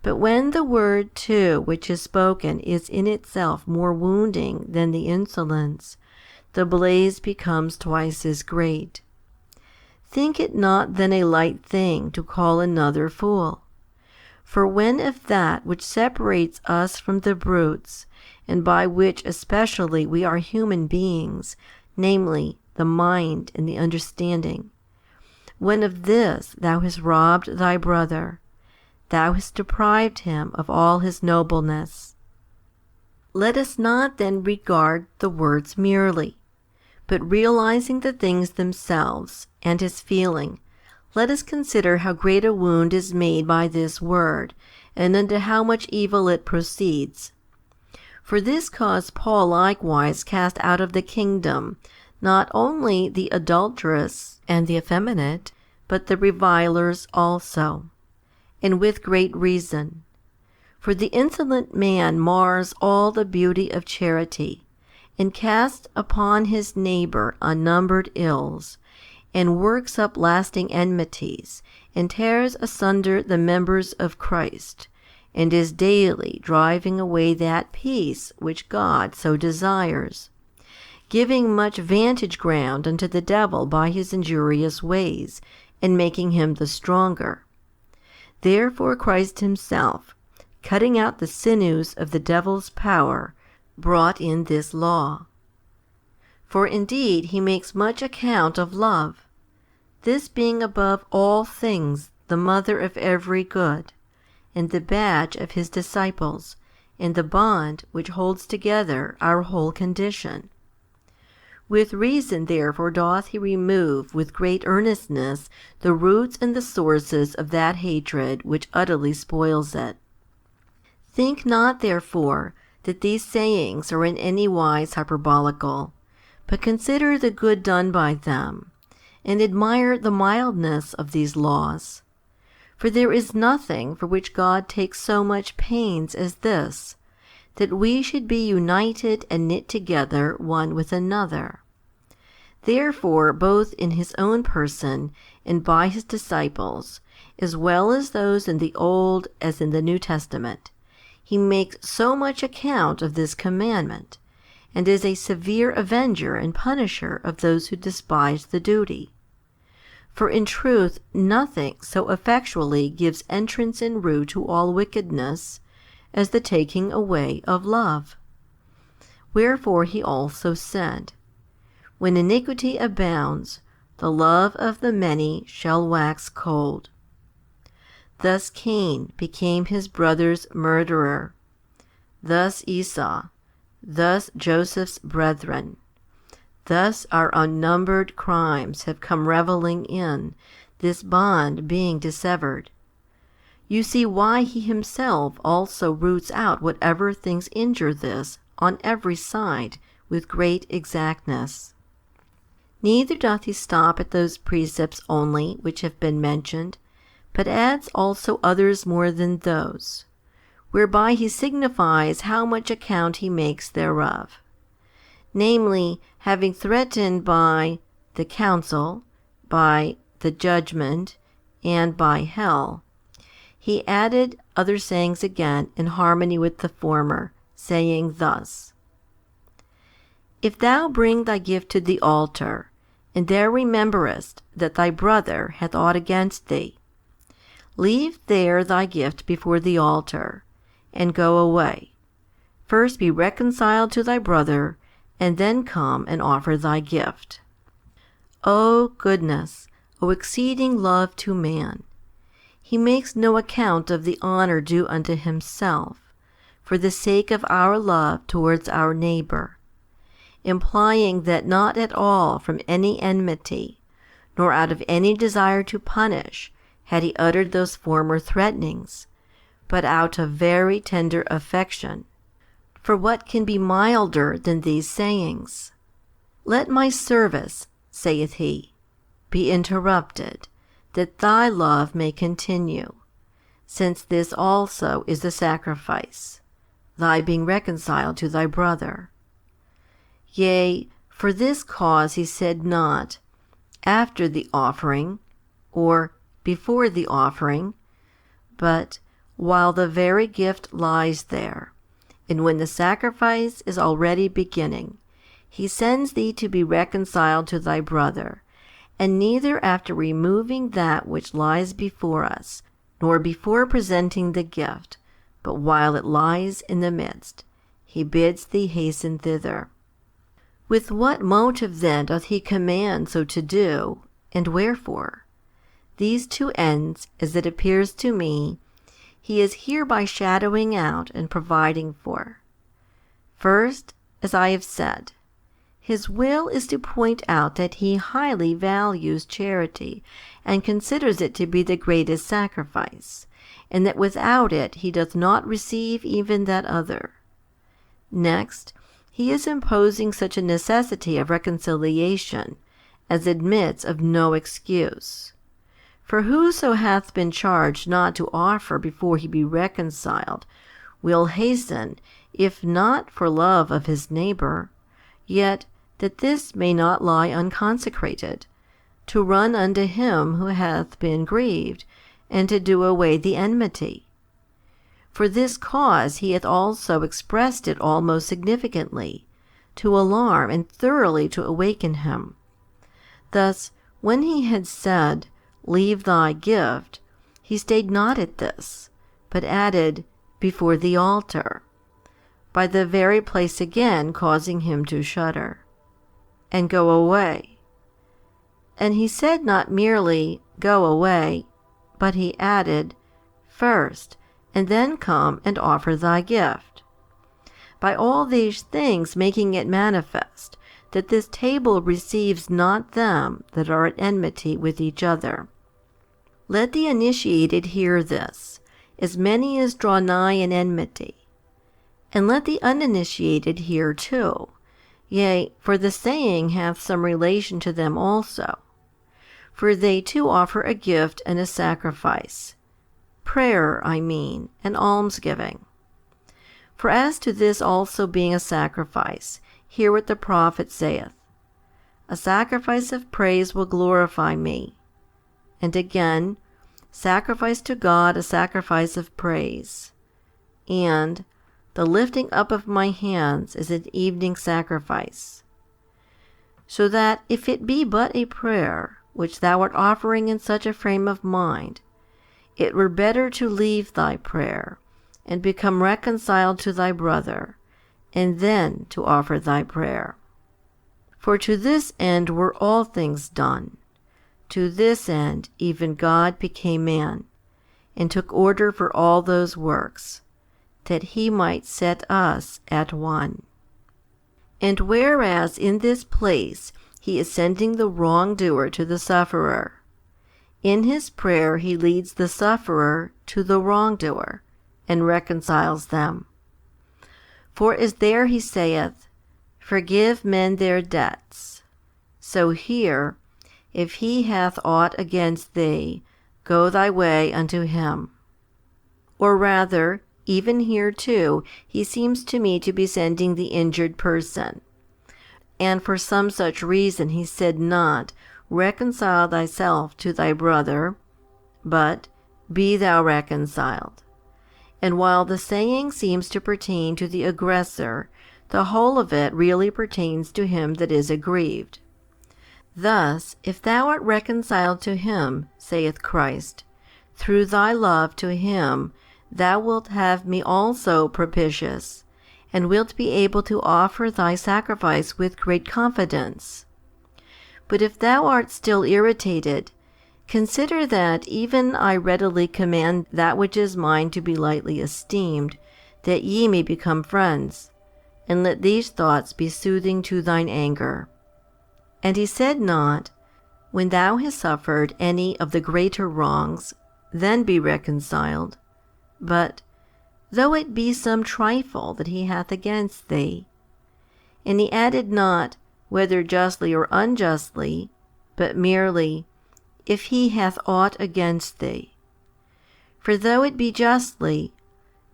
But when the word too which is spoken is in itself more wounding than the insolence, the blaze becomes twice as great. Think it not then a light thing to call another fool. For when of that which separates us from the brutes, and by which especially we are human beings, namely, the mind and the understanding, when of this thou hast robbed thy brother, thou hast deprived him of all his nobleness. Let us not then regard the words merely, but realizing the things themselves, and his feeling, let us consider how great a wound is made by this word, and unto how much evil it proceeds. For this cause Paul likewise cast out of the kingdom, not only the adulterous and the effeminate, but the revilers also, and with great reason. For the insolent man mars all the beauty of charity, and casts upon his neighbor unnumbered ills, and works up lasting enmities, and tears asunder the members of Christ, and is daily driving away that peace which God so desires, giving much vantage ground unto the devil by his injurious ways, and making him the stronger. Therefore Christ himself, cutting out the sinews of the devil's power, brought in this law. For indeed he makes much account of love, this being above all things the mother of every good, and the badge of his disciples, and the bond which holds together our whole condition. With reason therefore doth he remove with great earnestness the roots and the sources of that hatred which utterly spoils it. Think not therefore that these sayings are in any wise hyperbolical, but consider the good done by them, and admire the mildness of these laws. For there is nothing for which God takes so much pains as this, that we should be united and knit together one with another. Therefore, both in his own person and by his disciples, as well as those in the Old as in the New Testament, he makes so much account of this commandment, and is a severe avenger and punisher of those who despise the duty. For in truth nothing so effectually gives entrance and root to all wickedness as the taking away of love. Wherefore he also said, When iniquity abounds, the love of the many shall wax cold. Thus Cain became his brother's murderer, thus Esau, thus Joseph's brethren. Thus our unnumbered crimes have come revelling in, this bond being dissevered. You see why he himself also roots out whatever things injure this on every side with great exactness. Neither doth he stop at those precepts only which have been mentioned, but adds also others more than those, whereby he signifies how much account he makes thereof. Namely, having threatened by the council, by the judgment, and by hell, he added other sayings again in harmony with the former, saying thus, If thou bring thy gift to the altar, and there rememberest that thy brother hath aught against thee, leave there thy gift before the altar, and go away. First be reconciled to thy brother, and then come and offer thy gift. O goodness, O exceeding love to man! He makes no account of the honor due unto himself, for the sake of our love towards our neighbor, implying that not at all from any enmity, nor out of any desire to punish, had he uttered those former threatenings, but out of very tender affection. For what can be milder than these sayings? Let my service, saith he, be interrupted, that thy love may continue, since this also is the sacrifice, thy being reconciled to thy brother. Yea, for this cause he said not, after the offering, or before the offering, but while the very gift lies there, and when the sacrifice is already beginning, he sends thee to be reconciled to thy brother, and neither after removing that which lies before us, nor before presenting the gift, but while it lies in the midst, he bids thee hasten thither. With what motive then doth he command so to do, and wherefore? These two ends, as it appears to me, he is hereby shadowing out and providing for. First, as I have said, his will is to point out that he highly values charity and considers it to be the greatest sacrifice, and that without it he doth not receive even that other. Next, he is imposing such a necessity of reconciliation as admits of no excuse. For whoso hath been charged not to offer before he be reconciled will hasten, if not for love of his neighbor, yet that this may not lie unconsecrated, to run unto him who hath been grieved, and to do away the enmity. For this cause he hath also expressed it all most significantly, to alarm and thoroughly to awaken him. Thus, when he had said, Leave thy gift, he stayed not at this, but added, Before the altar, by the very place again causing him to shudder, and go away. And he said not merely, Go away, but he added, First, and then come and offer thy gift. By all these things making it manifest that this table receives not them that are at enmity with each other. Let the initiated hear this, as many as draw nigh in enmity. And let the uninitiated hear too, yea, for the saying hath some relation to them also. For they too offer a gift and a sacrifice, prayer, I mean, and almsgiving. For as to this also being a sacrifice, hear what the prophet saith, a sacrifice of praise will glorify me. And again, sacrifice to God a sacrifice of praise. And the lifting up of my hands is an evening sacrifice. So that if it be but a prayer, which thou art offering in such a frame of mind, it were better to leave thy prayer, and become reconciled to thy brother, and then to offer thy prayer. For to this end were all things done. To this end even God became man, and took order for all those works, that he might set us at one. And whereas in this place he is sending the wrongdoer to the sufferer, in his prayer he leads the sufferer to the wrongdoer, and reconciles them. For as there he saith, forgive men their debts, so here, if he hath aught against thee, go thy way unto him. Or rather, even here too, he seems to me to be sending the injured person. And for some such reason he said not, reconcile thyself to thy brother, but be thou reconciled. And while the saying seems to pertain to the aggressor, the whole of it really pertains to him that is aggrieved. Thus, if thou art reconciled to him, saith Christ, through thy love to him, thou wilt have me also propitious, and wilt be able to offer thy sacrifice with great confidence. But if thou art still irritated, consider that even I readily command that which is mine to be lightly esteemed, that ye may become friends, and let these thoughts be soothing to thine anger. And he said not, when thou hast suffered any of the greater wrongs, then be reconciled, but, though it be some trifle that he hath against thee. And he added not, whether justly or unjustly, but merely, if he hath aught against thee. For though it be justly,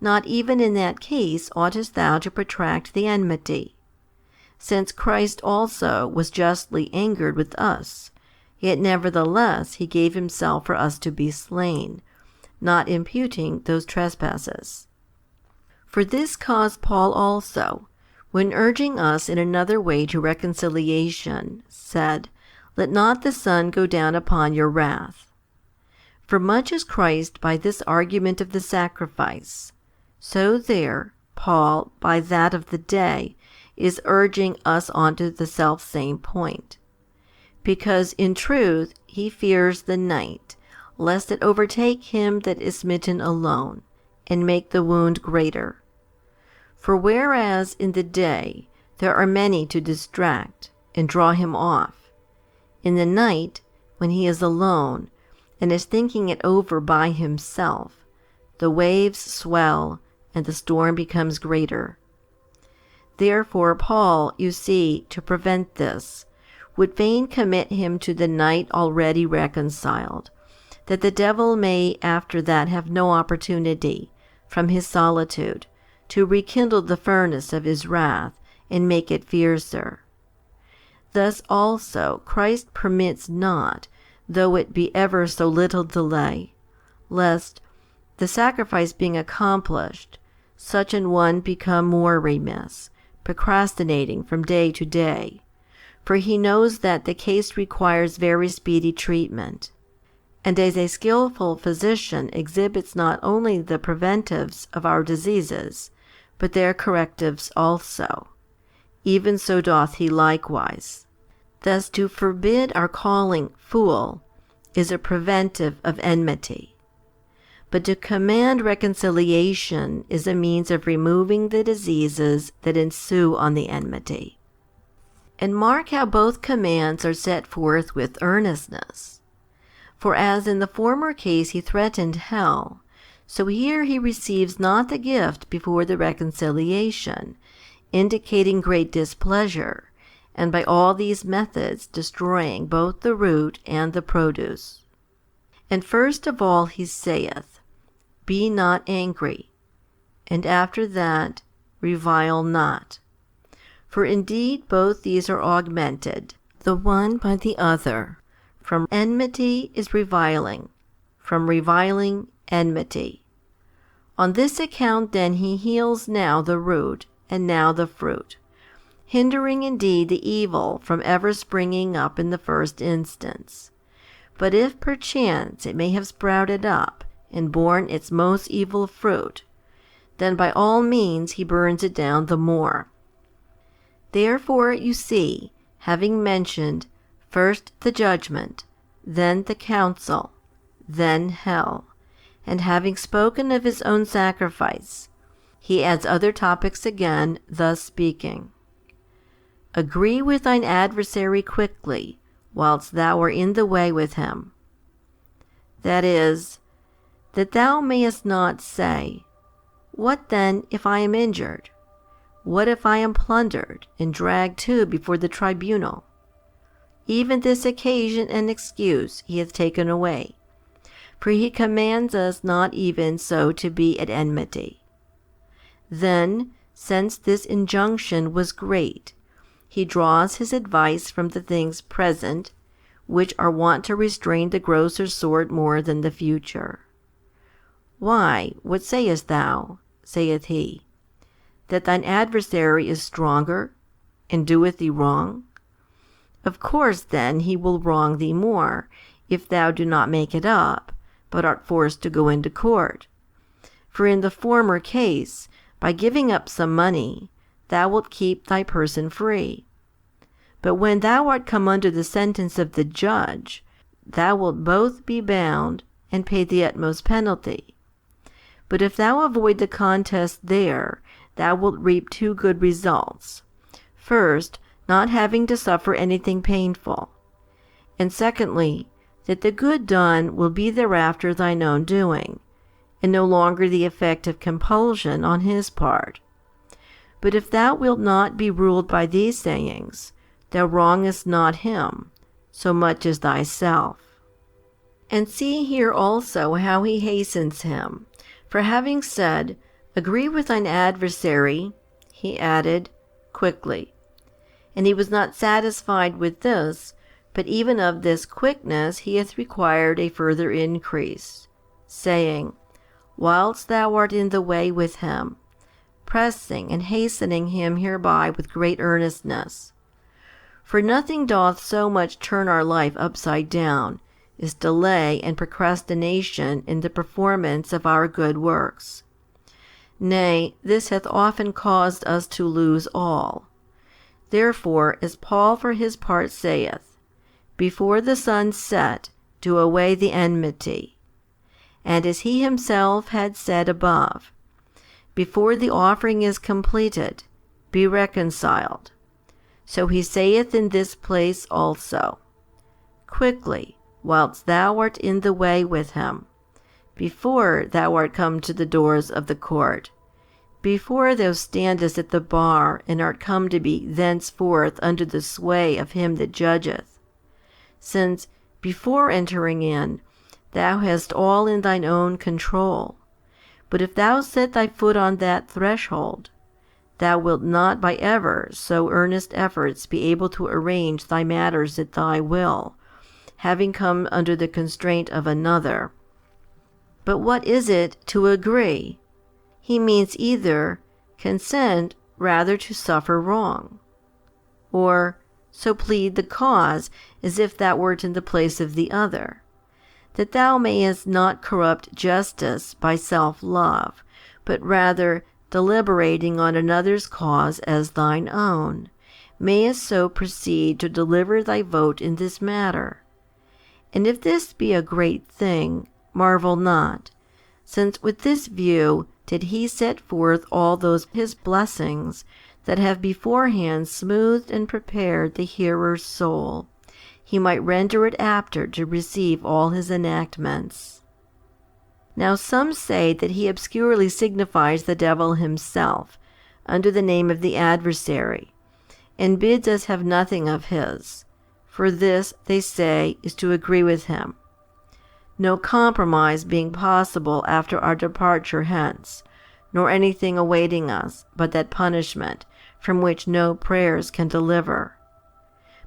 not even in that case oughtest thou to protract the enmity, since Christ also was justly angered with us, yet nevertheless he gave himself for us to be slain, not imputing those trespasses. For this cause Paul also, when urging us in another way to reconciliation, said, let not the sun go down upon your wrath. For much as Christ by this argument of the sacrifice, so there Paul by that of the day is urging us on to the selfsame point. Because in truth he fears the night, lest it overtake him that is smitten alone, and make the wound greater. For whereas in the day there are many to distract and draw him off, in the night, when he is alone, and is thinking it over by himself, the waves swell, and the storm becomes greater. Therefore Paul, you see, to prevent this, would fain commit him to the night already reconciled, that the devil may after that have no opportunity, from his solitude, to rekindle the furnace of his wrath, and make it fiercer. Thus also Christ permits not, though it be ever so little delay, lest, the sacrifice being accomplished, such an one become more remiss, procrastinating from day to day, for he knows that the case requires very speedy treatment, and as a skillful physician exhibits not only the preventives of our diseases, but their correctives also, even so doth he likewise. Thus to forbid our calling fool is a preventive of enmity, but to command reconciliation is a means of removing the diseases that ensue on the enmity. And mark how both commands are set forth with earnestness. For as in the former case he threatened hell, so here he receives not the gift before the reconciliation, indicating great displeasure, and by all these methods destroying both the root and the produce. And first of all he saith, Be not angry, and after that, revile not. For indeed both these are augmented, the one by the other. From enmity is reviling, from reviling enmity. On this account then he heals now the root, and now the fruit, hindering indeed the evil from ever springing up in the first instance. But if perchance it may have sprouted up, and borne its most evil fruit, then by all means he burns it down the more. Therefore you see, having mentioned first the judgment, then the council, then hell, and having spoken of his own sacrifice, he adds other topics again, thus speaking, Agree with thine adversary quickly, whilst thou art in the way with him. That is, that thou mayest not say, What then if I am injured? What if I am plundered, and dragged too before the tribunal? Even this occasion and excuse he hath taken away, for he commands us not even so to be at enmity. Then, since this injunction was great, he draws his advice from the things present, which are wont to restrain the grosser sort more than the future. Why, what sayest thou, saith he, that thine adversary is stronger, and doeth thee wrong? Of course then he will wrong thee more, if thou do not make it up, but art forced to go into court. For in the former case, by giving up some money, thou wilt keep thy person free. But when thou art come under the sentence of the judge, thou wilt both be bound and pay the utmost penalty. But if thou avoid the contest there, thou wilt reap two good results. First, not having to suffer anything painful. And secondly, that the good done will be thereafter thine own doing, and no longer the effect of compulsion on his part. But if thou wilt not be ruled by these sayings, thou wrongest not him, so much as thyself. And see here also how he hastens him. For having said, Agree with thine adversary, he added, quickly. And he was not satisfied with this, but even of this quickness he hath required a further increase, saying, Whilst thou art in the way with him, pressing and hastening him hereby with great earnestness. For nothing doth so much turn our life upside down as delay and procrastination in the performance of our good works. Nay, this hath often caused us to lose all. Therefore, as Paul for his part saith, Before the sun set, do away the enmity. And as he himself had said above, Before the offering is completed, be reconciled. So he saith in this place also, Quickly, whilst thou art in the way with him, before thou art come to the doors of the court, before thou standest at the bar and art come to be thenceforth under the sway of him that judgeth. Since, before entering in, thou hast all in thine own control. But if thou set thy foot on that threshold, thou wilt not by ever so earnest efforts be able to arrange thy matters at thy will, having come under the constraint of another. But what is it to agree? He means either consent rather to suffer wrong, or so plead the cause as if thou wert in the place of the other, that thou mayest not corrupt justice by self-love, but rather, deliberating on another's cause as thine own, mayest so proceed to deliver thy vote in this matter. And if this be a great thing, marvel not, since with this view did he set forth all those his blessings that have beforehand smoothed and prepared the hearer's soul, he might render it apter to receive all his enactments. Now some say that he obscurely signifies the devil himself, under the name of the adversary, and bids us have nothing of his. For this, they say, is to agree with him. No compromise being possible after our departure hence, nor anything awaiting us but that punishment, from which no prayers can deliver.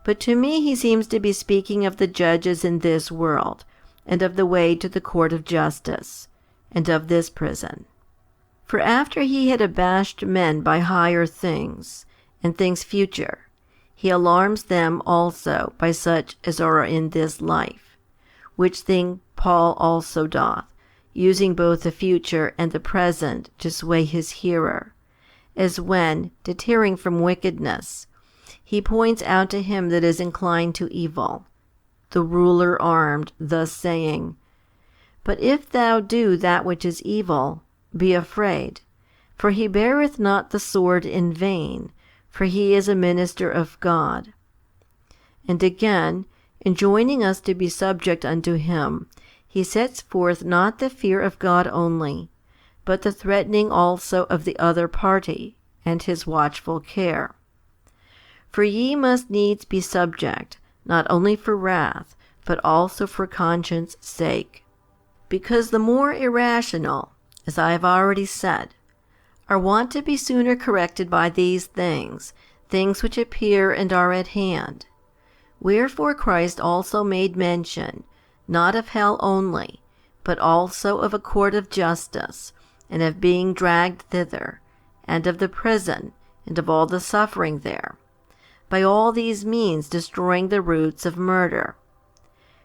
But to me he seems to be speaking of the judges in this world, and of the way to the court of justice, and of this prison. For after he had abashed men by higher things, and things future, he alarms them also by such as are in this life, which thing Paul also doth, using both the future and the present to sway his hearer, as when, deterring from wickedness, he points out to him that is inclined to evil, the ruler armed, thus saying, But if thou do that which is evil, be afraid, for he beareth not the sword in vain, for he is a minister of God. And again, enjoining us to be subject unto him, he sets forth not the fear of God only, but the threatening also of the other party, and his watchful care. For ye must needs be subject, not only for wrath, but also for conscience' sake. Because the more irrational, as I have already said, are wont to be sooner corrected by these things, things which appear and are at hand. Wherefore Christ also made mention, not of hell only, but also of a court of justice, and of being dragged thither, and of the prison, and of all the suffering there, by all these means destroying the roots of murder.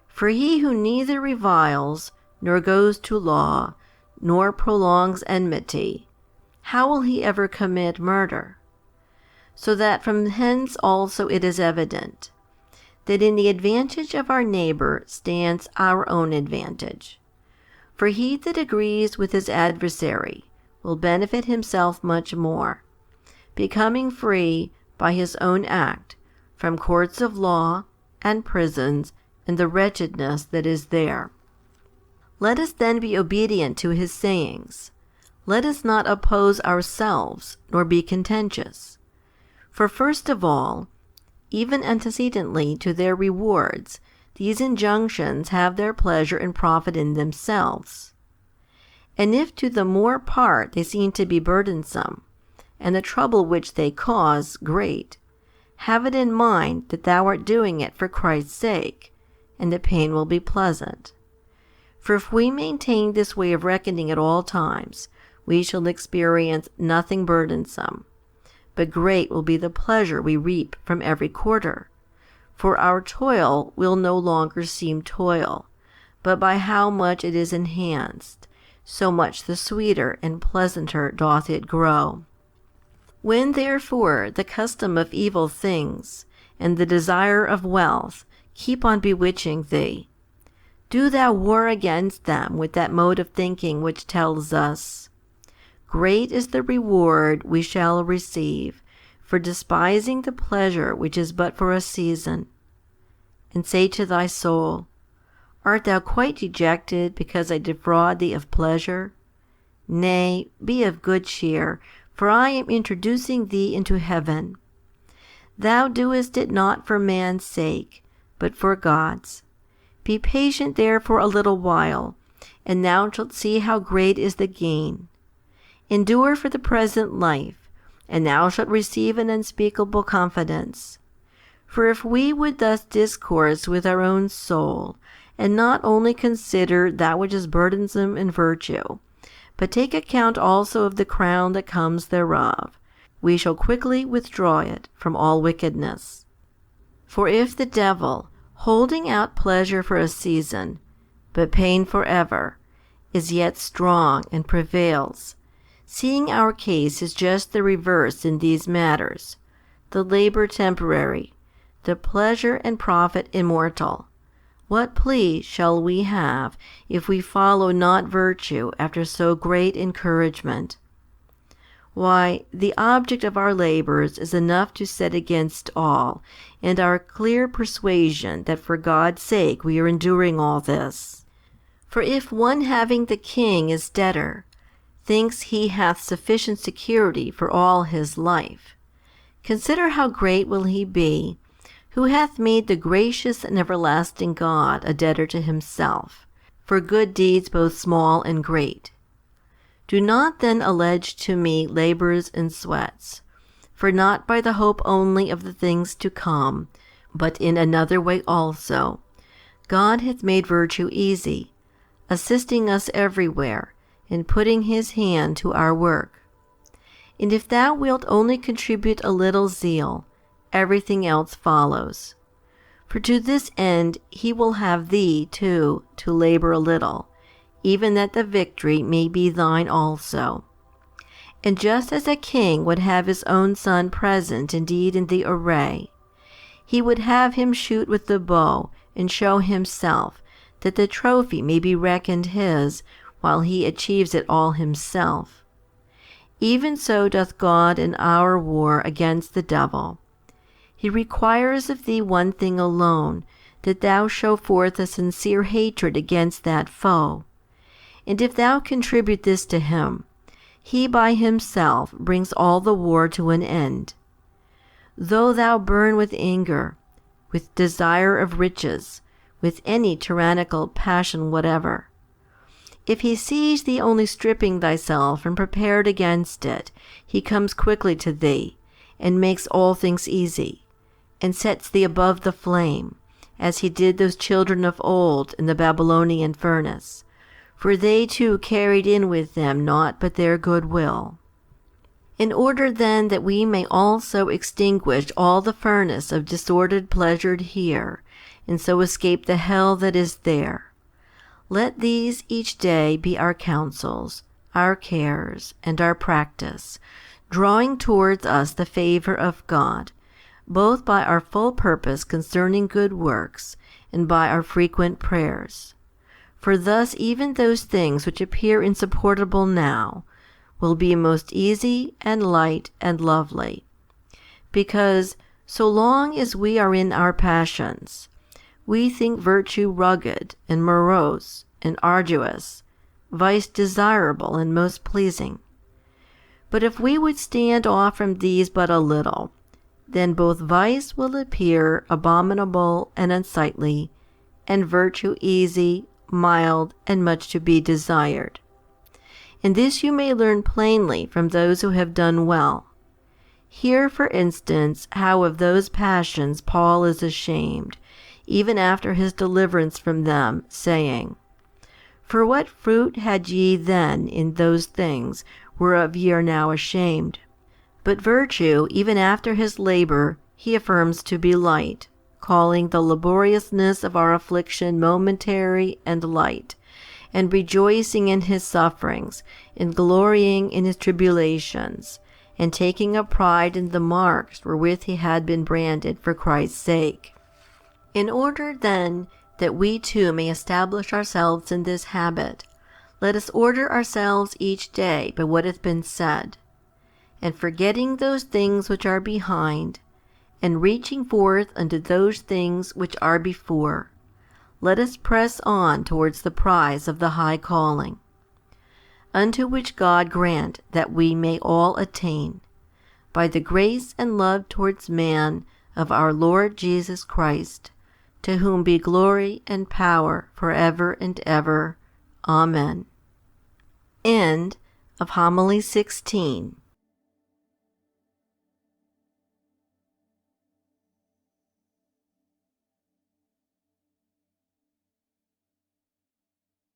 For he who neither reviles, nor goes to law, nor prolongs enmity, how will he ever commit murder? So that from hence also it is evident, that in the advantage of our neighbor stands our own advantage. For he that agrees with his adversary will benefit himself much more, becoming free by his own act from courts of law and prisons and the wretchedness that is there. Let us then be obedient to his sayings. Let us not oppose ourselves, nor be contentious. For first of all, even antecedently to their rewards, these injunctions have their pleasure and profit in themselves. And if to the more part they seem to be burdensome, and the trouble which they cause great, have it in mind that thou art doing it for Christ's sake, and the pain will be pleasant. For if we maintain this way of reckoning at all times, we shall experience nothing burdensome, but great will be the pleasure we reap from every quarter. For our toil will no longer seem toil, but by how much it is enhanced, so much the sweeter and pleasanter doth it grow. When therefore the custom of evil things, and the desire of wealth, keep on bewitching thee, do thou war against them with that mode of thinking which tells us, Great is the reward we shall receive for despising the pleasure which is but for a season. And say to thy soul, Art thou quite dejected because I defraud thee of pleasure? Nay, be of good cheer, for I am introducing thee into heaven. Thou doest it not for man's sake, but for God's. Be patient therefore a little while, and thou shalt see how great is the gain. Endure for the present life, and thou shalt receive an unspeakable confidence. For if we would thus discourse with our own soul, and not only consider that which is burdensome in virtue, but take account also of the crown that comes thereof, we shall quickly withdraw it from all wickedness. For if the devil, holding out pleasure for a season, but pain for ever, is yet strong and prevails, seeing our case is just the reverse in these matters, the labor temporary, the pleasure and profit immortal, what plea shall we have if we follow not virtue after so great encouragement? Why, the object of our labors is enough to set against all, and our clear persuasion that for God's sake we are enduring all this. For if one having the king as debtor thinks he hath sufficient security for all his life, consider how great will he be who hath made the gracious and everlasting God a debtor to himself, for good deeds both small and great. Do not then allege to me labors and sweats, for not by the hope only of the things to come, but in another way also, God hath made virtue easy, assisting us everywhere, and putting his hand to our work. And if thou wilt only contribute a little zeal, everything else follows. For to this end he will have thee too to labor a little, even that the victory may be thine also. And just as a king would have his own son present indeed in the array, he would have him shoot with the bow and show himself, that the trophy may be reckoned his, while he achieves it all himself. Even so doth God in our war against the devil. He requires of thee one thing alone, that thou show forth a sincere hatred against that foe. And if thou contribute this to him, he by himself brings all the war to an end. Though thou burn with anger, with desire of riches, with any tyrannical passion whatever, if he sees thee only stripping thyself and prepared against it, he comes quickly to thee, and makes all things easy, and sets thee above the flame, as he did those children of old in the Babylonian furnace, for they too carried in with them naught but their good will. In order then that we may also extinguish all the furnace of disordered pleasure here, and so escape the hell that is there, let these each day be our counsels, our cares, and our practice, drawing towards us the favor of God, both by our full purpose concerning good works, and by our frequent prayers. For thus even those things which appear insupportable now will be most easy and light and lovely, because so long as we are in our passions, we think virtue rugged and morose and arduous, vice desirable and most pleasing. But if we would stand off from these but a little, then both vice will appear abominable and unsightly, and virtue easy, mild, and much to be desired. And this you may learn plainly from those who have done well. Hear, for instance, how of those passions Paul is ashamed, even after his deliverance from them, saying, For what fruit had ye then in those things whereof ye are now ashamed? But virtue, even after his labor, he affirms to be light, calling the laboriousness of our affliction momentary and light, and rejoicing in his sufferings, and glorying in his tribulations, and taking a pride in the marks wherewith he had been branded for Christ's sake. In order then that we too may establish ourselves in this habit, let us order ourselves each day by what hath been said, and forgetting those things which are behind, and reaching forth unto those things which are before, let us press on towards the prize of the high calling, unto which God grant that we may all attain, by the grace and love towards man of our Lord Jesus Christ, to whom be glory and power for ever and ever. Amen. End of Homily 16.